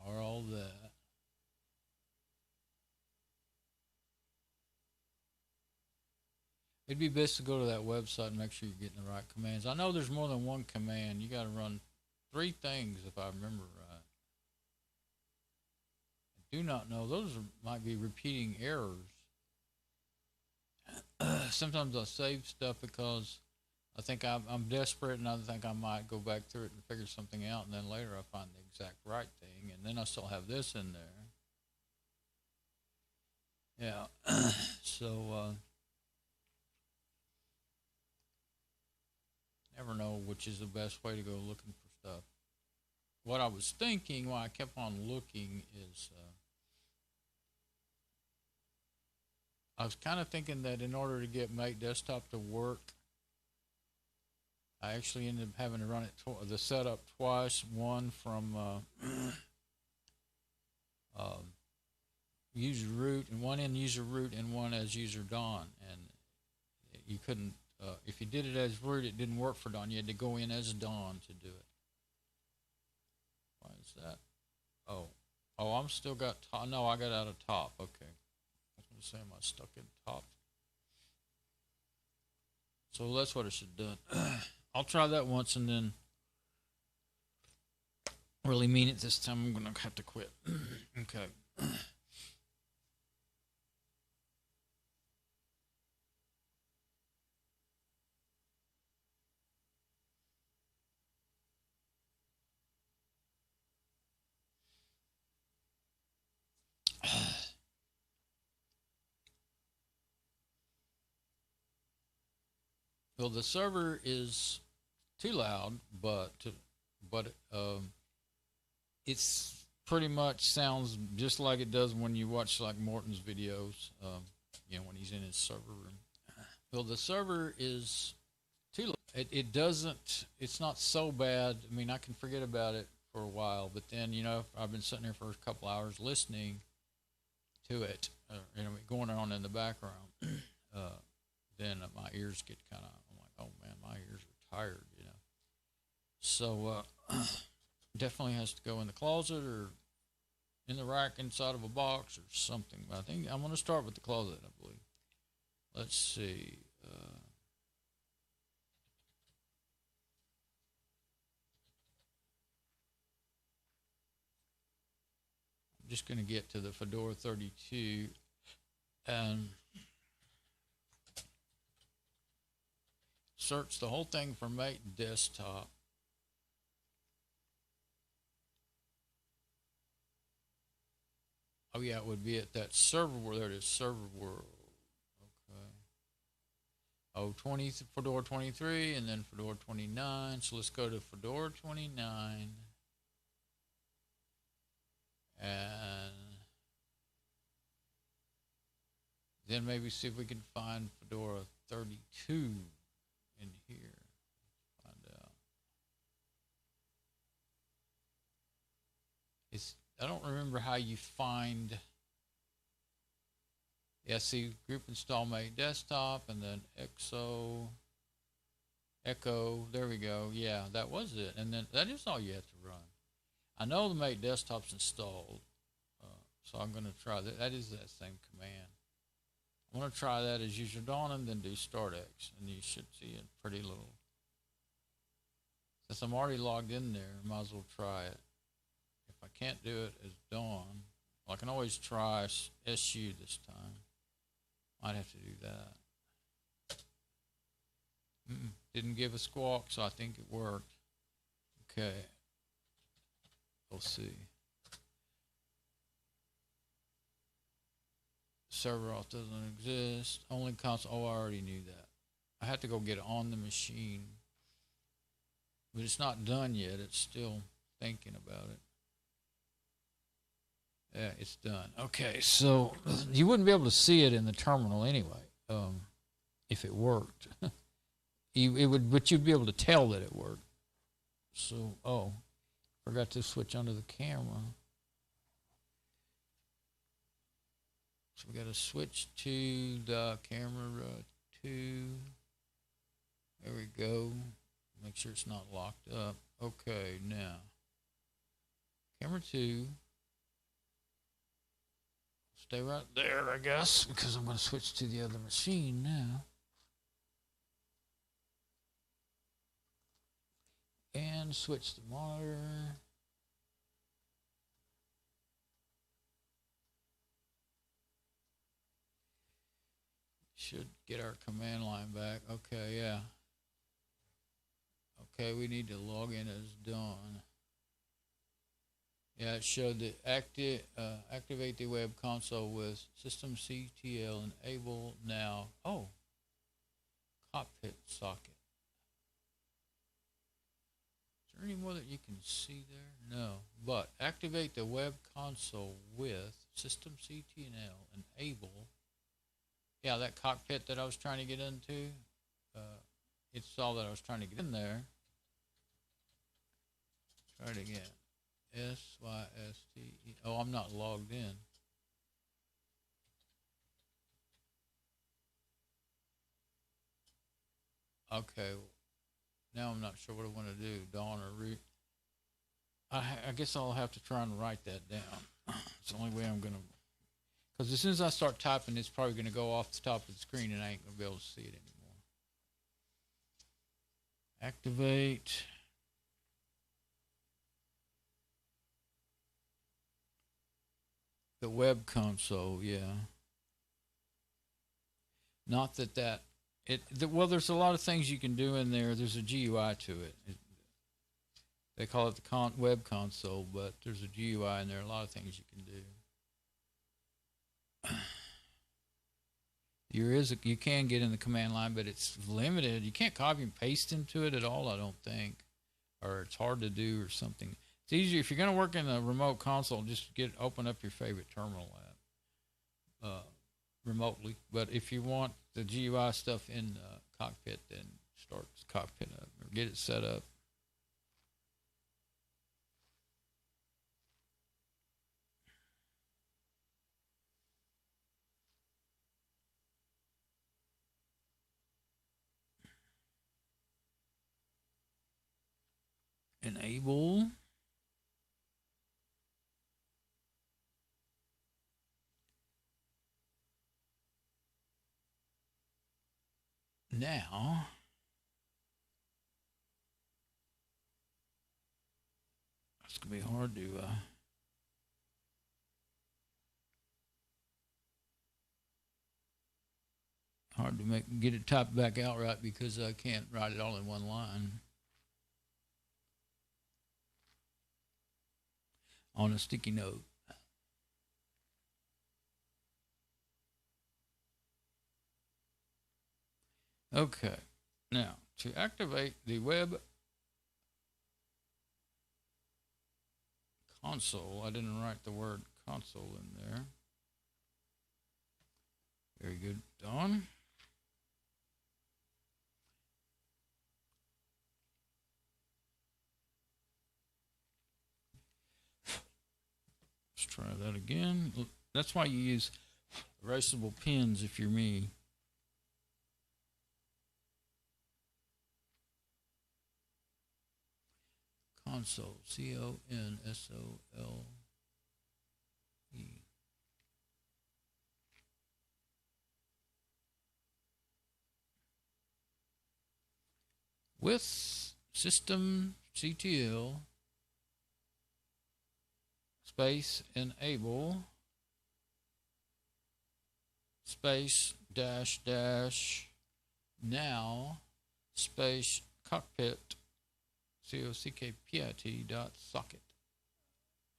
Speaker 2: Or all that. It'd be best to go to that website and make sure you're getting the right commands. I know there's more than one command. You got to run 3 things if I remember right. do not know, those might be repeating errors. Sometimes I save stuff because I think I'm desperate, and I think I might go back through it and figure something out, and then later I find the exact right thing, and then I still have this in there. Yeah. So never know which is the best way to go looking for stuff. What I was thinking while I kept on looking is I was kind of thinking that in order to get Make Desktop to work, I actually ended up having to run it the setup twice. One from user root, and one in user root, and one as user Dawn. And you couldn't, if you did it as root, it didn't work for Dawn. You had to go in as Dawn to do it. Why is that? Oh, I'm still got top. No, I got out of top. Okay. I was going to say, am I stuck in top? So that's what I should have done. I'll try that once and then really mean it this time. I'm going to have to quit. Okay. Well, the server is too loud, but it's pretty much sounds just like it does when you watch like Morton's videos. You know, when he's in his server room. Well, the server is too loud. It doesn't. It's not so bad. I mean, I can forget about it for a while, but then if I've been sitting there for a couple hours listening to it, going on in the background. Then my ears get kind of, I'm like, oh man, my ears are tired, So definitely has to go in the closet or in the rack inside of a box or something. But I think I'm going to start with the closet, I believe. Let's see. I'm just going to get to the Fedora 32 and search the whole thing for Make Desktop. Oh yeah, it would be at that server world. There it is, server world. Okay. Oh, Fedora 23 and then Fedora 29. So let's go to Fedora 29 and then maybe see if we can find Fedora 32 in here. Find out. I don't remember how you find. Yeah, see, group install Make Desktop and then Echo. There we go. Yeah, that was it. And then that is all you have to run. I know the Make Desktop's installed, so I'm going to try that. That is that same command. I'm going to try that as user Dawn and then do startx, and you should see a pretty little. Since I'm already logged in there, I might as well try it. If I can't do it as Dawn, well, I can always try SU this time. Might have to do that. Didn't give a squawk, so I think it worked. Okay. We'll see. Server auth doesn't exist. Only console. Oh, I already knew that. I have to go get it on the machine. But it's not done yet. It's still thinking about it. Yeah, it's done. Okay, so you wouldn't be able to see it in the terminal anyway, if it worked. It would, but you'd be able to tell that it worked. So, forgot to switch onto the camera. So we got to switch to the camera 2. There we go. Make sure it's not locked up. Okay, now camera 2. Stay right there, I guess, because I'm going to switch to the other machine now. And switch the monitor. should get our command line back. Okay, yeah. Okay, we need to log in as done. Yeah, it showed that activate the web console with systemctl enable now. Oh, cockpit socket. Is there any more that you can see there? No, but activate the web console with systemctl enable. Yeah, that cockpit that I was trying to get into, it saw that I was trying to get in there. Try it again. SYSTE. Oh, I'm not logged in. Okay. Now I'm not sure what I want to do. Dawn or root. I guess I'll have to try and write that down. It's the only way I'm going to. Because as soon as I start typing, it's probably going to go off the top of the screen and I ain't going to be able to see it anymore. Activate. The web console, yeah. Not that well, there's a lot of things you can do in there. There's a GUI to it. They call it the web console, but there's a GUI in there. A lot of things you can do. You can get in the command line, but it's limited. You can't copy and paste into it at all, I don't think, or it's hard to do or something. It's easier if you're going to work in a remote console. Just open up your favorite terminal app remotely. But if you want the GUI stuff in Cockpit, then start Cockpit up or get it set up. Enable. Now, it's going to be hard to get it typed back out right because I can't write it all in one line on a sticky note. Okay, now to activate the web console, I didn't write the word console in there. Very good, Dawn. Let's try that again. That's why you use erasable pens if you're me. Console, CONSOLE. With systemctl space enable space dash dash now space cockpit cockpit dot socket.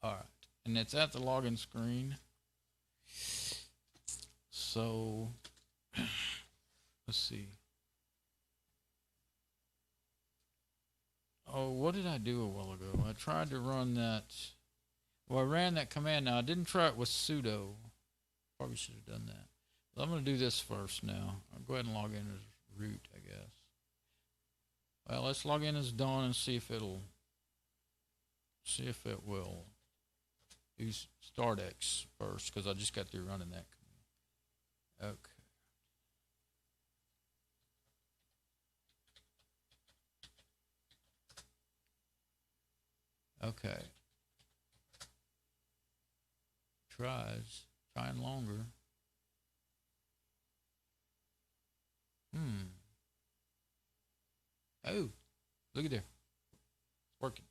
Speaker 2: All right, and it's at the login screen. So let's see. Oh, what did I do a while ago? I tried to run that. Well, I ran that command. Now I didn't try it with sudo. Probably should have done that. But I'm going to do this first now. I'll go ahead and log in as root, I guess. Well, let's log in as Dawn and see if it will do startx first, because I just got through running that command. Okay. Trying longer. Oh, look at there. It's working.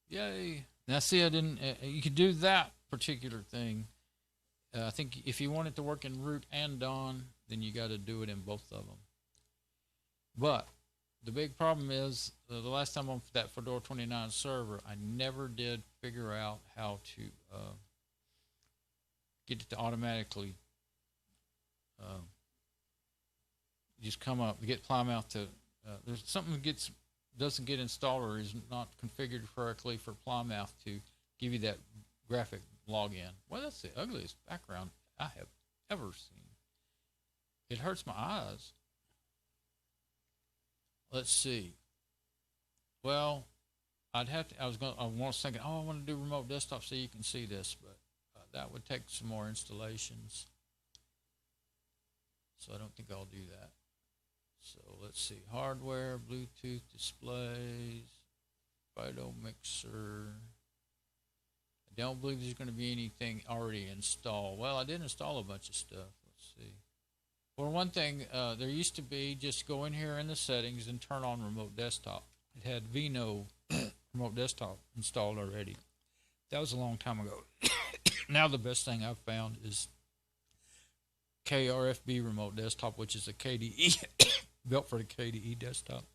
Speaker 2: Yay. Now see, I didn't, you could do that particular thing I think if you want it to work in root and dawn, then you got to do it in both of them. But the big problem is the last time on that Fedora 29 server, I never did figure out how to get it to automatically just come up, get Plymouth to, there's something that doesn't get installed or is not configured correctly for Plymouth to give you that graphic login. Well, that's the ugliest background I have ever seen. It hurts my eyes. Let's see. Well, I was thinking, oh, I want to do remote desktop so you can see this, but that would take some more installations. So I don't think I'll do that. So let's see, hardware, Bluetooth displays, Fido mixer. I don't believe there's going to be anything already installed. Well, I did install a bunch of stuff. Let's see. For one thing, there used to be just go in here in the settings and turn on remote desktop. It had Vino remote desktop installed already. That was a long time ago. Now the best thing I've found is KRFB remote desktop, which is a KDE built for the KDE desktop.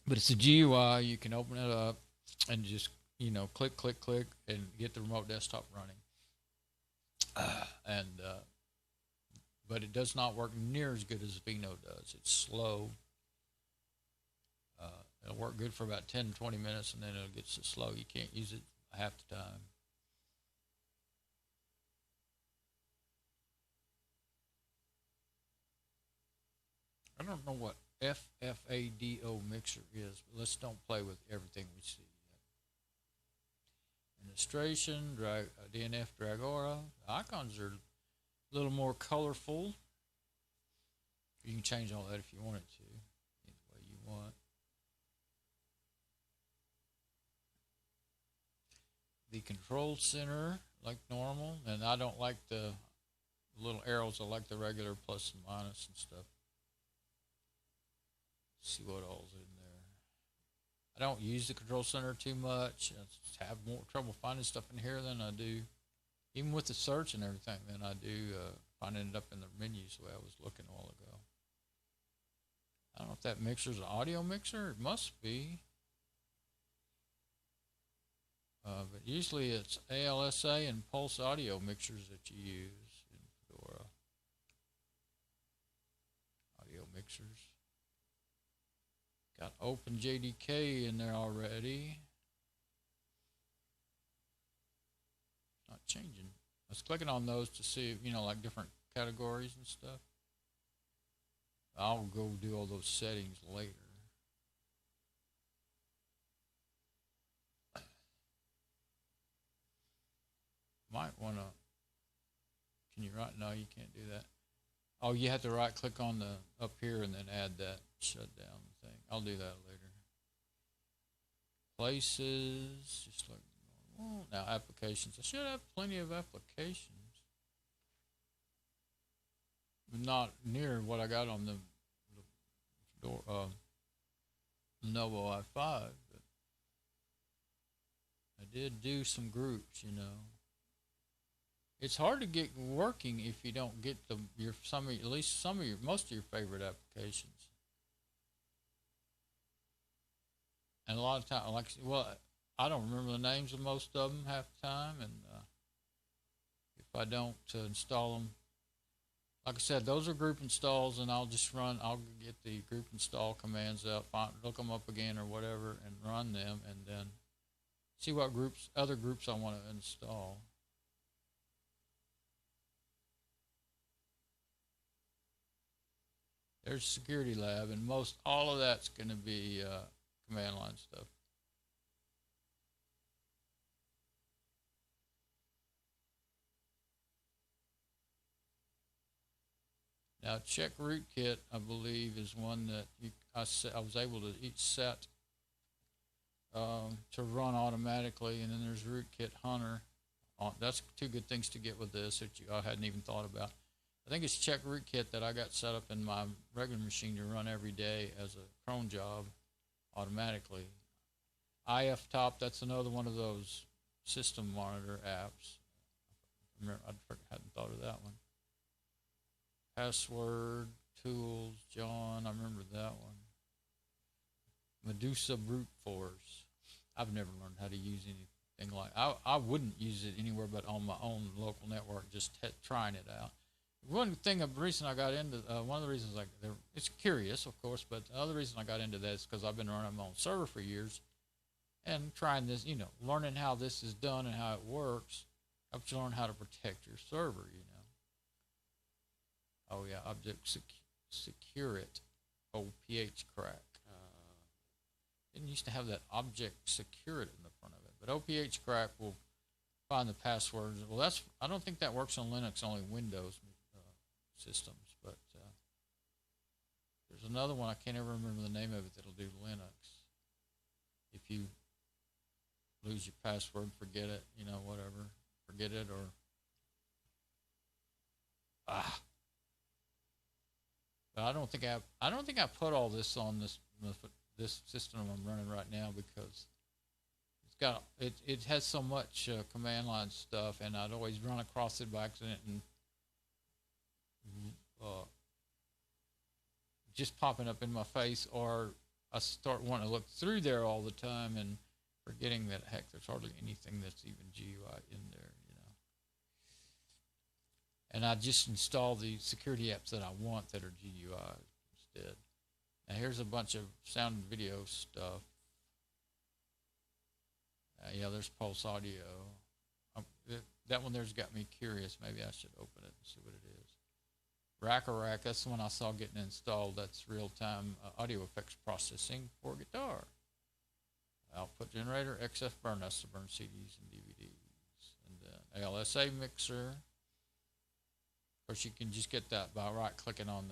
Speaker 2: But it's a GUI. You can open it up and just, you know, click, click, click, and get the remote desktop running. But it does not work near as good as Vino does. It's slow. It'll work good for about 10 to 20 minutes, and then it'll get so slow you can't use it half the time. I don't know what FFADO mixer is, but let's don't play with everything we see yet. Administration, DNF, Dragora. The icons are a little more colorful. You can change all that if you wanted to, any way you want. The control center, like normal, and I don't like the little arrows. I like the regular plus and minus and stuff. See what all's in there. I don't use the control center too much. I have more trouble finding stuff in here than I do, even with the search and everything, than I do finding it up in the menus the way I was looking a while ago. I don't know if that mixer's an audio mixer. It must be. But usually it's ALSA and Pulse audio mixers that you use in Fedora. Audio mixers. Got OpenJDK in there already. Not changing. I was clicking on those to see, you know, like different categories and stuff. I'll go do all those settings later. Might want to, can you right now? You can't do that. Oh, you have to right click on the up here and then add that shutdown thing. I'll do that later. Places, just like normal. Now applications. I should have plenty of applications, but not near what I got on the Lenovo i5. But I did do some groups, you know. It's hard to get working if you don't get at least most of your favorite applications. And a lot of times, I don't remember the names of most of them half the time, and if I don't install them, like I said, those are group installs, and I'll get the group install commands out, look them up again or whatever, and run them, and then see what other groups I want to install. There's Security Lab, and all of that's going to be command line stuff. Now, check rootkit, I believe, is one that I was able to set to run automatically, and then there's rootkit hunter. That's two good things to get with this that I hadn't even thought about. I think it's check rootkit that I got set up in my regular machine to run every day as a cron job automatically. IFTop, that's another one of those system monitor apps. remember, hadn't thought of that one. Password, tools, John, I remember that one. Medusa brute force. I've never learned how to use anything like. I wouldn't use it anywhere but on my own local network, just trying it out. One thing, the reason I got into, one of the reasons it's curious, of course, but the other reason I got into that is because I've been running my own server for years, and trying this, learning how this is done and how it works, helps you learn how to protect your server, Oh yeah, object secure it, OPH crack. Didn't used to have that object secure it in the front of it, but OPH crack will find the passwords. Well, I don't think that works on Linux, only Windows systems, but there's another one, I can't ever remember the name of it, that'll do Linux. If you lose your password, forget it, whatever, forget it, or but I don't think I put all this on this system I'm running right now, because it has so much command line stuff, and I'd always run across it by accident and just popping up in my face, or I start wanting to look through there all the time and forgetting that, heck, there's hardly anything that's even GUI in there, And I just install the security apps that I want that are GUI instead. Now here's a bunch of sound and video stuff. Yeah, there's Pulse Audio. That one there's got me curious. Maybe I should open it and see what it is. Rack, that's the one I saw getting installed. That's real-time audio effects processing for guitar. Output generator, XF burn, that's to burn CDs and DVDs. And then ALSA mixer. Of course, you can just get that by right-clicking on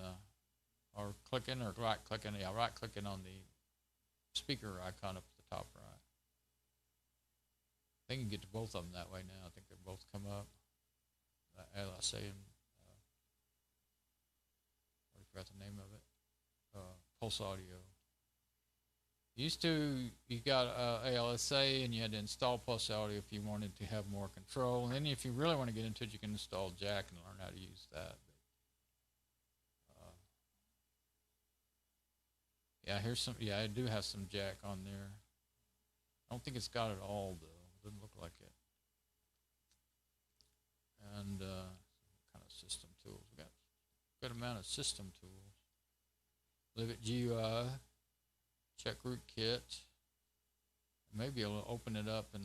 Speaker 2: right-clicking on the speaker icon up at the top right. I think you can get to both of them that way now. I think they both come up. ALSA and I forgot the name of it. Pulse Audio. Used to, you got ALSA and you had to install Pulse Audio if you wanted to have more control. And then if you really want to get into it, you can install Jack and learn how to use that. Yeah, here's some. Yeah, I do have some Jack on there. I don't think it's got it all though. It doesn't look like it. And kind of system tools. We got a good amount of system tools. Blivet GUI. Check rootkit. Maybe I'll open it up and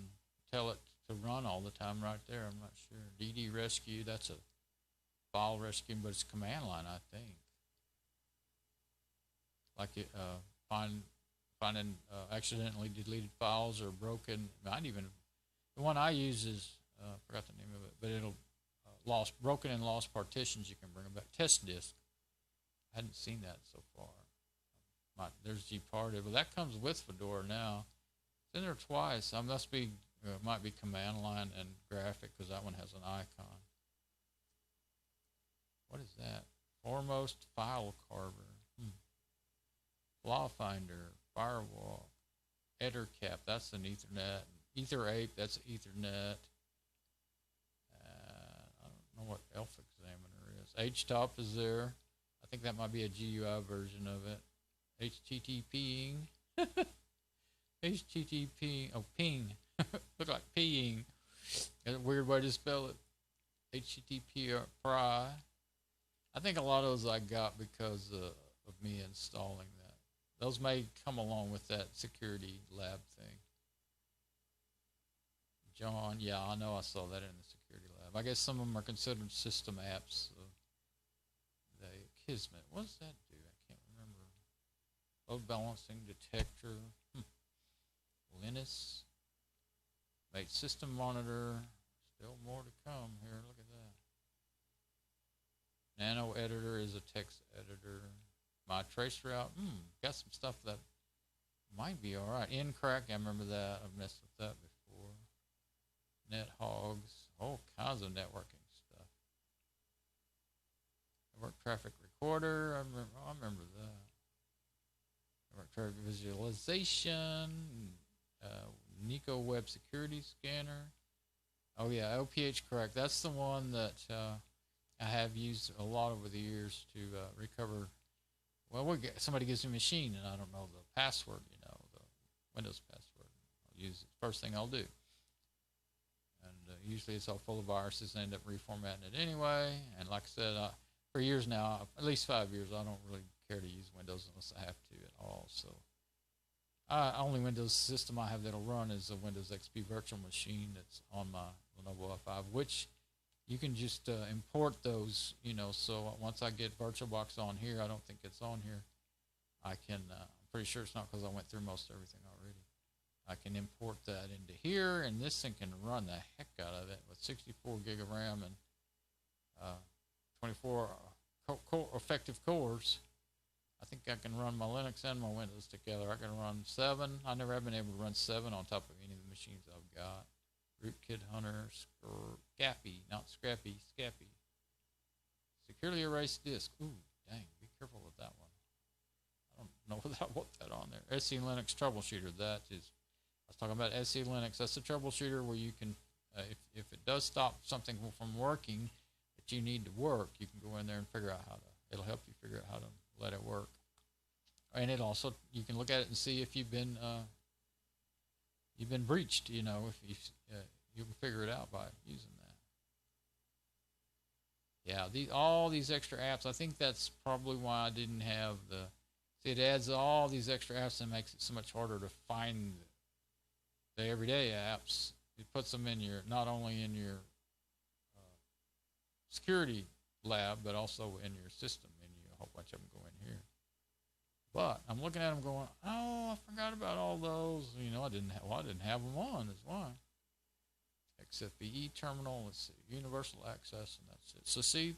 Speaker 2: tell it to run all the time right there. I'm not sure. DD rescue. That's a file rescue, but it's command line, I think. Like it, finding accidentally deleted files or broken. Might even, the one I use is forgot the name of it, but it'll broken and lost partitions. You can bring them back. Test disk. I hadn't seen that so far. There's gparted, but that comes with Fedora now. It's in there twice. I must be might be command line and graphic, because that one has an icon. What is that? Foremost file carver. Flaw finder, firewall, EtherCap, that's an Ethernet. EtherApe, that's Ethernet. I don't know what ELF examiner is. HTOP is there. I think that might be a GUI version of it. HTTPing. HTTP, oh, ping. Look like peeing. That's a weird way to spell it. HTTP pry. I think a lot of those I got because of me installing that. Those may come along with that security lab thing. John, yeah, I know I saw that in the security lab. I guess some of them are considered system apps. The Kismet, what does that do? I can't remember. Load balancing detector. Linus. Mate system monitor. Still more to come here. Look at that. Nano editor is a text editor. My trace route, got some stuff that might be all right. Ncrack, I remember that. I've messed with that before. NetHogs, all kinds of networking stuff. Network traffic recorder, I remember that. Network traffic visualization, Nico web security scanner. Oh yeah, LPH correct. That's the one that I have used a lot over the years to recover. Well, somebody gives me a machine and I don't know the password, you know, the Windows password. I'll use it. First thing I'll do. And usually it's all full of viruses and I end up reformatting it anyway. And like I said, for years now, at least 5 years, I don't really care to use Windows unless I have to at all. So only Windows system I have that'll run is a Windows XP virtual machine that's on my Lenovo F5, which you can just import those, you know. So once I get VirtualBox on here, I don't think it's on here. I can, I'm pretty sure it's not because I went through most everything already. I can import that into here, and this thing can run the heck out of it with 64 gig of RAM and 24 effective cores. I think I can run my Linux and my Windows together. I can run 7. I never have been able to run 7 on top of any of the machines I've got. Rootkit Hunter, Scrappy, not Scrappy, Scappy. Securely erased disk. Ooh, dang, be careful with that one. I don't know without what that on there. SC Linux Troubleshooter, that is, I was talking about SC Linux. That's a troubleshooter where you can, if it does stop something from working that you need to work, you can go in there and figure out how to, it'll help you figure out how to let it work. And it also, you can look at it and see if you've been breached, you know, if you can figure it out by using that. Yeah, all these extra apps, I think that's probably why I didn't have the, see, it adds all these extra apps and makes it so much harder to find the everyday apps. It puts them in your, not only in your security lab, but also in your system menu. A whole bunch of them go in here. But I'm looking at them going, oh, I forgot about all those. You know, I didn't have them on. That's why. XFBE terminal, let's see, universal access, and that's it. So see,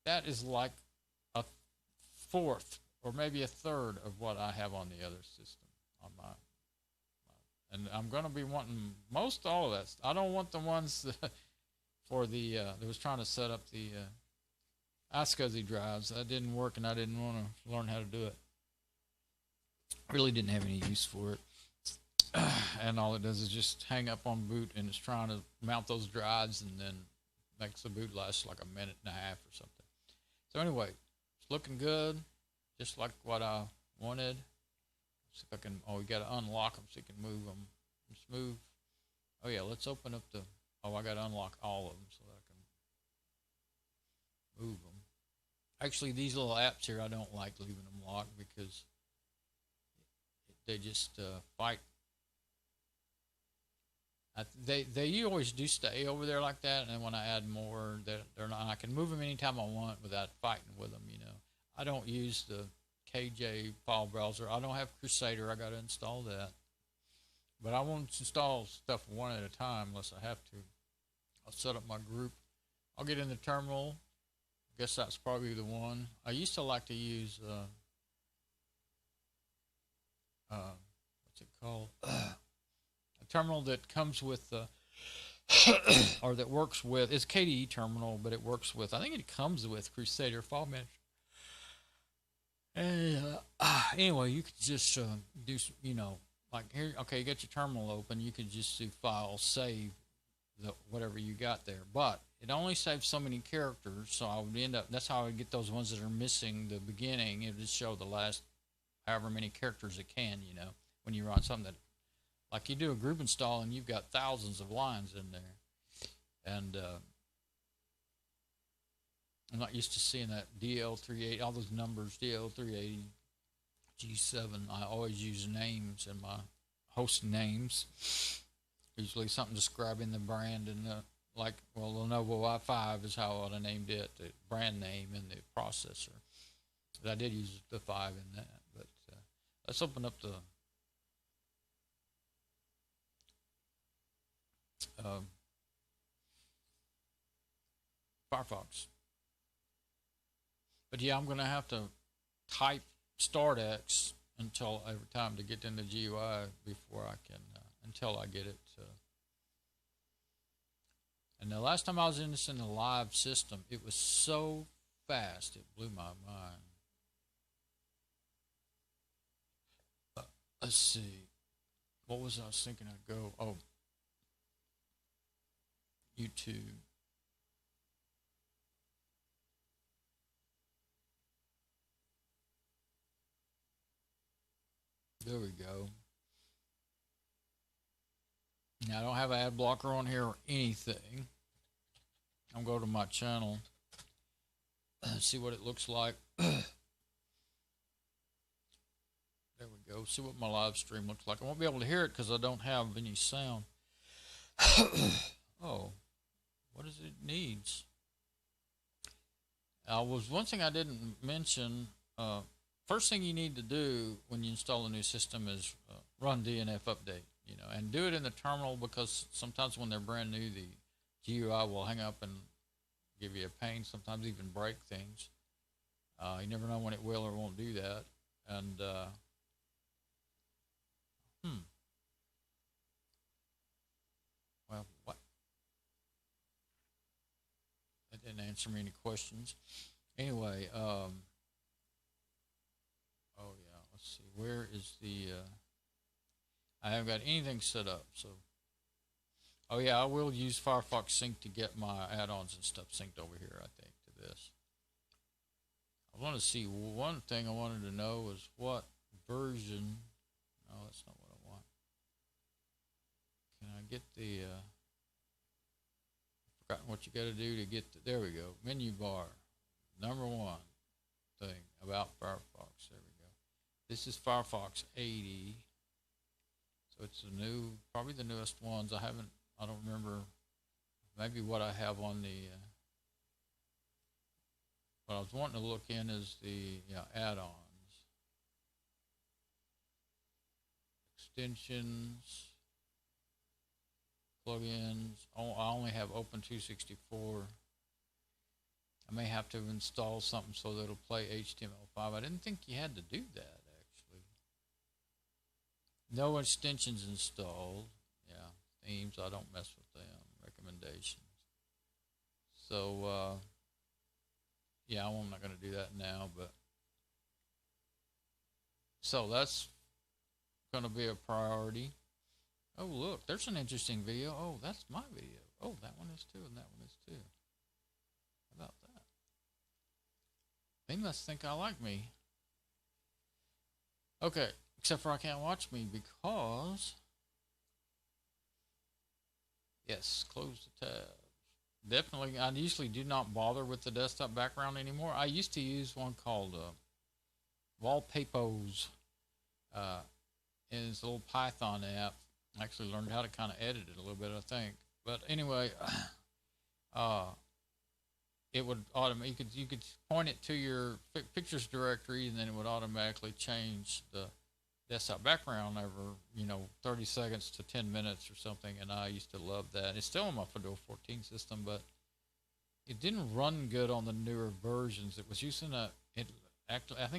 Speaker 2: that is like a fourth or maybe a third of what I have on the other system on my and I'm going to be wanting most all of that. I don't want the ones that for the that was trying to set up the iSCSI drives. That didn't work, and I didn't want to learn how to do it. Really didn't have any use for it. And all it does is just hang up on boot, and it's trying to mount those drives and then makes the boot last like a minute and a half or something. So anyway, it's looking good, just like what I wanted. See if I can, oh, we got to unlock them so you can move them. Just move. Oh yeah, let's open up the, oh, I got to unlock all of them so that I can move them. Actually, these little apps here, I don't like leaving them locked because they just fight. They always do stay over there like that, and then when I add more, they're not. I can move them anytime I want without fighting with them. You know, I don't use the KJ file browser. I don't have Crusader. I got to install that, but I won't install stuff one at a time unless I have to. I'll set up my group. I'll get in the terminal. I guess that's probably the one. I used to like to use what's it called? A terminal that comes with or that works with, it's KDE terminal, but it works with, I think it comes with Crusader File Manager. And anyway, you could just do, you know, like here, okay, you got your terminal open, you could just do file save whatever you got there, but it only saves so many characters, so I would end up, that's how I would get those ones that are missing the beginning. It would just show the last however many characters it can, you know, when you run something that, like you do a group install and you've got thousands of lines in there. And I'm not used to seeing that DL380, all those numbers, DL380 G7. I always use names in my host names. Usually something describing the brand and the, like, well, Lenovo i5 is how I named it, the brand name and the processor. But I did use the 5 in that. But let's open up the Firefox. But yeah, I'm going to have to type startx until every time to get into GUI before I can, until I get it. And the last time I was in this in the live system, it was so fast, it blew my mind. Let's see. What was I thinking I'd go? Oh.
Speaker 1: YouTube. There we go. Now, I don't have an ad blocker on here or anything. I'm going to go to my channel and see what it looks like. There we go. See what my live stream looks like. I won't be able to hear it because I don't have any sound. Oh, what does it needs? One thing I didn't mention. First thing you need to do when you install a new system is run DNF update. And do it in the terminal, because sometimes when they're brand new, the GUI will hang up and give you a pain. Sometimes even break things. You never know when it will or won't do that. And well, what? That didn't answer me any questions. Anyway, oh yeah, let's see. Where is the? I haven't got anything set up, so. Oh yeah, I will use Firefox Sync to get my add-ons and stuff synced over here, I think, to this. I want to see, one thing I wanted to know was what version. No, that's not what I want. Can I get the, I've forgotten what you got to do to get the, there we go, menu bar, number one thing about Firefox, there we go. This is Firefox 80. So it's a new, probably the newest ones. I don't remember, maybe what I have on the, what I was wanting to look in is the add-ons. Extensions, plugins. I only have Open 264. I may have to install something so that it'll play HTML5. I didn't think you had to do that. No extensions installed. Yeah, themes, I don't mess with them. Recommendations. So, yeah, I'm not going to do that now, but. So that's going to be a priority. Oh, look, there's an interesting video. Oh, that's my video. Oh, that one is too, and that one is too. How about that? They must think I like me. Okay. Except for I can't watch me because, yes, close the tabs. Definitely, I usually do not bother with the desktop background anymore. I used to use one called Wallpapers. It's a little Python app. I actually learned how to kind of edit it a little bit, I think. But anyway, it would automatically, you could point it to your pictures directory, and then it would automatically change the desktop background over 30 seconds to 10 minutes or something, and I used to love that. It's still on my Fedora 14 system, but it didn't run good on the newer versions. It was using I think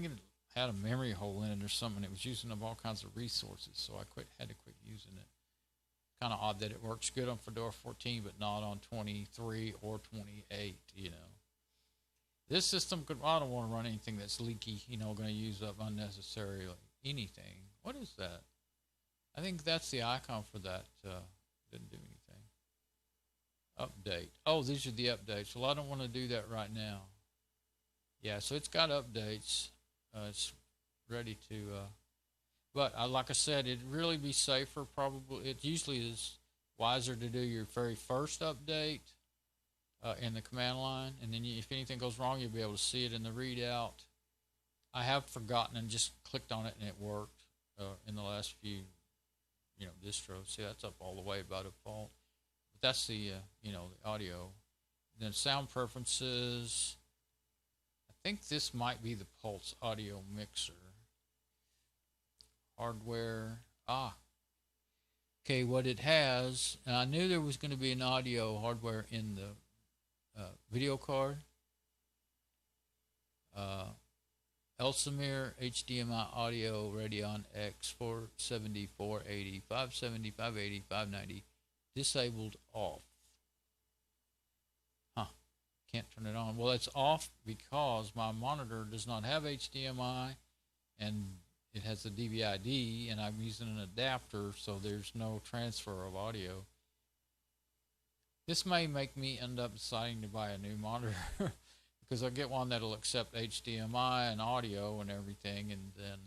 Speaker 1: it had a memory hole in it or something. It was using up all kinds of resources, so I had to quit using it. Kind of odd that it works good on Fedora 14 but not on 23 or 28. This system I don't want to run anything that's leaky, going to use up unnecessarily anything. What is that? I think that's the icon for that. Didn't do anything. Update. Oh, these are the updates. Well, I don't want to do that right now. Yeah, so it's got updates. It's ready to, but like I said, it'd really be safer probably. It usually is wiser to do your very first update in the command line, and then if anything goes wrong, you'll be able to see it in the readout. I have forgotten and just clicked on it and it worked in the last few, distros. See, that's up all the way by default. But that's the, the audio. Then sound preferences. I think this might be the Pulse audio mixer. Hardware. Okay, what it has, and I knew there was going to be an audio hardware in the video card. Elsevier HDMI audio Radeon X 470, 480, 570, 580, 590 disabled off. Can't turn it on. Well, it's off because my monitor does not have HDMI and it has a DVI-D, and I'm using an adapter, so there's no transfer of audio.
Speaker 2: This may make me end up deciding to buy a new monitor because I'll get one that'll accept HDMI and audio and everything, and then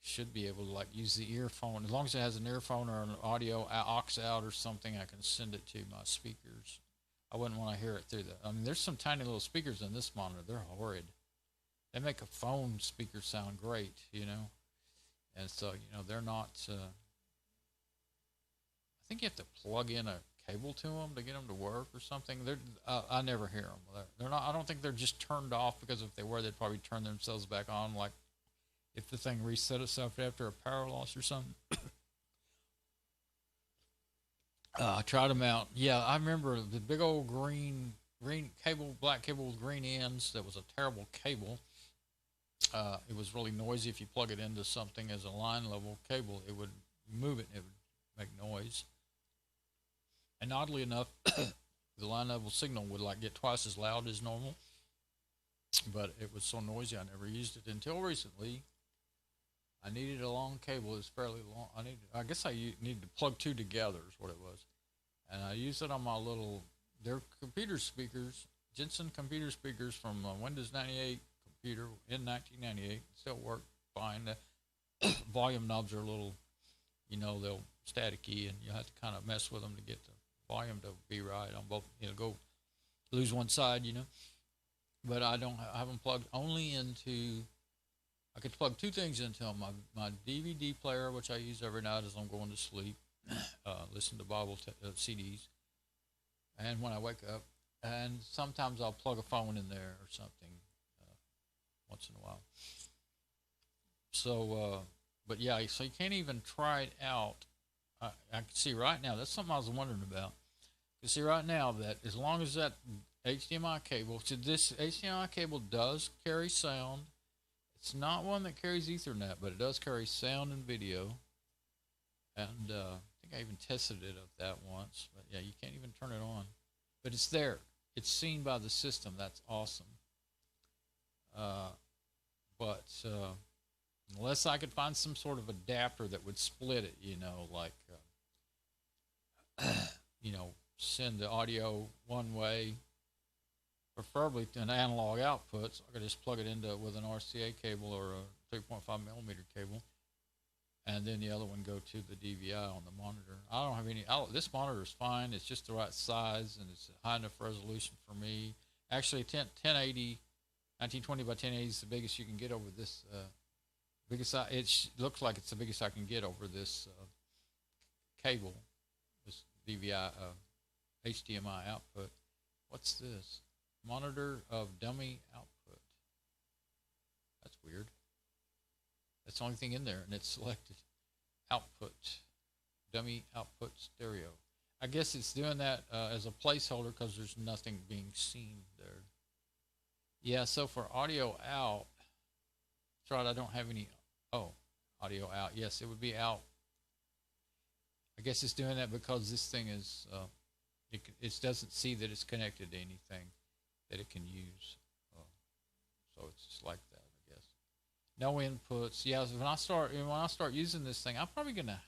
Speaker 2: should be able to like use the earphone. As long as it has an earphone or an audio aux out or something, I can send it to my speakers. I wouldn't want to hear it through the. I mean, there's some tiny little speakers in this monitor. They're horrid. They make a phone speaker sound great, you know. And so, you know, they're not. I think you have to plug in a cable to them to get them to work or something. They're. I never hear them. They're not. I don't think they're just turned off, because if they were, they'd probably turn themselves back on, like if the thing reset itself after a power loss or something. I tried them out. Yeah, I remember the big old green cable, black cable with green ends. That was a terrible cable. It was really noisy. If you plug it into something as a line level cable, it would move it and it would make noise. And oddly enough, the line level signal would like get twice as loud as normal. But it was so noisy, I never used it until recently. I needed a long cable. It was fairly long. I guess I needed to plug two together is what it was. And I used it on my their computer speakers, Jensen computer speakers from Windows 98 computer in 1998. Still work fine. The volume knobs are a little, you know, they'll staticky, and you have to kind of mess with them to get the volume to be right on both, you know, go lose one side, you know. But I have them plugged only into. I could plug two things into them. My DVD player, which I use every night as I'm going to sleep, listen to Bible CDs, and when I wake up, and sometimes I'll plug a phone in there or something once in a while. So, but yeah, so you can't even try it out. I can see right now, that's something I was wondering about. You see right now that as long as that HDMI cable, so this HDMI cable does carry sound. It's not one that carries Ethernet, but it does carry sound and video. And I think I even tested it of that once. But yeah, you can't even turn it on. But it's there. It's seen by the system. That's awesome. But unless I could find some sort of adapter that would split it, you know, like, you know, send the audio one way, preferably to an analog output, so I could just plug it into with an RCA cable or a 3.5 millimeter cable, and then the other one go to the DVI on the monitor. I don't have any. This monitor is fine. It's just the right size, and it's high enough resolution for me. Actually, 1080, 1920 by 1080 is the biggest you can get over this. Biggest. It looks like it's the biggest I can get over this cable, this DVI HDMI output. What's this? Monitor of dummy output. That's weird. That's the only thing in there, and it's selected. Output. Dummy output stereo. I guess it's doing that as a placeholder because there's nothing being seen there. Yeah, so for audio out, that's right, I don't have any. Oh, audio out. Yes, it would be out. I guess it's doing that because this thing is, it doesn't see that it's connected to anything that it can use. So it's just like that, I guess. No inputs. Yeah, so when I start using this thing, I'm probably gonna.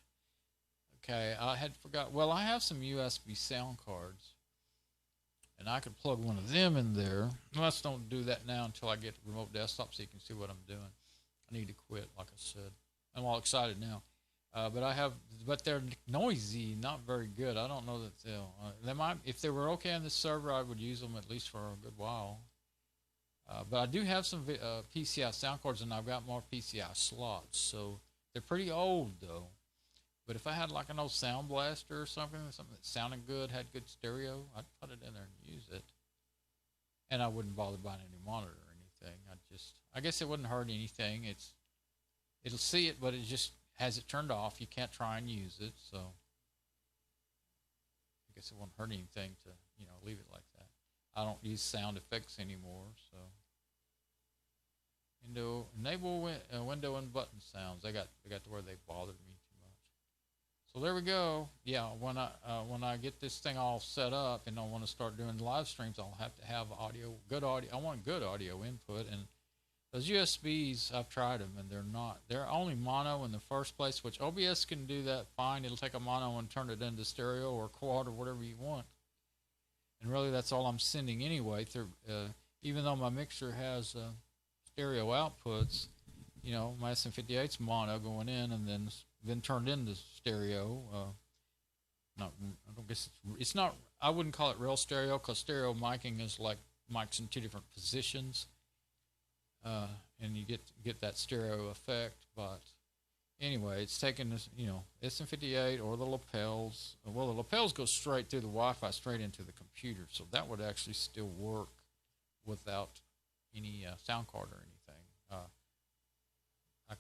Speaker 2: Okay, I had forgot. Well, I have some USB sound cards, and I could plug one of them in there. Let's don't do that now until I get remote desktop so you can see what I'm doing. I need to quit, like I said. I'm all excited now. But they're noisy, not very good. I don't know that they might, if they were okay on this server, I would use them at least for a good while. But I do have some PCI sound cards, and I've got more PCI slots, so they're pretty old though. But if I had like an old Sound Blaster or something that sounded good, had good stereo, I'd put it in there and use it. And I wouldn't bother buying a new monitor or anything. I guess it wouldn't hurt anything. It'll see it, but it just has it turned off. You can't try and use it, so I guess it won't hurt anything to, you know, leave it like that. I don't use sound effects anymore, so enable window and button sounds. They got to where they bothered me too much. So there we go. Yeah, when I get this thing all set up and I want to start doing live streams, I'll have to have good audio. I want good audio input, and those USBs, I've tried them, and they're only mono in the first place, which OBS can do that fine. It'll take a mono and turn it into stereo or quad or whatever you want. and really that's all I'm sending anyway. Through even though my mixer has stereo outputs, you know, my SM58's mono going in and then turned into stereo. Not, I don't guess it's not. I wouldn't call it real stereo because stereo miking is like mics in two different positions, and you get that stereo effect. But anyway, it's taking this, you know, SM58 or the lapels. Well, the lapels go straight through the Wi-Fi, straight into the computer, so that would actually still work without any sound card or anything. I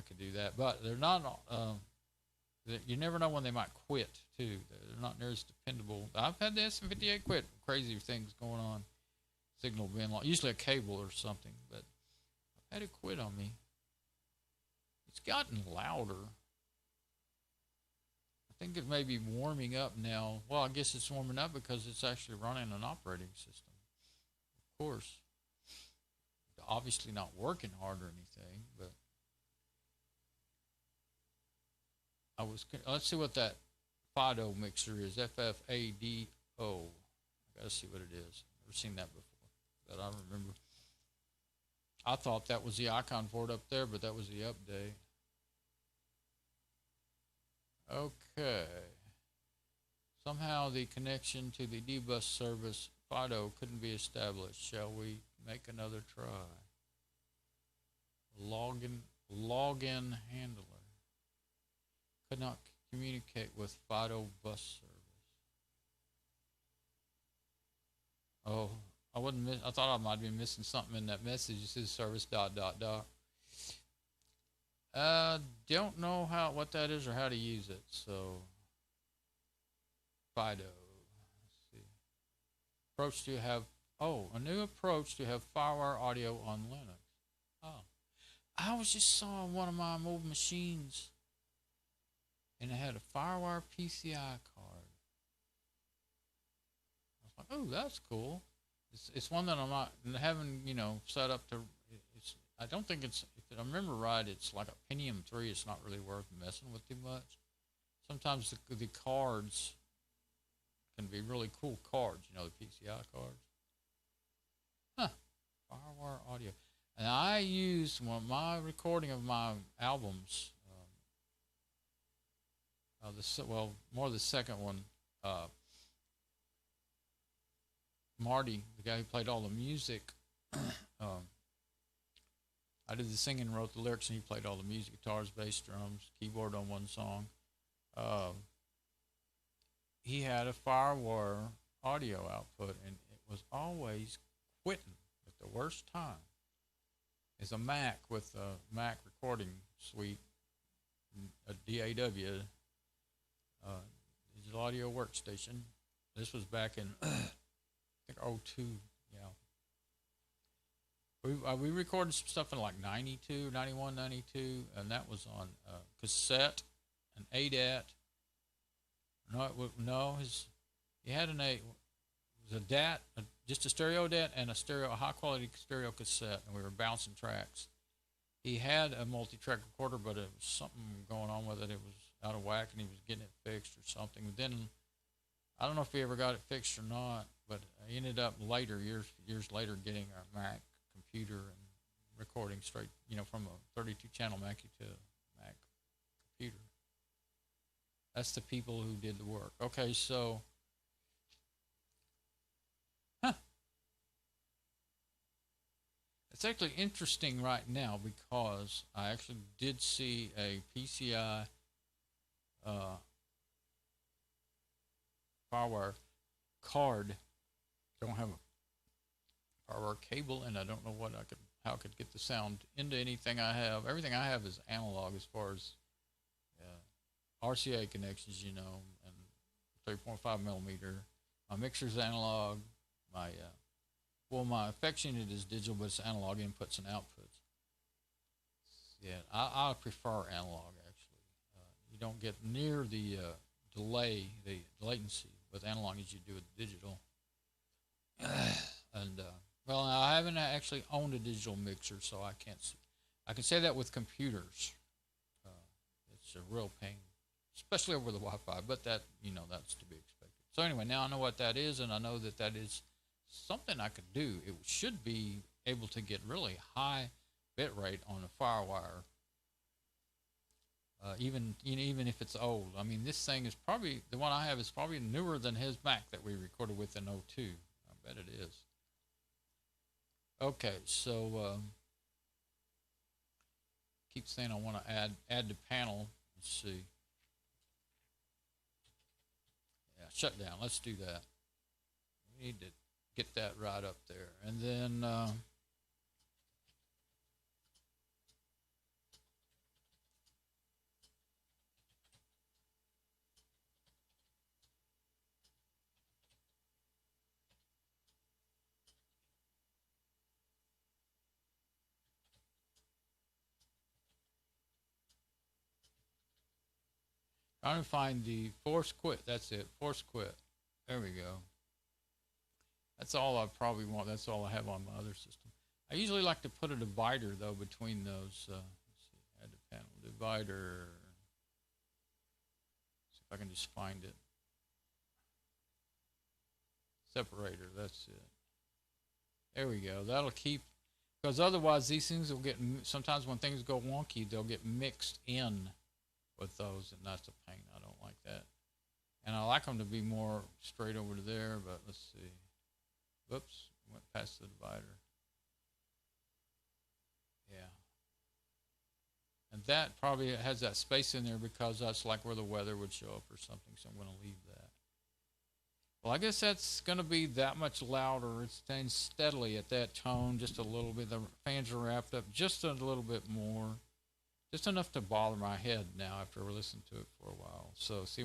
Speaker 2: could do that, but they're not. You never know when they might quit too. They're not near as dependable. I've had the SM58 quit. Crazy things going on. Signal being lost. Usually a cable or something, but I've had it quit on me. It's gotten louder. I think it may be warming up now. Well, I guess it's warming up because it's actually running an operating system. Of course, obviously not working hard or anything, but let's see what that FADO mixer is. FFADO. I gotta see what it is. Never seen that before, that I remember. I thought that was the icon for it up there, but that was the update. Okay. Somehow the connection to the dbus service FADO couldn't be established. Shall we make another try? Login handler. Could not communicate with FADO bus service. Oh, I thought I might be missing something in that message. It says service ... Don't know what that is or how to use it. So FIDO. Let's see. Approach to have a new approach to have FireWire audio on Linux. Oh, I was just saw one of my mobile machines, and it had a FireWire PCI card. I was like, oh, that's cool. It's one that I'm not having, you know, set up to. I don't think it's. If I remember right, it's like a Pentium 3. It's not really worth messing with too much. Sometimes the cards can be really cool cards. You know, the PCI cards. Huh. FireWire audio. And I used my recording of my albums. More the second one. Marty, the guy who played all the music, I did the singing and wrote the lyrics, and he played all the music, guitars, bass, drums, keyboard on one song. He had a FireWire audio output, and it was always quitting at the worst time. It's a Mac with a Mac recording suite, a DAW, digital audio workstation. This was back in, I think, 02, yeah. We recorded some stuff in like 92, 91, 92, and that was on cassette, an ADAT. He had it was a DAT, just a stereo DAT and a high quality stereo cassette, and we were bouncing tracks. He had a multi-track recorder, but it was something going on with it. It was out of whack, and he was getting it fixed or something. Then I don't know if he ever got it fixed or not, but I ended up later, years later, getting a Mac computer and recording straight, from a 32-channel Mac to a Mac computer. That's the people who did the work. Okay, so, it's actually interesting right now because I actually did see a PCI FireWire card. Don't have a FireWire cable, and I don't know how I could get the sound into anything I have. Everything I have is analog as far as RCA connections, and 3.5 millimeter. My mixer's analog. My effects unit is digital, but it's analog inputs and outputs. Yeah, I prefer analog, actually. You don't get near the delay, the latency with analog as you do with digital. I haven't actually owned a digital mixer, so I can say that with computers. It's a real pain, especially over the Wi-Fi, but that's to be expected. So anyway, now I know what that is, and I know that that is something I could do. It should be able to get really high bit rate on a FireWire, even if it's old. I mean, this thing is probably, the one I have is probably newer than his Mac that we recorded with in '02. I bet it is. Okay, so keep saying I want to add the panel. Let's see. Yeah, shut down. Let's do that. We need to get that right up there, and then trying to find the force quit. That's it. Force quit. There we go. That's all I probably want. That's all I have on my other system. I usually like to put a divider, though, between those. Let's see. Add the panel divider. See if I can just find it. Separator. That's it. There we go. That'll keep, because otherwise these things will get, sometimes when things go wonky, they'll get mixed in with those, and that's a pain. I don't like that. And I like them to be more straight over to there, but let's see. Whoops, went past the divider. Yeah. And that probably has that space in there because that's like where the weather would show up or something, so I'm going to leave that. Well, I guess that's going to be that much louder. It's staying steadily at that tone, just a little bit. The fans are wrapped up just a little bit more. Just enough to bother my head now after we listened to it for a while. So, see,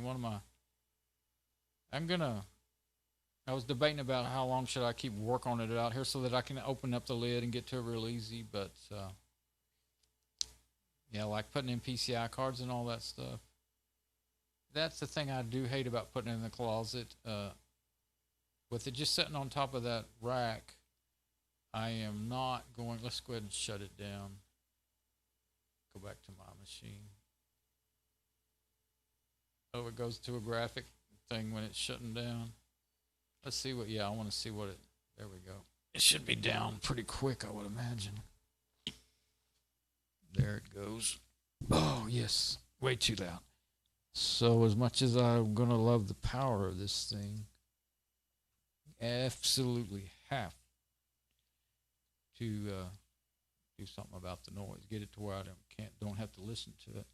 Speaker 2: I was debating about how long should I keep working on it out here so that I can open up the lid and get to it real easy. But, yeah, like putting in PCI cards and all that stuff. That's the thing I do hate about putting it in the closet. With it just sitting on top of that rack, I am not going, let's go ahead and shut it down. Go back to my machine. Oh, it goes to a graphic thing when it's shutting down. Let's see what, yeah, I want to see what it, there we go. It should be down pretty quick, I would imagine. There it goes. Oh, yes, way too loud. So as much as I'm going to love the power of this thing, absolutely have to do something about the noise. Get it to where I don't have to listen to it.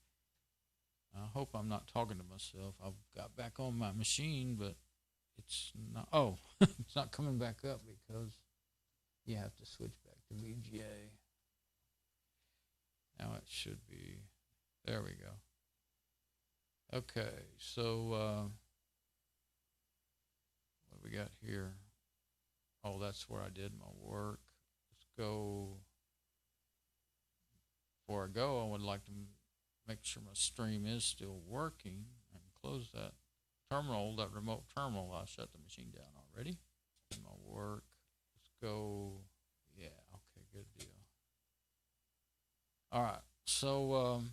Speaker 2: I hope I'm not talking to myself. I've got back on my machine, but it's not. Oh, it's not coming back up because you have to switch back to VGA. Now it should be. There we go. Okay, so what do we got here? Oh, that's where I did my work. Let's go. Before I go, I would like to make sure my stream is still working. I can close that terminal, that remote terminal. I shut the machine down already. Did my work. Let's go. Yeah, okay, good deal. All right, so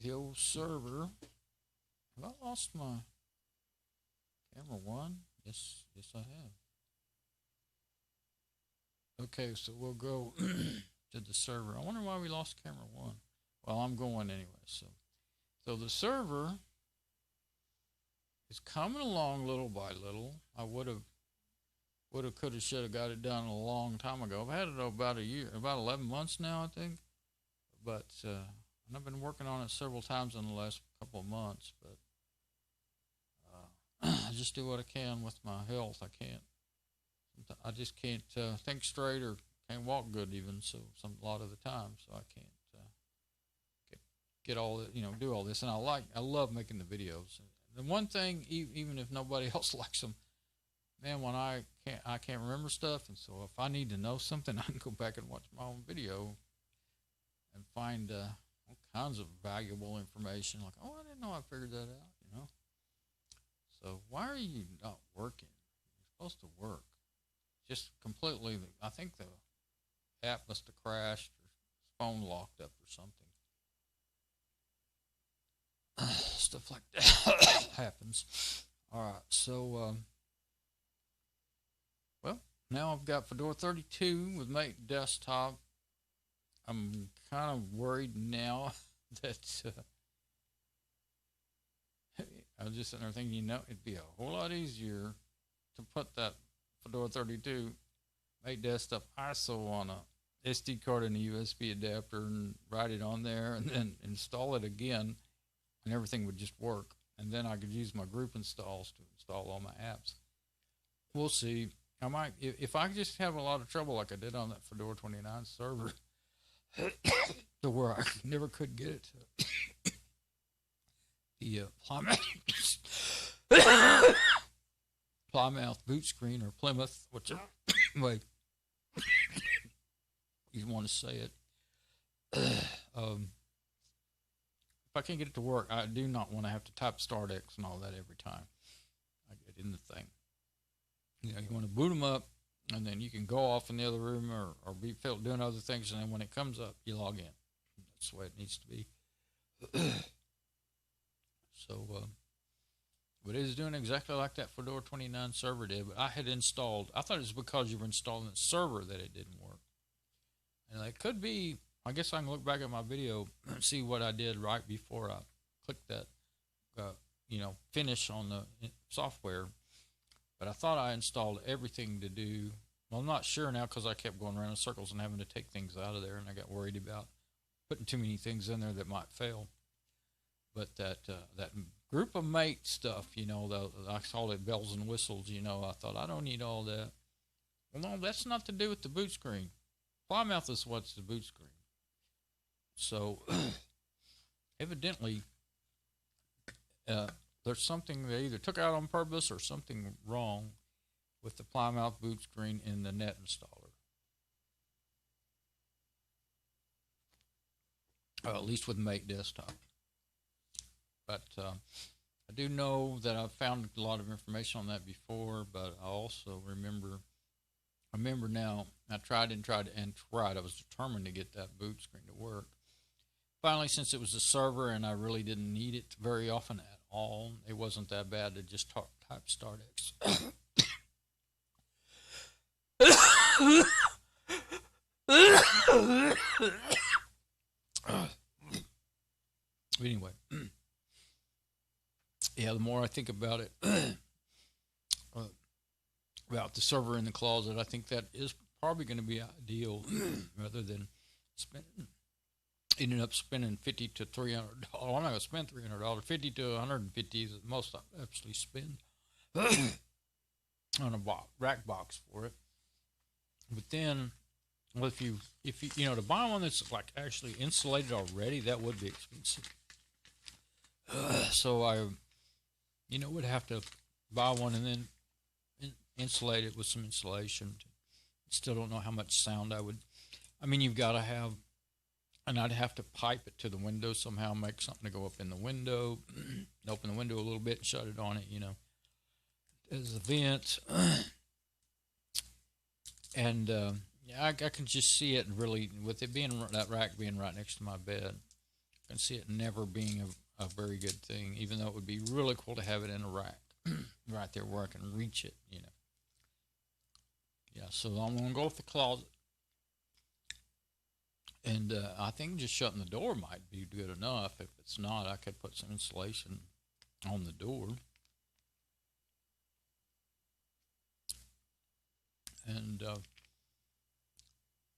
Speaker 2: the old server. Have I lost my camera one? Yes, I have. Okay, so we'll go to the server. I wonder why we lost camera one. Well, I'm going anyway. So the server is coming along little by little. I would have, could have, should have got it done a long time ago. I've had it about a year, about 11 months now, I think. But and I've been working on it several times in the last couple of months. But I just do what I can with my health. I just can't think straight or can't walk good even. So a lot of the time, so I can't get all the, do all this. And I love making the videos. The one thing, even if nobody else likes them, man, when I can't remember stuff, and so if I need to know something, I can go back and watch my own video and find all kinds of valuable information. Like, oh, I didn't know I figured that out. So why are you not working? You're supposed to work. Just completely, I think the app must have crashed or phone locked up or something. Stuff like that happens. All right, so well, now I've got Fedora 32 with Mate Desktop. I'm kind of worried now that I was just sitting there thinking, you know, it'd be a whole lot easier to put that Fedora 32 Mate Desktop ISO on a SD card and a USB adapter and write it on there and then install it again, and everything would just work. And then I could use my group installs to install all my apps. We'll see. I might, if I just have a lot of trouble like I did on that Fedora 29 server, to where I never could get it to the Plymouth boot screen or Plymouth, whichever way you want to say it. If I can't get it to work, I do not want to have to type startx and all that every time I get in the thing. You know, you want to boot them up, and then you can go off in the other room or be doing other things, and then when it comes up, you log in. That's the way it needs to be. So, but it is doing exactly like that Fedora 29 server did, but I had installed, I thought it was because you were installing the server that it didn't work. And it could be, I guess I can look back at my video and see what I did right before I clicked that, you know, finish on the software. But I thought I installed everything to do. Well, I'm not sure now because I kept going around in circles and having to take things out of there, and I got worried about putting too many things in there that might fail. But that group of mate stuff, you know, I call it bells and whistles, you know, I thought I don't need all that. Well, no, that's not to do with the boot screen. Plymouth is what's the boot screen. So, evidently, there's something they either took out on purpose or something wrong with the Plymouth boot screen in the net installer. At least with Mate Desktop. But I do know that I've found a lot of information on that before, but I also remember now, I tried. I was determined to get that boot screen to work. Finally, since it was a server and I really didn't need it very often at all, it wasn't that bad to just type startx. Anyway, yeah, the more I think about it, about the server in the closet, I think that is probably going to be ideal rather than ended up spending $50 to $300. I'm not going to spend $300. $50 to $150 is the most I actually spend on a rack box for it. But then, well, if you know, to buy one that's like actually insulated already, that would be expensive. So I, you know, would have to buy one and then insulate it with some insulation. Still don't know how much sound I would. I mean, you've got to have. And I'd have to pipe it to the window somehow, make something to go up in the window, open the window a little bit and shut it on it, you know, as a vent. And yeah, I can just see it really, with it being, that rack being right next to my bed, I can see it never being a very good thing, even though it would be really cool to have it in a rack right there where I can reach it, you know. Yeah, so I'm going to go with the closet. And I think just shutting the door might be good enough. If it's not, I could put some insulation on the door. And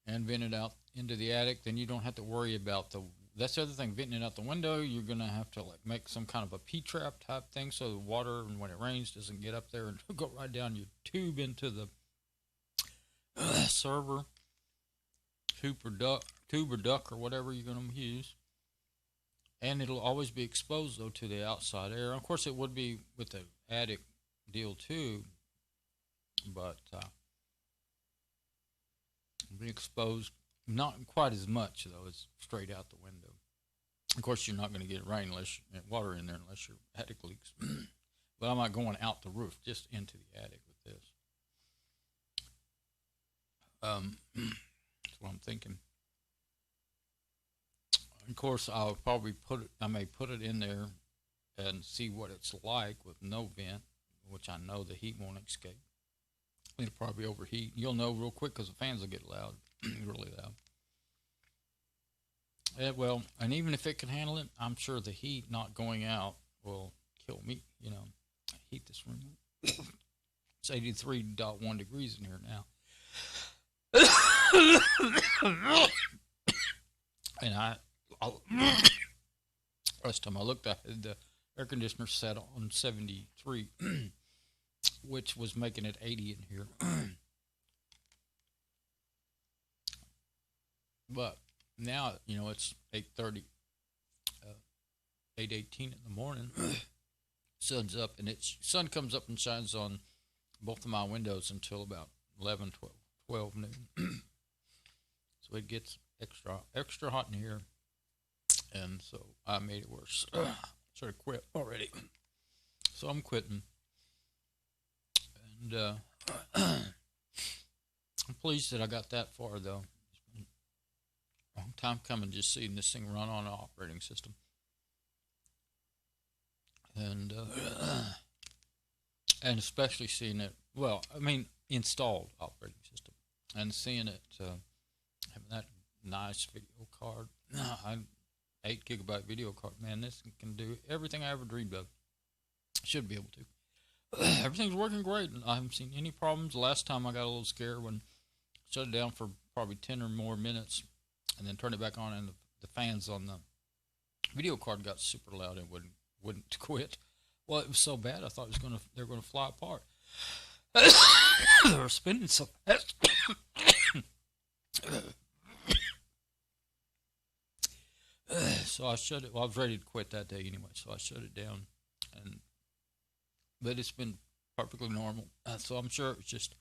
Speaker 2: vent it out into the attic. Then you don't have to worry about that's the other thing, venting it out the window. You're going to have to like make some kind of a P-trap type thing so the water, and when it rains, doesn't get up there and go right down your tube into the server. Tube or duct or whatever you're going to use. And it'll always be exposed, though, to the outside air. Of course, it would be with the attic deal, too. But it'll be exposed, not quite as much, though, as straight out the window. Of course, you're not going to get water in there unless your attic leaks. But I'm not going out the roof, just into the attic with this. That's what I'm thinking. Of course, I'll probably I may put it in there and see what it's like with no vent, which I know the heat won't escape. It'll probably overheat. You'll know real quick because the fans will get loud, really loud. Well, and even if it can handle it, I'm sure the heat not going out will kill me. Heat this room. It's 83.1 degrees in here now. And last time I looked, I had the air conditioner set on 73, which was making it 80 in here. But now, it's 8:30, 8:18 in the morning. Sun's up, and sun comes up and shines on both of my windows until about 11, 12 noon. So it gets extra hot in here, and so I made it worse. Should have quit already. So I'm quitting, and I'm pleased that I got that far, though. It's been a long time coming, just seeing this thing run on an operating system, and especially seeing it. Well, I mean, installed operating system, and seeing it having that nice video card, 8 gigabyte video card. Man, this can do everything I ever dreamed of. Should be able to. Everything's working great, and I haven't seen any problems. Last time I got a little scared when I shut it down for probably 10 or more minutes, and then turned it back on, and the fans on the video card got super loud and wouldn't quit. Well, it was so bad I thought they were gonna fly apart. They were spinning so fast. So I shut it. Well, I was ready to quit that day anyway, so I shut it down. But it's been perfectly normal. So I'm sure it's just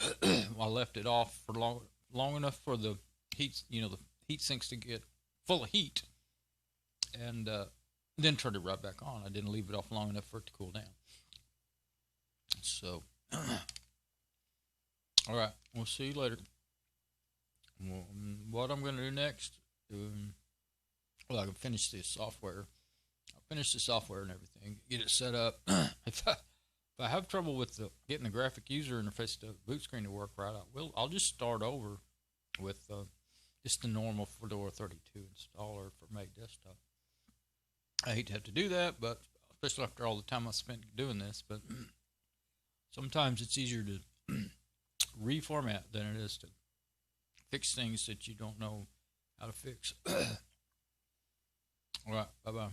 Speaker 2: I left it off for long enough for the heat, the heat sinks to get full of heat, and then turned it right back on. I didn't leave it off long enough for it to cool down. So, all right, we'll see you later. Well, what I'm going to do next, I can finish this software. I'll finish the software and everything, get it set up. If I have trouble with getting the graphic user interface to boot screen to work right, I'll just start over with just the normal Fedora 32 installer for Mac desktop. I hate to have to do that, but especially after all the time I spent doing this, but sometimes it's easier to reformat than it is to fix things that you don't know how to fix. All right, bye-bye.